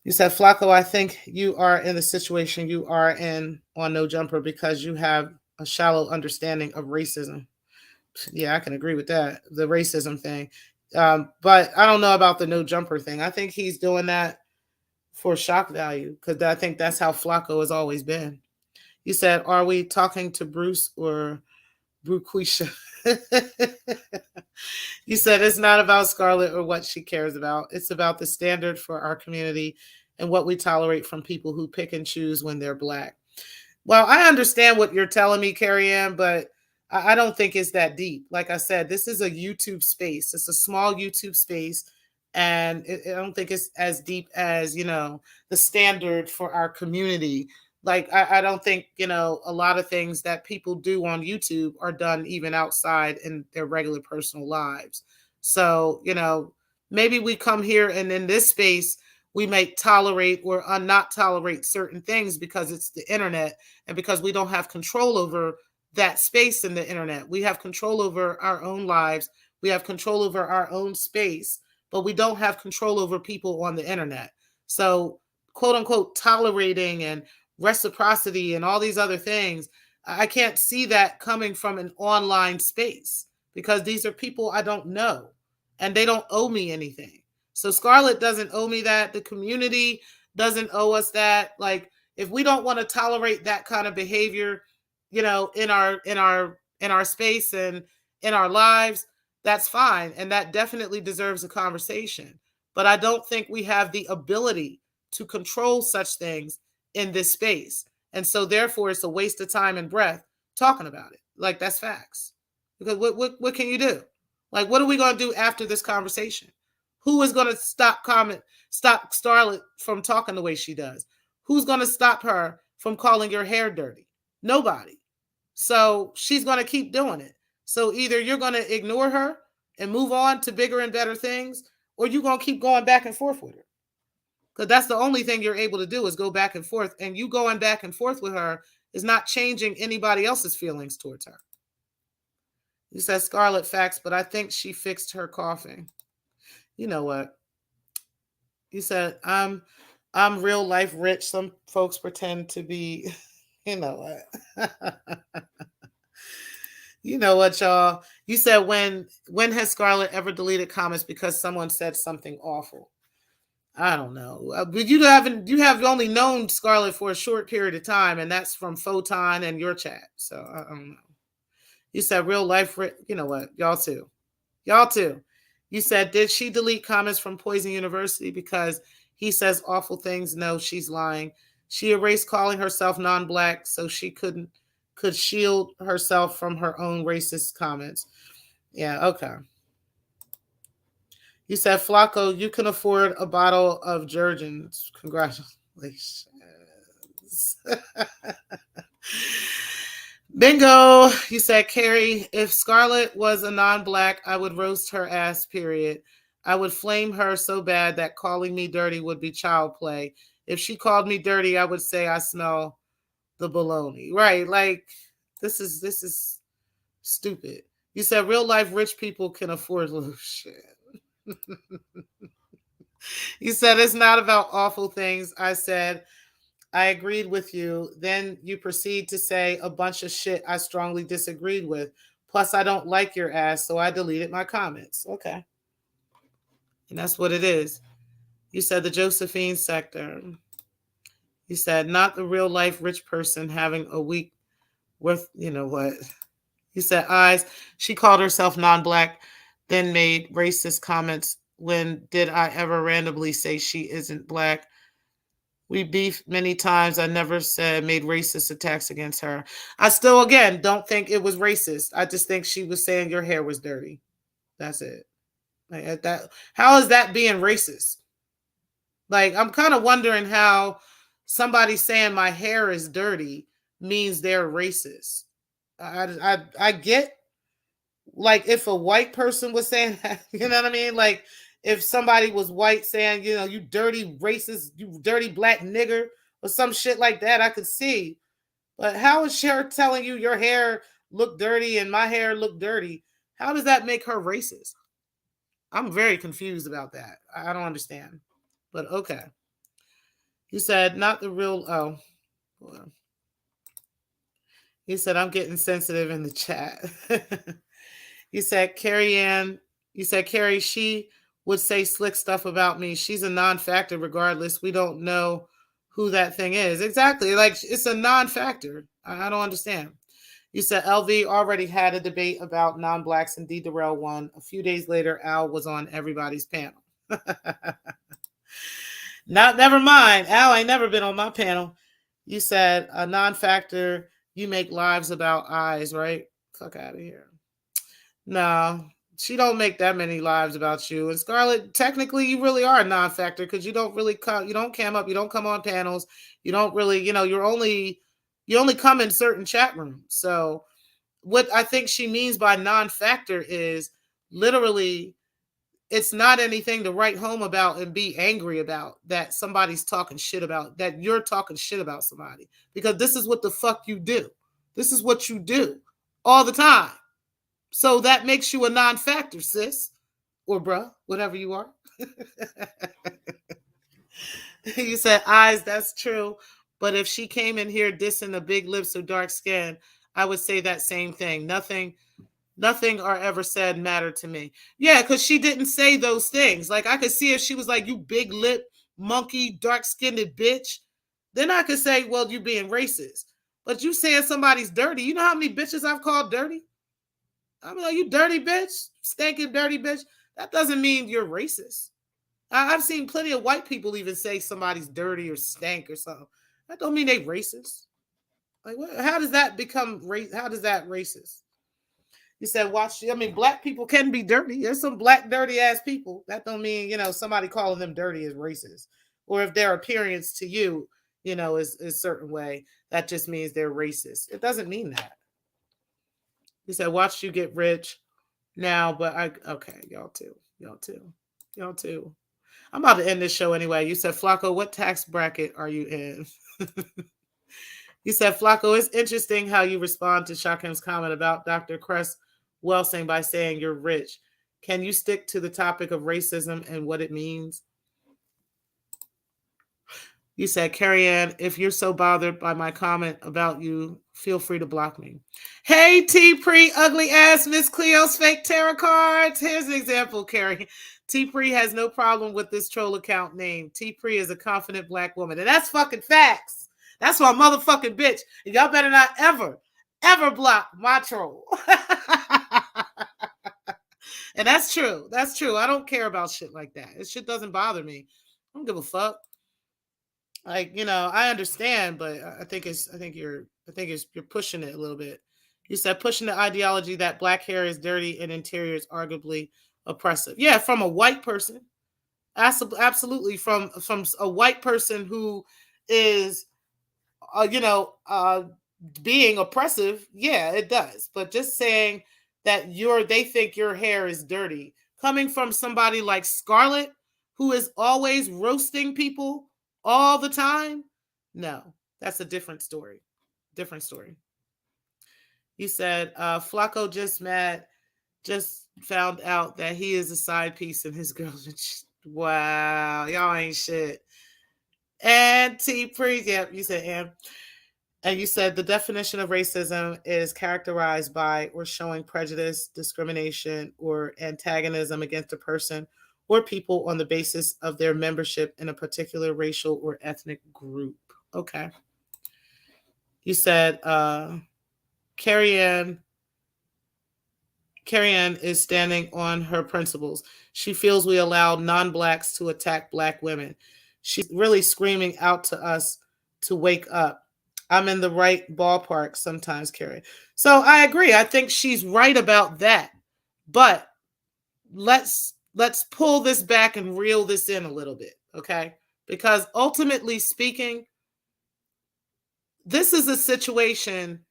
You said, Flacco, I think you are in the situation you are in on No Jumper because you have a shallow understanding of racism. Yeah, I can agree with that. The racism thing. But I don't know about the No Jumper thing. I think he's doing that for shock value because I think that's how Flacco has always been. You said, are we talking to Bruce or Bruquisha? You said it's not about Scarlett or what she cares about. It's about the standard for our community and what we tolerate from people who pick and choose when they're black. Well, I understand what you're telling me, Carrie Ann, but I don't think it's that deep. Like I said, this is a YouTube space. It's a small YouTube space, and I don't think it's as deep as the standard for our community. Like I don't think a lot of things that people do on YouTube are done even outside in their regular personal lives. So maybe we come here and in this space we may tolerate or not tolerate certain things because it's the internet and because we don't have control over that space in the internet. We have control over our own lives. We have control over our own space, but we don't have control over people on the internet. So, quote unquote, tolerating and reciprocity and all these other things, I can't see that coming from an online space because these are people I don't know and they don't owe me anything. So Scarlett doesn't owe me that. The community doesn't owe us that. Like if we don't want to tolerate that kind of behavior, in our space and in our lives, that's fine. And that definitely deserves a conversation. But I don't think we have the ability to control such things in this space. And so therefore it's a waste of time and breath talking about it. Like that's facts. Because what can you do? Like what are we going to do after this conversation? Who is going to stop Starlet from talking the way she does? Who's going to stop her from calling your hair dirty? Nobody. So she's going to keep doing it. So either you're going to ignore her and move on to bigger and better things, or you're going to keep going back and forth with her. Because that's the only thing you're able to do is go back and forth. And you going back and forth with her is not changing anybody else's feelings towards her. You said Scarlet facts, but I think she fixed her coughing. You know what? You said I'm real life rich. Some folks pretend to be, you know what? You know what, y'all? You said when has Scarlett ever deleted comments because someone said something awful? I don't know. But you have only known Scarlett for a short period of time, and that's from Photon and your chat. So I don't know. You said real life, you know what? Y'all too. Y'all too. You said, did she delete comments from Poison University because he says awful things? No, she's lying. She erased calling herself non-black so she could shield herself from her own racist comments. Yeah, okay. You said, Flacco, you can afford a bottle of Jergens. Congratulations. Bingo. You said, Carrie, if Scarlett was a non-black, I would roast her ass, period. I would flame her so bad that calling me dirty would be child play. If she called me dirty, I would say I smell the baloney. Right. Like, this is stupid. You said real life rich people can afford little shit. You said it's not about awful things. I said I agreed with you. Then you proceed to say a bunch of shit I strongly disagreed with. Plus, I don't like your ass, so I deleted my comments. Okay. And that's what it is. You said the Josephine sector. You said not the real life rich person having a week worth, you know what? You said eyes. She called herself non-black, then made racist comments. When did I ever randomly say she isn't black? We beefed many times. I never made racist attacks against her. I still, again, don't think it was racist. I just think she was saying your hair was dirty. That's it. Like that. How is that being racist? Like, I'm kind of wondering how somebody saying my hair is dirty means they're racist. I get, like, if a white person was saying that, you know what I mean? Like, if somebody was white saying, you dirty racist, you dirty black nigger, or some shit like that, I could see. But how is her telling you your hair look dirty and my hair look dirty? How does that make her racist? I'm very confused about that. I don't understand. But okay. He said, not the real, oh. Well. He said, I'm getting sensitive in the chat. He said, Carrie, she would say slick stuff about me. She's a non-factor regardless. We don't know who that thing is. Exactly. Like, it's a non-factor. I don't understand. You said LV already had a debate about non-blacks and D. Durrell won. A few days later, Al was on everybody's panel. Not never mind. Al ain't never been on my panel. You said a non-factor. You make lives about eyes, right? Fuck out of here. No, she don't make that many lives about you. And Scarlett, technically, you really are a non-factor because you don't really come. You don't cam up. You don't come on panels. You don't really. You only come in certain chat rooms. So what I think she means by non-factor is literally it's not anything to write home about and be angry about that somebody's talking shit about, that you're talking shit about somebody, because this is what the fuck you do. This is what you do all the time. So that makes you a non-factor, sis, or bruh, whatever you are. You said eyes, that's true. But if she came in here dissing the big lips or dark skin, I would say that same thing. Nothing or ever said mattered to me. Yeah, because she didn't say those things. Like I could see if she was like, you big lip, monkey, dark-skinned bitch, then I could say, well, you being racist. But you saying somebody's dirty. You know how many bitches I've called dirty? I'm like, you dirty bitch, stinking dirty bitch. That doesn't mean you're racist. I've seen plenty of white people even say somebody's dirty or stank or something. That don't mean they racist. Like, how does that become race? How does that racist? You said, watch. I mean, black people can be dirty. There's some black dirty ass people. That don't mean somebody calling them dirty is racist. Or if their appearance to you, is a certain way, that just means they're racist. It doesn't mean that. You said, watch you get rich now, but okay, y'all too. I'm about to end this show anyway. You said, Flacco, what tax bracket are you in? You said, Flacco, it's interesting how you respond to Shakim's comment about Dr. Cress Welsing by saying you're rich. Can you stick to the topic of racism and what it means? You said, Carrie Ann, if you're so bothered by my comment about you, feel free to block me. Hey, T-Pre, ugly ass Miss Cleo's fake tarot cards. Here's an example, Carrie. T-Pre has no problem with this troll account name. T-Pre is a confident black woman. And that's fucking facts. That's my motherfucking bitch. And y'all better not ever block my troll. And that's true. That's true. I don't care about shit like that. This shit doesn't bother me. I don't give a fuck. Like, I understand, but I think you're pushing it a little bit. You said pushing the ideology that black hair is dirty and interior is arguably oppressive. Yeah, from a white person. Absolutely from a white person who is being oppressive. Yeah, it does. But just saying that they think your hair is dirty, coming from somebody like Scarlit, who is always roasting people all the time, no, that's a different story. You said Flacco just found out that he is a side piece in his girlfriend. Wow, y'all ain't shit. And T-Pre, yep, you said and you said the definition of racism is characterized by or showing prejudice, discrimination, or antagonism against a person or people on the basis of their membership in a particular racial or ethnic group. Okay. You said Carrie Ann is standing on her principles. She feels we allow non-blacks to attack black women. She's really screaming out to us to wake up. I'm in the right ballpark sometimes, Carrie. So I agree. I think she's right about that. But let's pull this back and reel this in a little bit, okay? Because ultimately speaking, this is a situation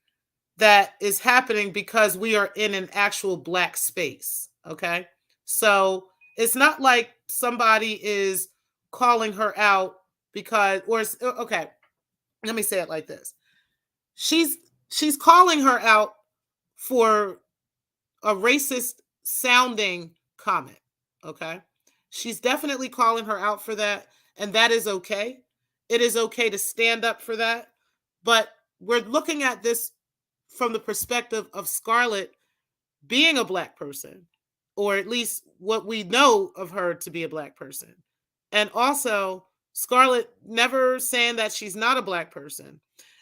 that is happening because we are in an actual black space, okay? So it's not like somebody is calling her out because, okay, let me say it like this. She's calling her out for a racist sounding comment, okay? She's definitely calling her out for that, and that is okay. It is okay to stand up for that, but we're looking at this from the perspective of Scarlit being a black person, or at least what we know of her to be a black person. And also Scarlit never saying that she's not a black person.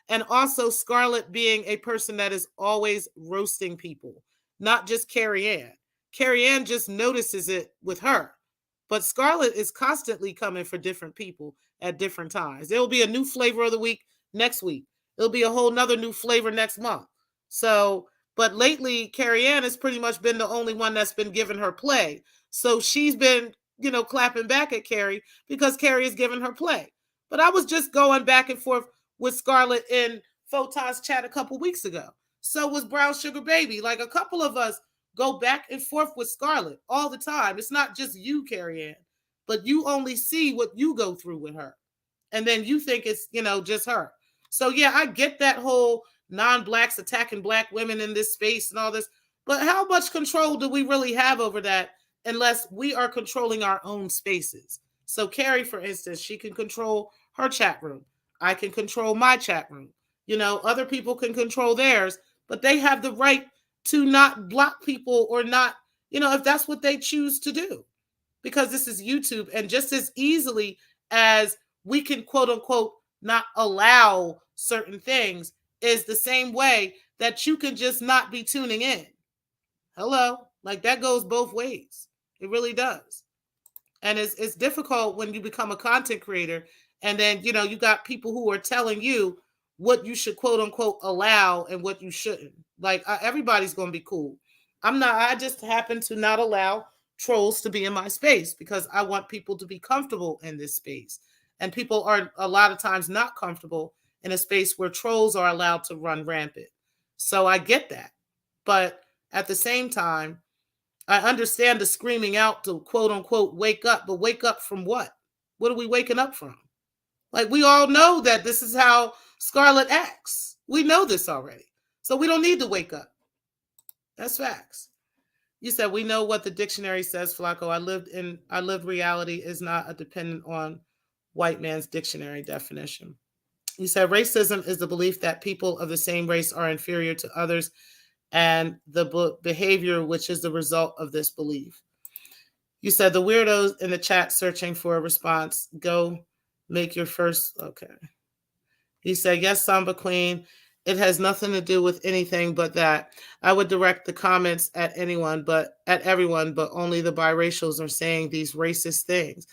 And also Scarlett being a person that is always roasting people, not just Carrie Ann. Carrie Ann just notices it with her. But Scarlett is constantly coming for different people at different times. There will be a new flavor of the week next week. It'll be a whole nother new flavor next month. So, but lately, Carrie Ann has pretty much been the only one that's been giving her play. So she's been, clapping back at Carrie because Carrie is giving her play. But I was just going back and forth with Scarlett in Photon's chat a couple weeks ago. So was Brown Sugar Baby. Like a couple of us go back and forth with Scarlett all the time. It's not just you, Carrie Ann, but you only see what you go through with her. And then you think it's, just her. So yeah, I get that whole non-blacks attacking black women in this space and all this. But how much control do we really have over that unless we are controlling our own spaces? So Carrie, for instance, she can control her chat room. I can control my chat room. Other people can control theirs, but they have the right to not block people or not, if that's what they choose to do. Because this is YouTube, and just as easily as we can quote unquote not allow certain things is the same way that you can just not be tuning in. Hello, like that goes both ways. It really does. And it's difficult when you become a content creator and then you got people who are telling you what you should quote unquote allow and what you shouldn't. Like everybody's going to be cool. I just happen to not allow trolls to be in my space because I want people to be comfortable in this space. And people are a lot of times not comfortable in a space where trolls are allowed to run rampant. So I get that. But at the same time, I understand the screaming out to quote unquote wake up, but wake up from what? What are we waking up from? Like we all know that this is how Scarlett acts. We know this already. So we don't need to wake up. That's facts. You said we know what the dictionary says, Flacco. I lived reality is not a dependent on white man's dictionary definition. You said racism is the belief that people of the same race are inferior to others and the behavior which is the result of this belief. You said the weirdos in the chat searching for a response, go make your first. Okay. He said, yes, Samba Queen. It has nothing to do with anything but that. I would direct the comments at everyone, but only the biracials are saying these racist things.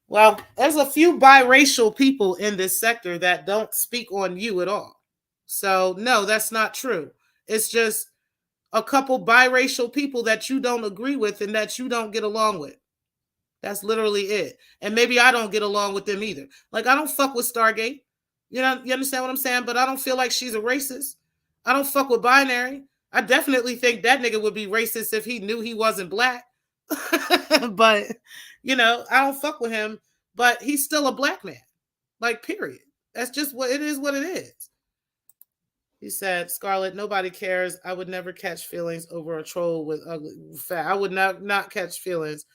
Well, there's a few biracial people in this sector that don't speak on you at all. So no, that's not true. It's just a couple biracial people that you don't agree with and that you don't get along with. That's literally it. And maybe I don't get along with them either. Like I don't fuck with Stargate. You understand what I'm saying? But I don't feel like she's a racist. I don't fuck with Binary. I definitely think that nigga would be racist if he knew he wasn't black. But, I don't fuck with him. But he's still a black man. Like, period. That's just what it is. He said, Scarlett, nobody cares. I would never catch feelings over a troll with ugly fat. I would not catch feelings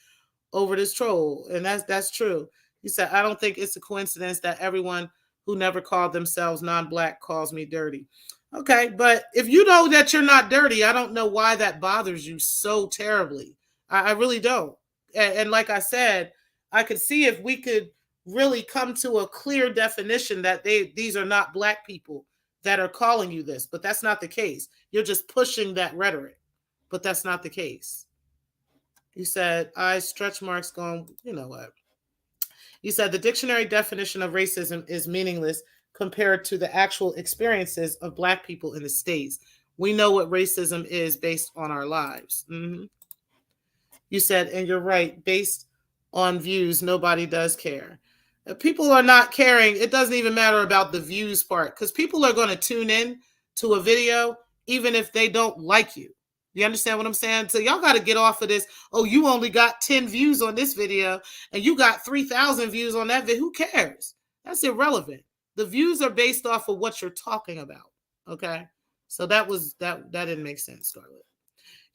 over this troll. And that's true. He said, I don't think it's a coincidence that everyone who never called themselves non-black calls me dirty. Okay, but if you know that you're not dirty, I don't know why that bothers you so terribly. I really don't. And like I said, I could see if we could really come to a clear definition that these are not black people that are calling you this, but that's not the case. You're just pushing that rhetoric, but that's not the case. You said, I stretch marks going, you know what? You said the dictionary definition of racism is meaningless compared to the actual experiences of black people in the States. We know what racism is based on our lives. Mm-hmm. You said, and you're right, based on views, nobody does care. If people are not caring, it doesn't even matter about the views part because people are going to tune in to a video even if they don't like you. You understand what I'm saying? So y'all got to get off of this. Oh, you only got 10 views on this video and you got 3,000 views on that video. Who cares? That's irrelevant. The views are based off of what you're talking about. Okay. So that didn't make sense, Scarlett.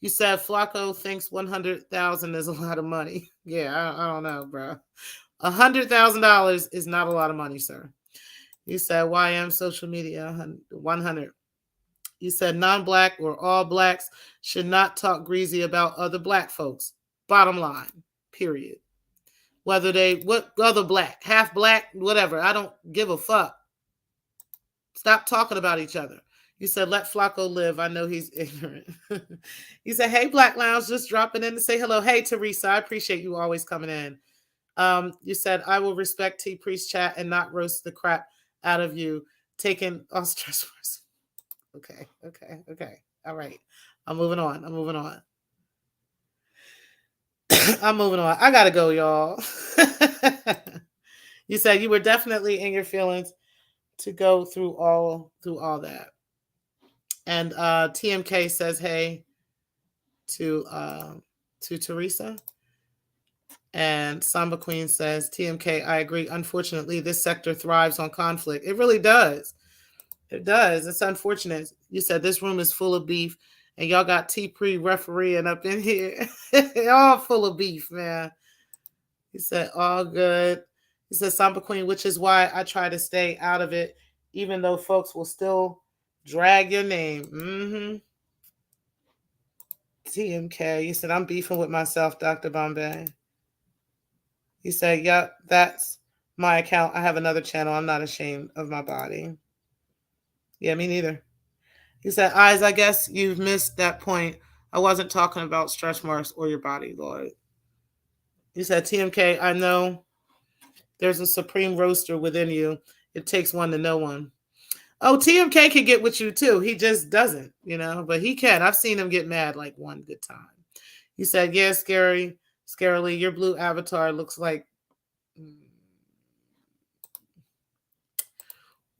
You said Flacco thinks 100,000 is a lot of money. Yeah, I don't know, bro. $100,000 is not a lot of money, sir. You said YM social media 100. You said non-black or all blacks should not talk greasy about other black folks. Bottom line, period. Whether what other black, half black, whatever. I don't give a fuck. Stop talking about each other. You said, let Flacco live. I know he's ignorant. You said, hey, Black Lounge, just dropping in to say hello. Hey, Teresa, I appreciate you always coming in. You said, I will respect T Priest chat and not roast the crap out of you, taking all stress. Okay, okay, okay. All right. I'm moving on. I'm moving on. I'm moving on. I gotta go, y'all. You said you were definitely in your feelings to go through all that. And TMK says hey to Teresa. And Samba Queen says, TMK, I agree. Unfortunately, this sector thrives on conflict. It really does. It does. It's unfortunate. You said this room is full of beef, and y'all got T-Pre refereeing up in here. All full of beef, man. He said, all good. He said, Samba Queen, which is why I try to stay out of it, even though folks will still drag your name. Mm-hmm. TMK. You said, I'm beefing with myself, Dr. Bombay. He said, yep, that's my account. I have another channel. I'm not ashamed of my body. Yeah, me neither. He said, Eyes, I guess you've missed that point. I wasn't talking about stretch marks or your body, Lord. He said, TMK, I know there's a supreme roaster within you. It takes one to know one. Oh, TMK can get with you too. He just doesn't, but he can. I've seen him get mad like one good time. He said, yeah, scarily, your blue avatar looks like...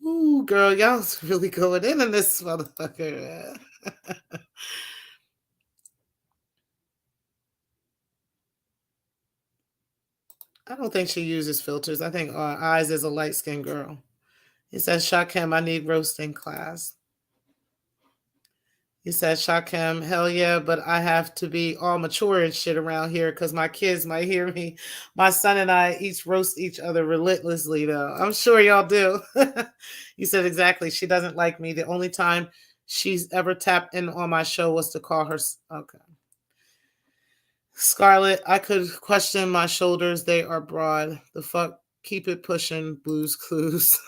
Ooh, girl, y'all's really going in on this motherfucker. I don't think she uses filters. I think Eyes is a light-skinned girl. He says, Shakem, I need roasting class. He said, Shakem, hell yeah, but I have to be all mature and shit around here because my kids might hear me. My son and I each roast each other relentlessly, though. I'm sure y'all do. He said, exactly. She doesn't like me. The only time she's ever tapped in on my show was to call her. Okay. Scarlit, I could question my shoulders. They are broad. The fuck? Keep it pushing, Blues Clues.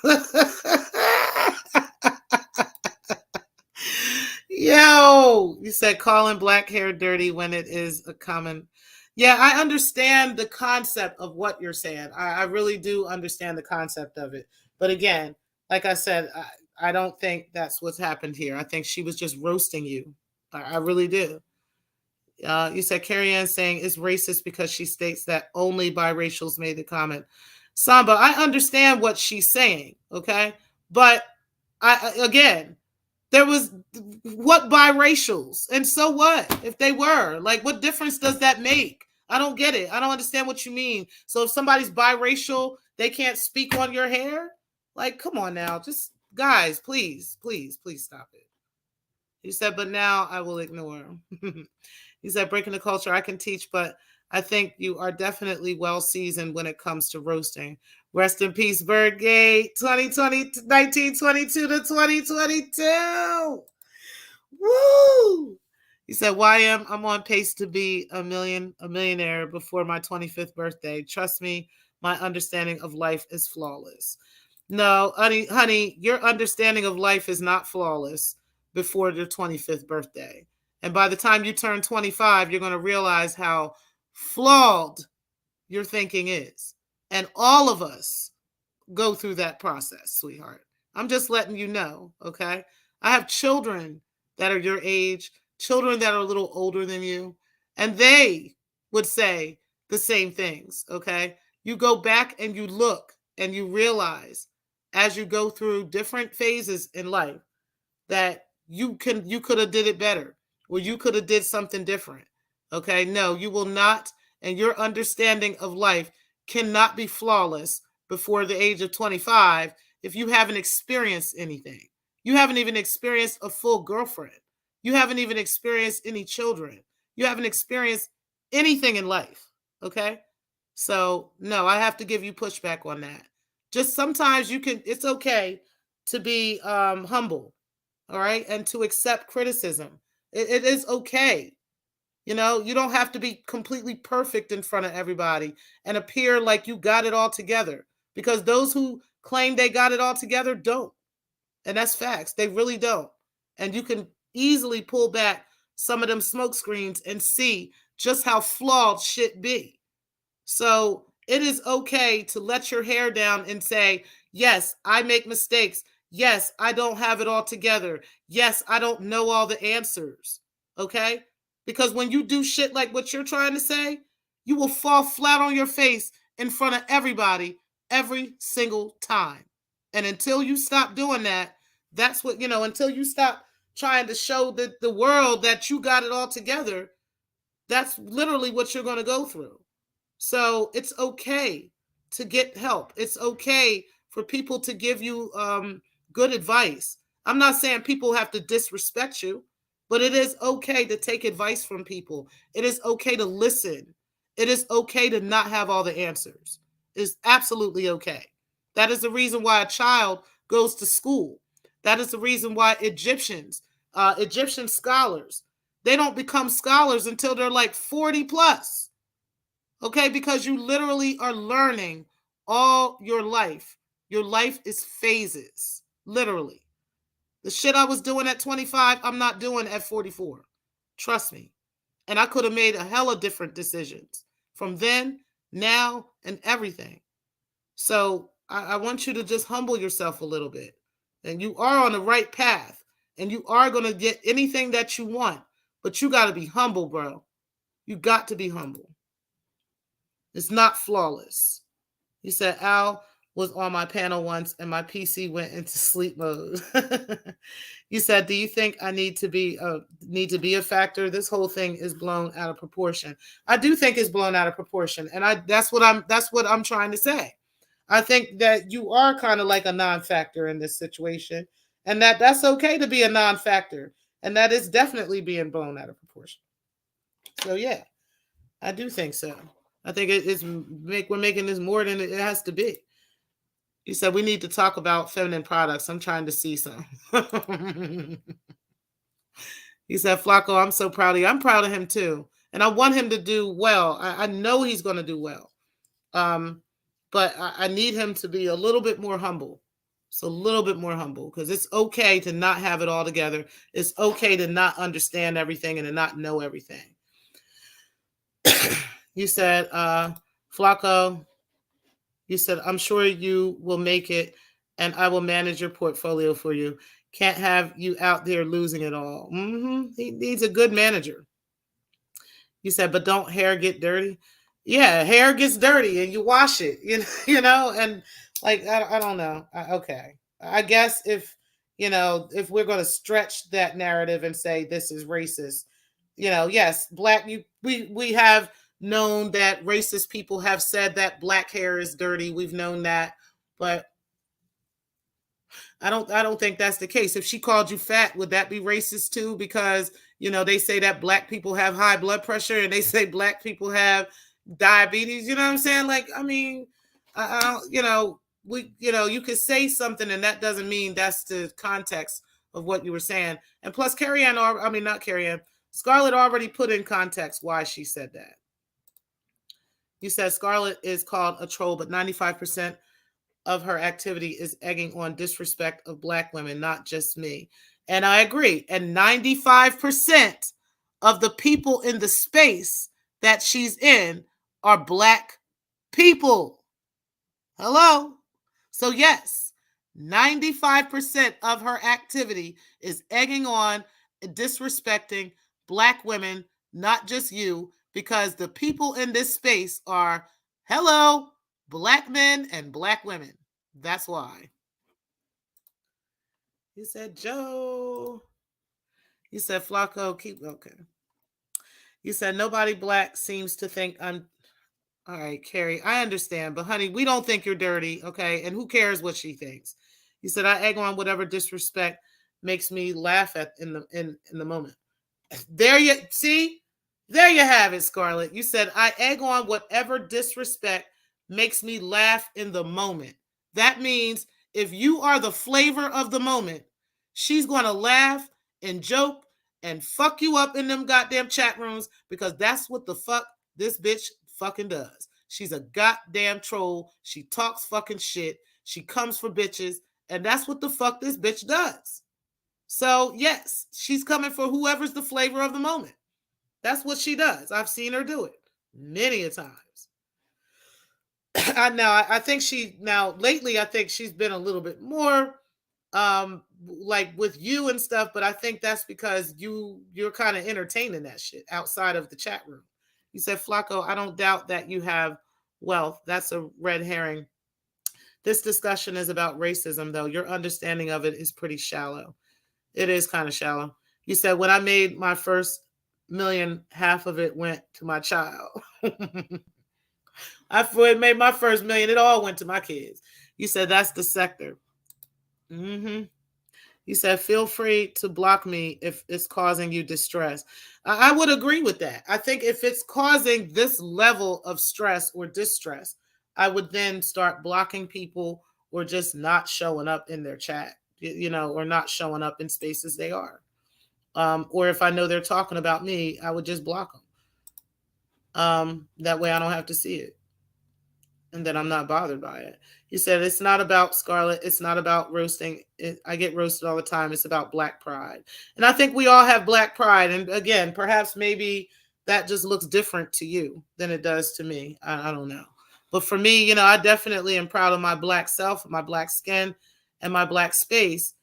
Yo, you said calling black hair dirty when it is a common. Yeah, I understand the concept of what you're saying. I really do understand the concept of it. But again, like I said, I don't think that's what's happened here. I think she was just roasting you. I really do. You said Carrie Ann saying it's racist because she states that only biracials made the comment. Samba, I understand what she's saying, okay? But again, there was what biracials, and so what if they were? Like, what difference does that make? I don't get it. I don't understand what you mean. So if somebody's biracial, they can't speak on your hair? Like, come on now. Just guys, please, please, please stop it. He said, but now I will ignore. He said, breaking the culture, I can teach, but I think you are definitely well seasoned when it comes to roasting. Rest in peace, Birdgate, 2020, 1922 to 2022. Woo! He said, YM, I'm on pace to be a millionaire before my 25th birthday. Trust me, my understanding of life is flawless. No, honey, your understanding of life is not flawless before your 25th birthday. And by the time you turn 25, you're going to realize how flawed your thinking is. And all of us go through that process, sweetheart. I'm just letting you know, okay? I have children that are your age, children that are a little older than you, and they would say the same things, okay? You go back and you look and you realize as you go through different phases in life that you could have did it better, or you could have did something different. Okay, no, you will not, and your understanding of life cannot be flawless before the age of 25 if you haven't experienced anything. You haven't even experienced a full girlfriend. You haven't even experienced any children. You haven't experienced anything in life. Okay, so no, I have to give you pushback on that. Just sometimes it's okay to be humble. All right. And to accept criticism. It is okay. You don't have to be completely perfect in front of everybody and appear like you got it all together, because those who claim they got it all together don't. And that's facts. They really don't. And you can easily pull back some of them smoke screens and see just how flawed shit be. So it is okay to let your hair down and say, yes, I make mistakes. Yes, I don't have it all together. Yes, I don't know all the answers. Okay? Because when you do shit like what you're trying to say, you will fall flat on your face in front of everybody every single time. And until you stop doing that, that's what, until you stop trying to show the world that you got it all together, that's literally what you're going to go through. So it's okay to get help. It's okay for people to give you good advice. I'm not saying people have to disrespect you, but it is okay to take advice from people. It is okay to listen. It is okay to not have all the answers. It's absolutely okay. That is the reason why a child goes to school. That is the reason why Egyptian scholars, they don't become scholars until they're like 40 plus. Okay, because you literally are learning all your life. Your life is phases, literally. The shit I was doing at 25, I'm not doing at 44. Trust me. And I could have made a hella different decisions from then, now, and everything. So I want you to just humble yourself a little bit. And you are on the right path. And you are going to get anything that you want. But you got to be humble, bro. You got to be humble. It's not flawless. He said, Al was on my panel once and my PC went into sleep mode. You said, do you think I need to be a factor? This whole thing is blown out of proportion. I do think it's blown out of proportion. And that's what I'm trying to say. I think that you are kind of like a non-factor in this situation. And that's okay to be a non-factor. And that is definitely being blown out of proportion. So yeah, I do think so. I think we're making this more than it has to be. You said we need to talk about feminine products. I'm trying to see some. He said, Flacco, I'm so proud of you. I'm proud of him too. And I want him to do well. I know he's going to do well. But I need him to be a little bit more humble. So a little bit more humble, because it's okay to not have it all together. It's okay to not understand everything and to not know everything. You said, Flacco, you said, I'm sure you will make it and I will manage your portfolio for you. Can't have you out there losing it all. He needs a good manager. You said, but don't hair get dirty? Yeah, hair gets dirty and you wash it, and like, I don't know. Okay. I guess if we're going to stretch that narrative and say this is racist, yes, we have known that racist people have said that black hair is dirty. We've known that, but I don't think that's the case. If she called you fat, would that be racist too? Because they say that black people have high blood pressure and they say black people have diabetes. You know what I'm saying? Like, I mean, I don't, you could say something and that doesn't mean that's the context of what you were saying. And plus, Scarlit already put in context why she said that. You said Scarlit is called a troll, but 95% of her activity is egging on disrespect of black women, not just me. And I agree. And 95% of the people in the space that she's in are black people. Hello? So yes, 95% of her activity is egging on and disrespecting black women, not just you, because the people in this space are, hello, black men and black women. That's why. You said, Joe. You said, Flacco, keep okay. You said, nobody black seems to think I'm. All right, Carrie, I understand, but honey, we don't think you're dirty, okay? And who cares what she thinks? You said, I egg on whatever disrespect makes me laugh at in the moment. There you see, there you have it, Scarlett. You said, I egg on whatever disrespect makes me laugh in the moment. That means if you are the flavor of the moment, she's going to laugh and joke and fuck you up in them goddamn chat rooms, because that's what the fuck this bitch fucking does. She's a goddamn troll. She talks fucking shit. She comes for bitches And that's what the fuck this bitch does. So, yes, she's coming for whoever's the flavor of the moment. That's what she does. I've seen her do it many a times. I think now lately I think she's been a little bit more like with you and stuff, but I think that's because you're kind of entertaining that shit outside of the chat room. You said, Flacco, I don't doubt that you have wealth. That's a red herring. This discussion is about racism, though. Your understanding of it is pretty shallow. It is kind of shallow. You said, when I made my first million, half of it went to my child. I made my first million, it all went to my kids. You said, that's the sector. Mm-hmm. You said, feel free to block me if it's causing you distress. I would agree with that. I think if it's causing this level of stress or distress, I would then start blocking people or just not showing up in their chat, or not showing up in spaces they are. Or if I know they're talking about me, I would just block them. That way I don't have to see it. And then I'm not bothered by it. He said, it's not about Scarlet. It's not about roasting. I get roasted all the time. It's about Black pride. And I think we all have Black pride. And again, perhaps maybe that just looks different to you than it does to me. I don't know. But for me, I definitely am proud of my Black self, my Black skin, and my Black space.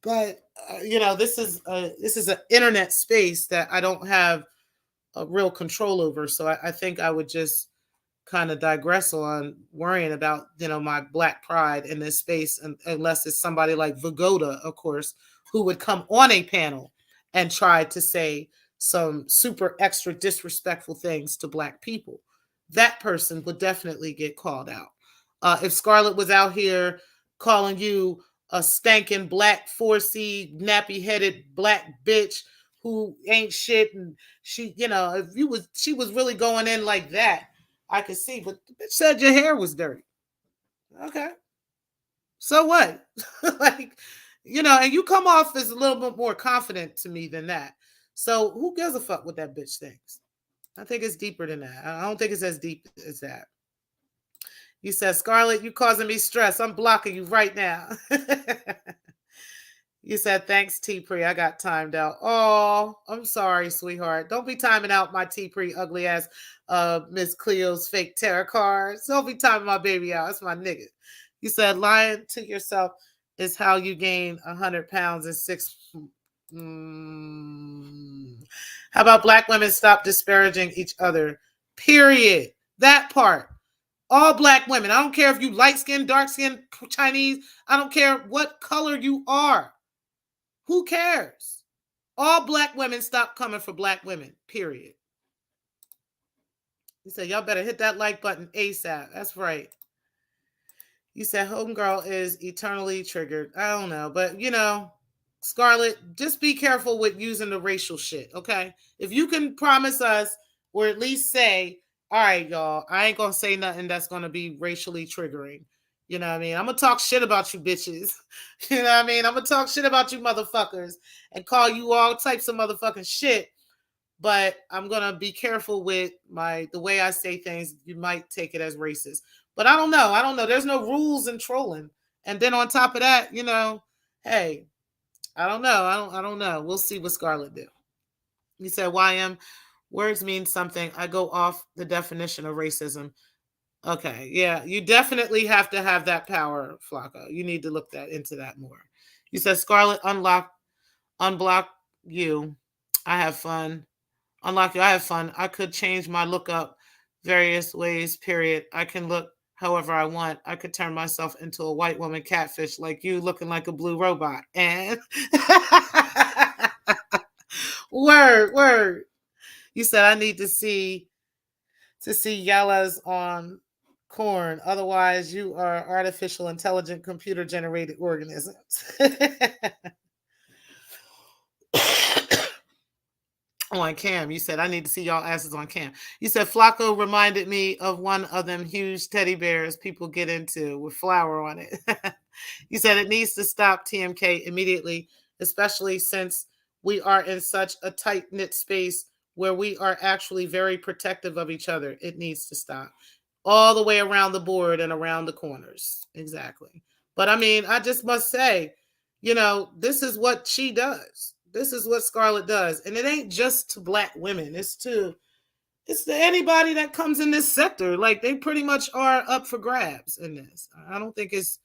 But, this is an internet space that I don't have a real control over. So I think I would just kind of digress on worrying about my Black pride in this space, unless it's somebody like Vagoda, of course, who would come on a panel and try to say some super extra disrespectful things to Black people. That person would definitely get called out. If Scarlet was out here calling you a stankin' Black 4C nappy headed Black bitch who ain't shit, and she she was really going in like that, I could see. But the bitch said your hair was dirty. Okay. So what? Like, and you come off as a little bit more confident to me than that. So who gives a fuck what that bitch thinks? I think it's deeper than that. I don't think it's as deep as that. You said, Scarlet, you causing me stress. I'm blocking you right now. You said, thanks, T-Pre. I got timed out. Oh, I'm sorry, sweetheart. Don't be timing out my T-Pre ugly ass Miss Cleo's fake tarot cards. Don't be timing my baby out. That's my nigga. You said, lying to yourself is how you gain 100 pounds in 6. How about Black women stop disparaging each other? Period. That part. All Black women. I don't care if you light skin, dark skin, Chinese. I don't care what color you are. Who cares? All Black women stop coming for Black women, period. You said, y'all better hit that like button ASAP. That's right. You said, homegirl is eternally triggered. I don't know. But, Scarlet, just be careful with using the racial shit, okay? If you can promise us, or at least say, all right, y'all, I ain't going to say nothing that's going to be racially triggering. You know what I mean? I'm going to talk shit about you bitches. You know what I mean? I'm going to talk shit about you motherfuckers and call you all types of motherfucking shit. But I'm going to be careful with the way I say things. You might take it as racist. But I don't know. There's no rules in trolling. And then on top of that, hey, I don't know. I don't know. We'll see what Scarlet do. You said, YM, words mean something. I go off the definition of racism. Okay, yeah, you definitely have to have that power, Flacco. You need to look into that more. You said, Scarlet, unblock you. I have fun. Unlock you. I have fun. I could change my look up various ways, period. I can look however I want. I could turn myself into a white woman catfish like you, looking like a blue robot. And word. You said, I need to see yellows on corn. Otherwise, you are artificial intelligent computer generated organisms. On cam, you said, I need to see y'all asses on cam. You said, Flacco reminded me of one of them huge teddy bears people get into with flour on it. You said, it needs to stop, TMK, immediately, especially since we are in such a tight-knit space where we are actually very protective of each other. It needs to stop all the way around the board and around the corners. Exactly. But I mean, I just must say, this is what she does. This is what Scarlet does. And it ain't just to black women. It's to anybody that comes in this sector. Like, they pretty much are up for grabs in this. I don't think it's,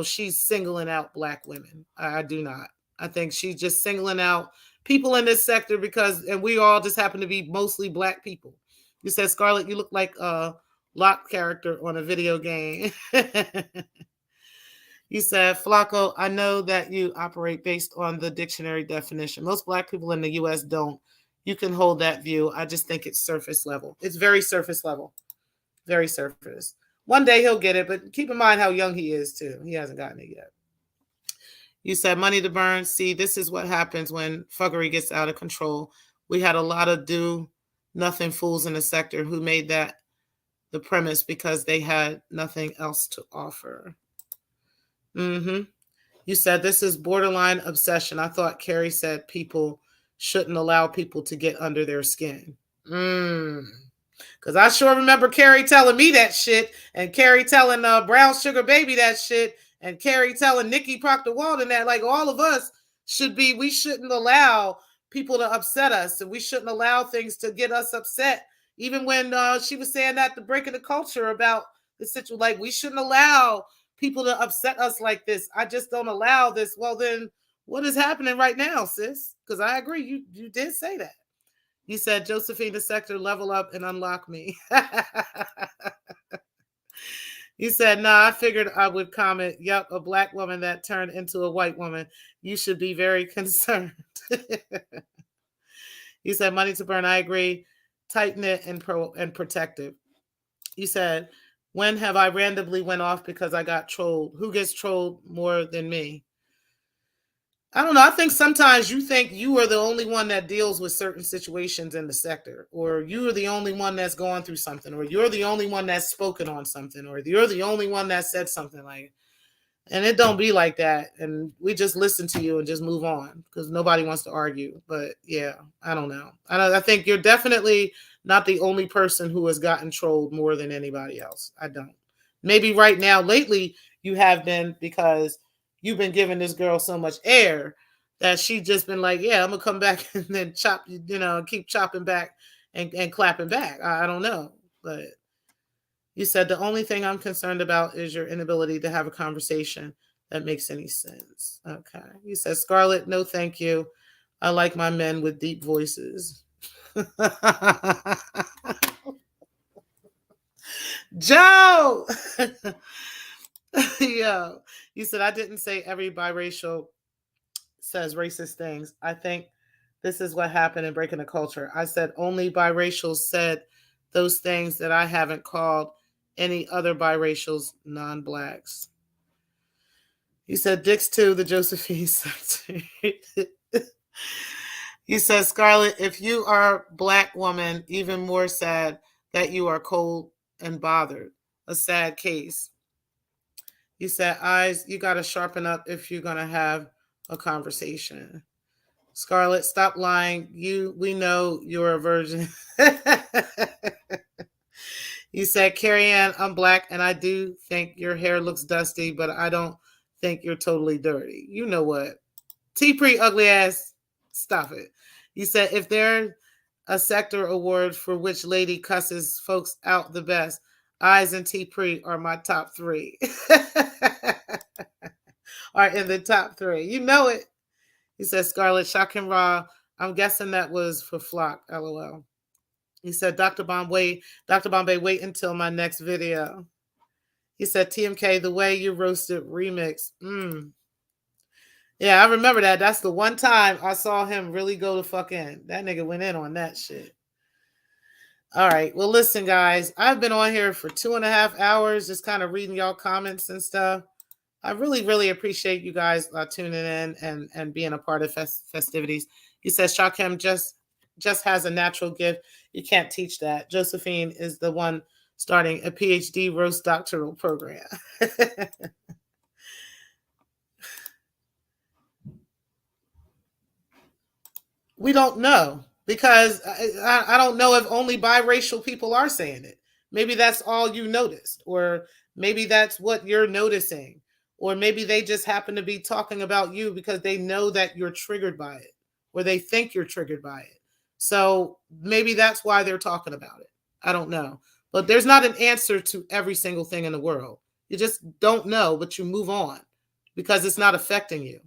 she's singling out black women. I do not. I think she's just singling out people in this sector because, and we all just happen to be mostly black people. You said, Scarlet, you look like a Locke character on a video game. You said, Flacco, I know that you operate based on the dictionary definition. Most black people in the U.S. don't. You can hold that view. I just think it's surface level. It's very surface level. Very surface. One day he'll get it, but keep in mind how young he is, too. He hasn't gotten it yet. You said, money to burn. See, this is what happens when fuckery gets out of control. We had a lot of do-nothing fools in the sector who made that the premise because they had nothing else to offer. You said, this is borderline obsession. I thought Carrie said people shouldn't allow people to get under their skin. Because I sure remember Carrie telling me that shit, and Carrie telling Brown Sugar Baby that shit, and Carrie telling Nikki Proctor Walden that. Like, all of us we shouldn't allow people to upset us, and we shouldn't allow things to get us upset. Even when she was saying that, the breaking the culture about the situation, like, we shouldn't allow people to upset us like this. I just don't allow this. Well, then what is happening right now, sis? Because I agree, you did say that. You said, Josephine, the sector, level up and unlock me. You said, nah, I figured I would comment, yep, a black woman that turned into a white woman. You should be very concerned. You said, money to burn, I agree. Tight-knit and protective. You said, when have I randomly went off because I got trolled? Who gets trolled more than me? I don't know. I think sometimes you think you are the only one that deals with certain situations in the sector, or you are the only one that's going through something, or you're the only one that's spoken on something, or you're the only one that said something like, and it don't be like that. And we just listen to you and just move on because nobody wants to argue. But yeah, I don't know. I think you're definitely not the only person who has gotten trolled more than anybody else. I don't. Maybe right now, lately, you have been because you've been giving this girl so much air that she just been like, yeah, I'm going to come back and then keep chopping back and clapping back. I don't know. But you said, the only thing I'm concerned about is your inability to have a conversation that makes any sense. Okay. You said, Scarlet, no thank you. I like my men with deep voices. Joe! Yo, you said, I didn't say every biracial says racist things. I think this is what happened in breaking the culture. I said only biracials said those things that I haven't called any other biracials non-blacks. You said dicks too, the Josephine sector. You said, Scarlet, if you are a black woman, even more sad that you are cold and bothered. A sad case. You said, eyes, you got to sharpen up if you're going to have a conversation. Scarlet, stop lying. We know you're a virgin. You said, Carrie Ann, I'm black, and I do think your hair looks dusty, but I don't think you're totally dirty. You know what? T-Pre, ugly ass, stop it. You said, if there's a sector award for which lady cusses folks out the best, Eyes and T-Pre are my top 3. Are in the top 3. You know it. He said, Scarlet, shock and raw. I'm guessing that was for Flock, LOL. He said, Dr. Bombay, wait until my next video. He said, TMK, the way you roasted remix. Yeah, I remember that. That's the one time I saw him really go the fuck in. That nigga went in on that shit. All right. Well, listen, guys. I've been on here for 2.5 hours just kind of reading y'all comments and stuff. I really, really appreciate you guys tuning in and being a part of festivities. He says, Shakim just has a natural gift. You can't teach that. Josephine is the one starting a PhD roast doctoral program. We don't know because I don't know if only biracial people are saying it. Maybe that's all you noticed, or maybe that's what you're noticing, Or maybe they just happen to be talking about you because they know that you're triggered by it, or they think you're triggered by it. So maybe that's why they're talking about it. I don't know. But there's not an answer to every single thing in the world. You just don't know, but you move on because it's not affecting you.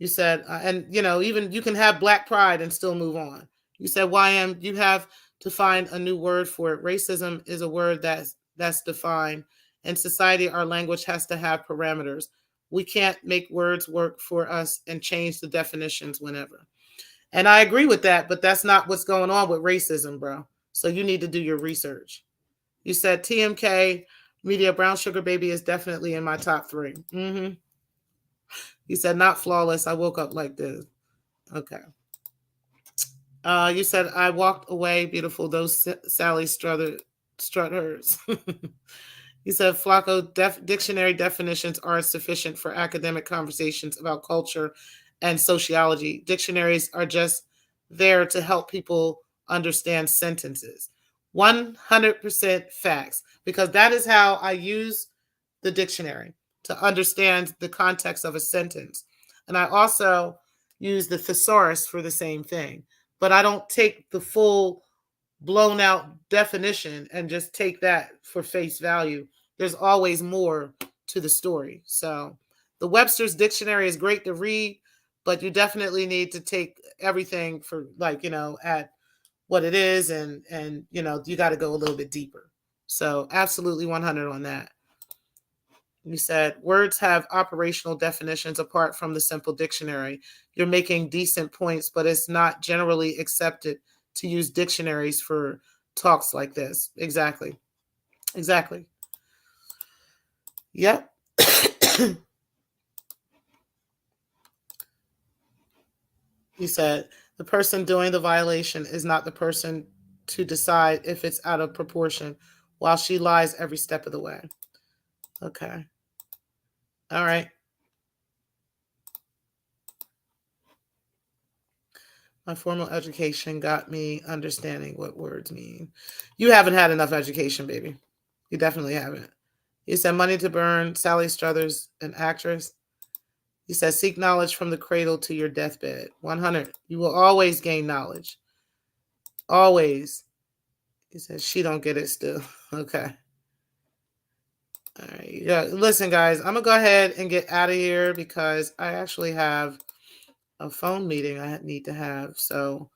You said, and even you can have black pride and still move on. You said, YM, you have to find a new word for it. Racism is a word that's defined. In society, our language has to have parameters. We can't make words work for us and change the definitions whenever. And I agree with that, but that's not what's going on with racism, bro. So you need to do your research. You said TMK Media Brown Sugar Baby is definitely in my top 3. You said not flawless. I woke up like this. Okay. You said I walked away beautiful. Those Sally Struthers. You said Flacco dictionary definitions are sufficient for academic conversations about culture and sociology. Dictionaries are just there to help people understand sentences. 100% facts, because that is how I use the dictionary to understand the context of a sentence. And I also use the thesaurus for the same thing, but I don't take the full blown out definition and just take that for face value. There's always more to the story. So the Webster's Dictionary is great to read, but you definitely need to take everything for at what it is, and you got to go a little bit deeper. So absolutely 100 on that. You said words have operational definitions apart from the simple dictionary. You're making decent points, but it's not generally accepted to use dictionaries for talks like this. Exactly. Exactly. Yep. You said the person doing the violation is not the person to decide if it's out of proportion, while she lies every step of the way. Okay. All right. My formal education got me understanding what words mean. You haven't had enough education, baby. You definitely haven't. You said money to burn, Sally Struthers, an actress. You said seek knowledge from the cradle to your deathbed. 100. You will always gain knowledge. Always. He said she don't get it still. Okay. All right. Yeah. Listen, guys, I'm gonna go ahead and get out of here because I actually have a phone meeting I need to have. So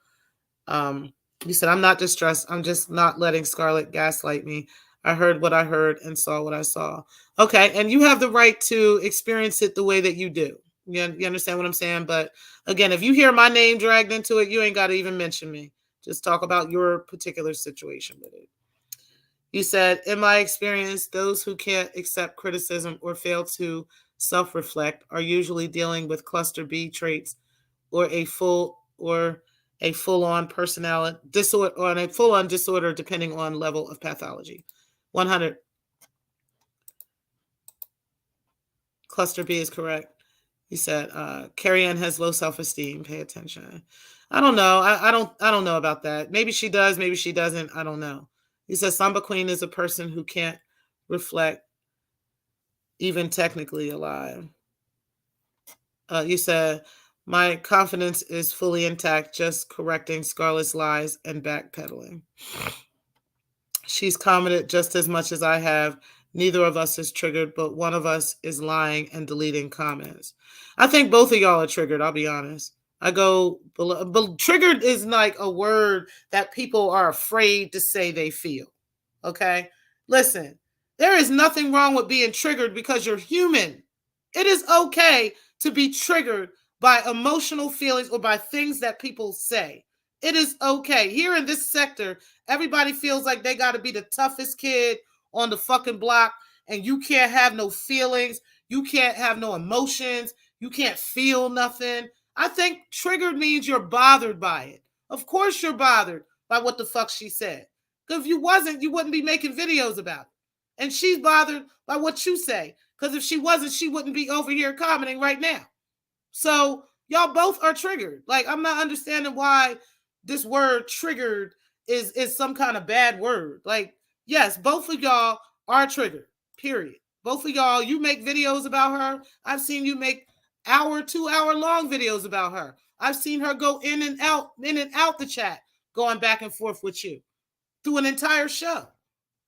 you said I'm not distressed. I'm just not letting Scarlit gaslight me. I heard what I heard and saw what I saw. Okay, and you have the right to experience it the way that you do. You understand what I'm saying? But again, if you hear my name dragged into it, you ain't got to even mention me. Just talk about your particular situation with it. You said, in my experience, those who can't accept criticism or fail to self-reflect are usually dealing with cluster B traits or a full-on personality disorder, or a full-on disorder depending on level of pathology. 100. Cluster B is correct. He said, Carrie Ann has low self-esteem. Pay attention. I don't know. I don't know about that. Maybe she does. Maybe she doesn't. I don't know. He says Samba Queen is a person who can't reflect, even technically alive. You said my confidence is fully intact, just correcting Scarlet's lies and backpedaling. She's commented just as much as I have. Neither of us is triggered, but one of us is lying and deleting comments. I think both of y'all are triggered, I'll be honest. I go, but triggered is like a word that people are afraid to say they feel. Okay? Listen, there is nothing wrong with being triggered because you're human. It is okay to be triggered by emotional feelings or by things that people say. It is okay. Here in this sector, everybody feels like they got to be the toughest kid on the fucking block, and you can't have no feelings. You can't have no emotions. You can't feel nothing. I think triggered means you're bothered by it. Of course you're bothered by what the fuck she said. Because if you wasn't, you wouldn't be making videos about it. And she's bothered by what you say. Because if she wasn't, she wouldn't be over here commenting right now. So y'all both are triggered. Like, I'm not understanding why this word triggered is some kind of bad word. Like, yes, both of y'all are triggered, period. Both of y'all, you make videos about her. I've seen you make 2 hour long videos about her. I've seen her go in and out the chat, going back and forth with you through an entire show.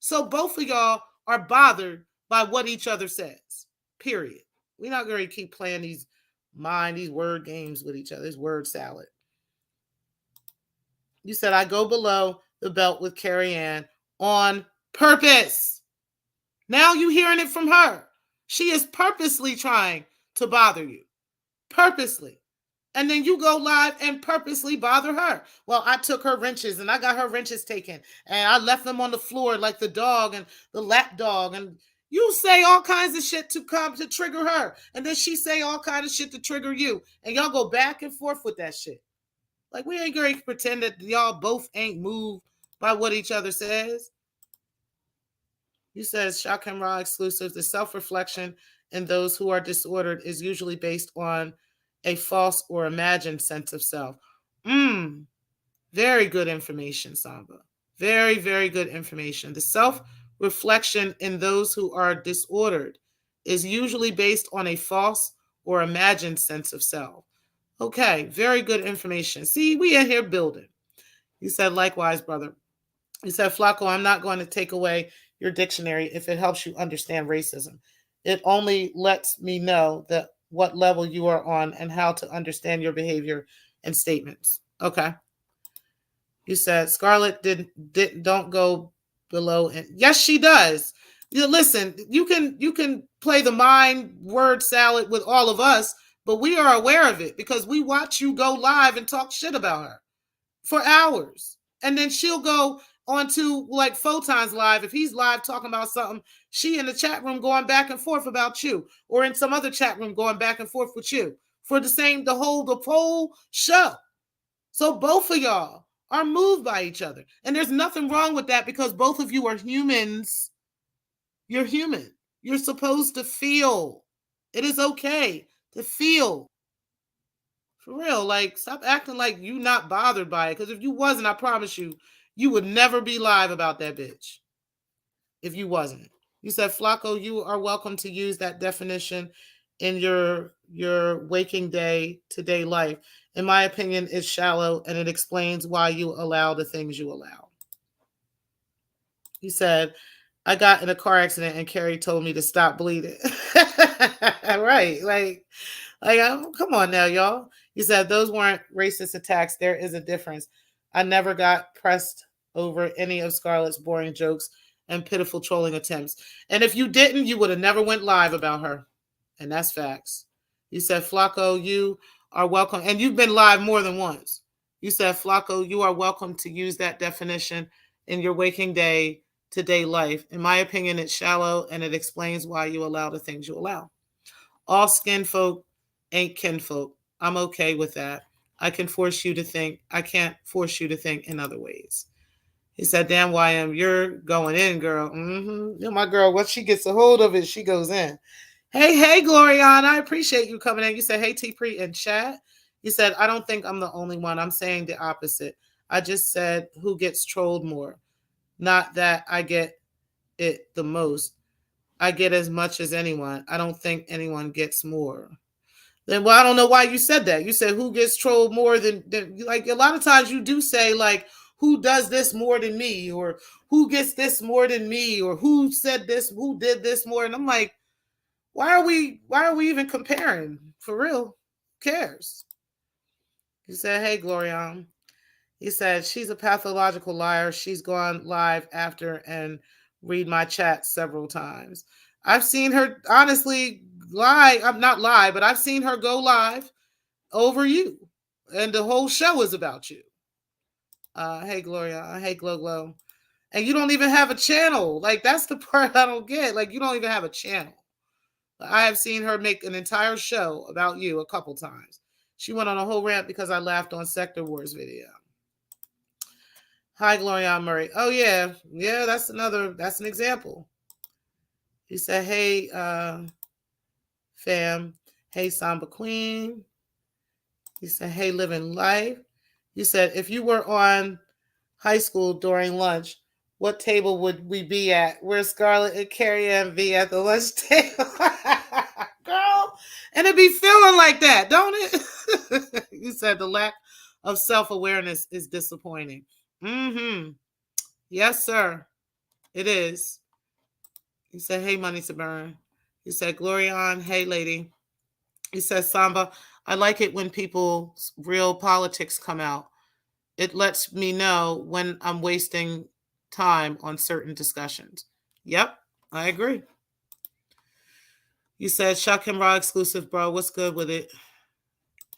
So both of y'all are bothered by what each other says. Period. We're not going to keep playing these word games with each other. It's word salad. You said I go below the belt with Carrie Ann on purpose. Now you hearing it from her. She is purposely trying to bother you. Purposely. And then you go live and purposely bother her. Well, I took her wrenches and I got her wrenches taken and I left them on the floor like the dog and the lap dog. And you say all kinds of shit to come to trigger her. And then she say all kinds of shit to trigger you. And y'all go back and forth with that shit. Like, we ain't going to pretend that y'all both ain't moved by what each other says. You said Shock and Raw exclusive. The self-reflection in those who are disordered is usually based on a false or imagined sense of self. Very good information, Samba. Very, very good information. The self-reflection in those who are disordered is usually based on a false or imagined sense of self. Okay, very good information. See, we in here building. You said likewise, brother. You said, Flacco, I'm not going to take away your dictionary if it helps you understand racism. It only lets me know that what level you are on and how to understand your behavior and statements. Okay. You said Scarlit don't go below, and yes, she does. You listen, you can play the mind word salad with all of us, but we are aware of it because we watch you go live and talk shit about her for hours. And then she'll go on to like Photon's live. If he's live talking about something, she in the chat room going back and forth about you, or in some other chat room going back and forth with you for the whole show. So both of y'all are moved by each other. And there's nothing wrong with that because both of you are humans. You're human. You're supposed to feel. It is okay to feel. For real, like, stop acting like you not bothered by it. Because if you wasn't, I promise you, you would never be live about that bitch. If you wasn't. You said, Flacco, you are welcome to use that definition in your waking day to day life. In my opinion, it's shallow and it explains why you allow the things you allow. He said, I got in a car accident and Carrie told me to stop bleeding. Right. Like, come on now, y'all. He said, those weren't racist attacks. There is a difference. I never got pressed over any of Scarlett's boring jokes and pitiful trolling attempts. And if you didn't, you would have never went live about her. And that's facts. You said, Flacco, you are welcome. And you've been live more than once. You said, Flacco, you are welcome to use that definition in your waking day to day life. In my opinion, it's shallow and it explains why you allow the things you allow. All skin folk ain't kinfolk. I'm okay with that. I can't force you to think in other ways. He said, damn, YM, you're going in, girl. Mm-hmm. My girl, once she gets a hold of it, she goes in. Hey, Gloriana, I appreciate you coming in. You said, hey, T-Pre in chat. You said, I don't think I'm the only one. I'm saying the opposite. I just said, who gets trolled more? Not that I get it the most. I get as much as anyone. I don't think anyone gets more. Then, well, I don't know why you said that. You said, who gets trolled more than like, a lot of times you do say, like, who does this more than me, or who gets this more than me, or who said this, who did this more. And I'm like, why are we even comparing? For real, who cares? He said, hey, Glorian. He said, she's a pathological liar. She's gone live after and read my chat several times. I've seen her honestly lie. I'm not lie, but I've seen her go live over you. And the whole show is about you. Hey, Gloria. Hey, Glow. And you don't even have a channel. Like, that's the part I don't get. Like, you don't even have a channel. I have seen her make an entire show about you a couple times. She went on a whole rant because I laughed on Sector Wars video. Hi, Gloria Murray. Oh, yeah. Yeah, that's an example. He said, hey, fam. Hey, Samba Queen. He said, hey, living life. He said, if you were on high school during lunch, what table would we be at? Where Scarlett and Carrie Ann be at the lunch table? Girl, and it be feeling like that, don't it? You said the lack of self-awareness is disappointing. Mm-hmm. Yes, sir. It is. He said, hey, money to burn. He said, Glorion, hey, lady. He says, Samba, I like it when people's real politics come out. It lets me know when I'm wasting time on certain discussions. Yep, I agree. You said, Chuck and Raw exclusive, bro. What's good with it?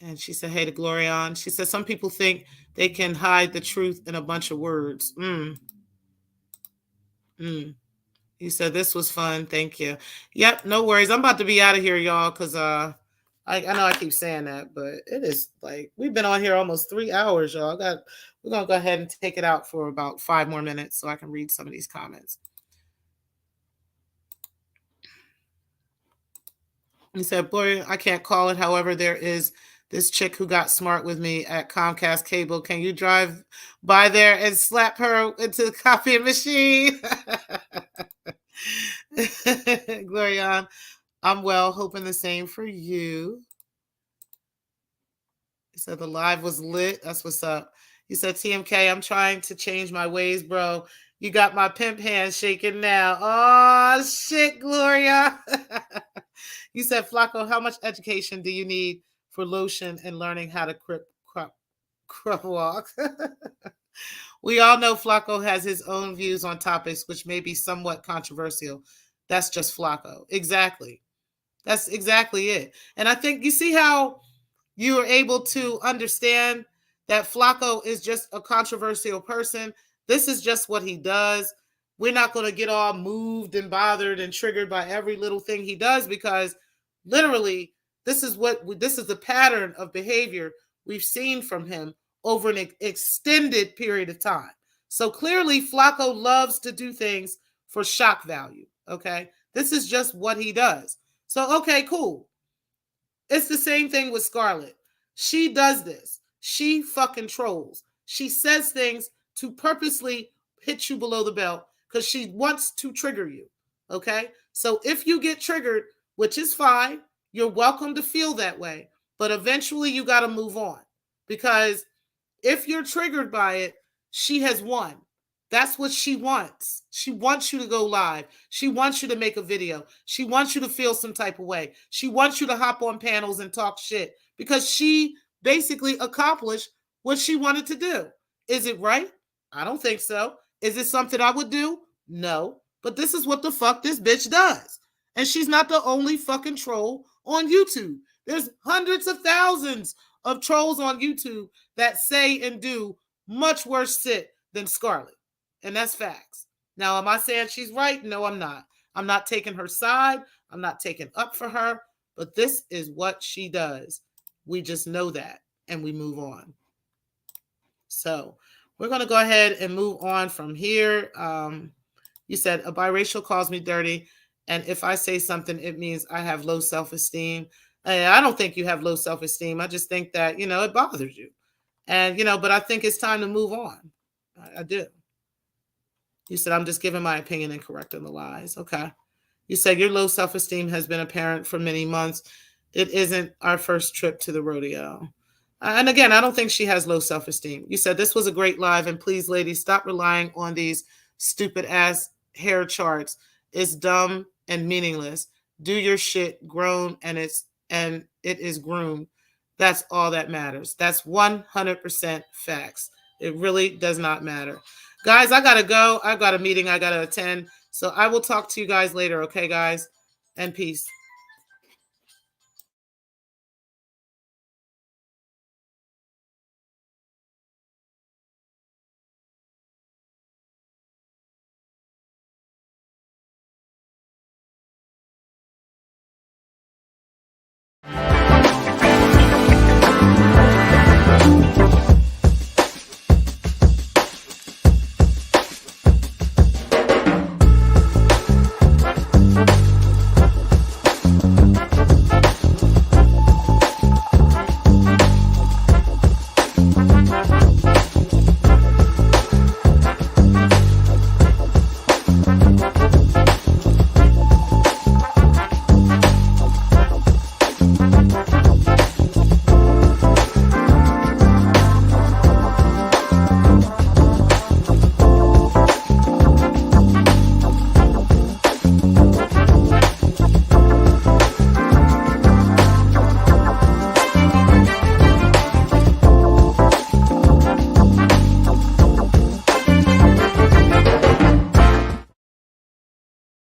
And she said, hey to Glorion. She said, some people think they can hide the truth in a bunch of words. You said this was fun. Thank you. Yep, no worries. I'm about to be out of here, y'all, because I know I keep saying that, but it is like we've been on here almost 3 hours, y'all. We're gonna go ahead and take it out for about 5 more minutes so I can read some of these comments. He said, boy, I can't call it. However, there is this chick who got smart with me at Comcast Cable. Can you drive by there and slap her into the copying machine? Glorion, I'm well, hoping the same for you. He said the live was lit. That's what's up. He said, TMK, I'm trying to change my ways, bro. You got my pimp hand shaking now. Oh, shit, Gloria. You said, Flacco, how much education do you need for lotion and learning how to crop walk? We all know Flacco has his own views on topics which may be somewhat controversial. That's just Flacco. Exactly. That's exactly it. And I think you see how you are able to understand that Flacco is just a controversial person. This is just what he does. We're not going to get all moved and bothered and triggered by every little thing he does because literally this is the pattern of behavior we've seen from him over an extended period of time. So clearly Flacco loves to do things for shock value, okay? This is just what he does. So okay, cool. It's the same thing with Scarlit. She does this. She fucking trolls. She says things to purposely hit you below the belt because she wants to trigger you. Okay? So if you get triggered, which is fine, you're welcome to feel that way. But eventually you got to move on because if you're triggered by it, she has won. That's what she wants. She wants you to go live. She wants you to make a video. She wants you to feel some type of way. She wants you to hop on panels and talk shit because she basically accomplished what she wanted to do. Is it right? I don't think so. Is it something I would do? No. But this is what the fuck this bitch does. And she's not the only fucking troll on YouTube. There's hundreds of thousands of trolls on YouTube that say and do much worse shit than Scarlit. And that's facts. Now, am I saying she's right? No, I'm not. I'm not taking her side. I'm not taking up for her. But this is what she does. We just know that. And we move on. So we're going to go ahead and move on from here. You said a biracial calls me dirty. And if I say something, it means I have low self-esteem. I don't think you have low self-esteem. I just think that, it bothers you. And, but I think it's time to move on. I do. You said, I'm just giving my opinion and correcting the lies. Okay. You said your low self-esteem has been apparent for many months. It isn't our first trip to the rodeo. And again, I don't think she has low self-esteem. You said this was a great live, and please, ladies, stop relying on these stupid ass hair charts. It's dumb and meaningless. Do your shit grown and it is groomed. That's all that matters. That's 100% facts. It really does not matter. Guys, I got to go. I've got a meeting I got to attend. So I will talk to you guys later. Okay, guys? And peace.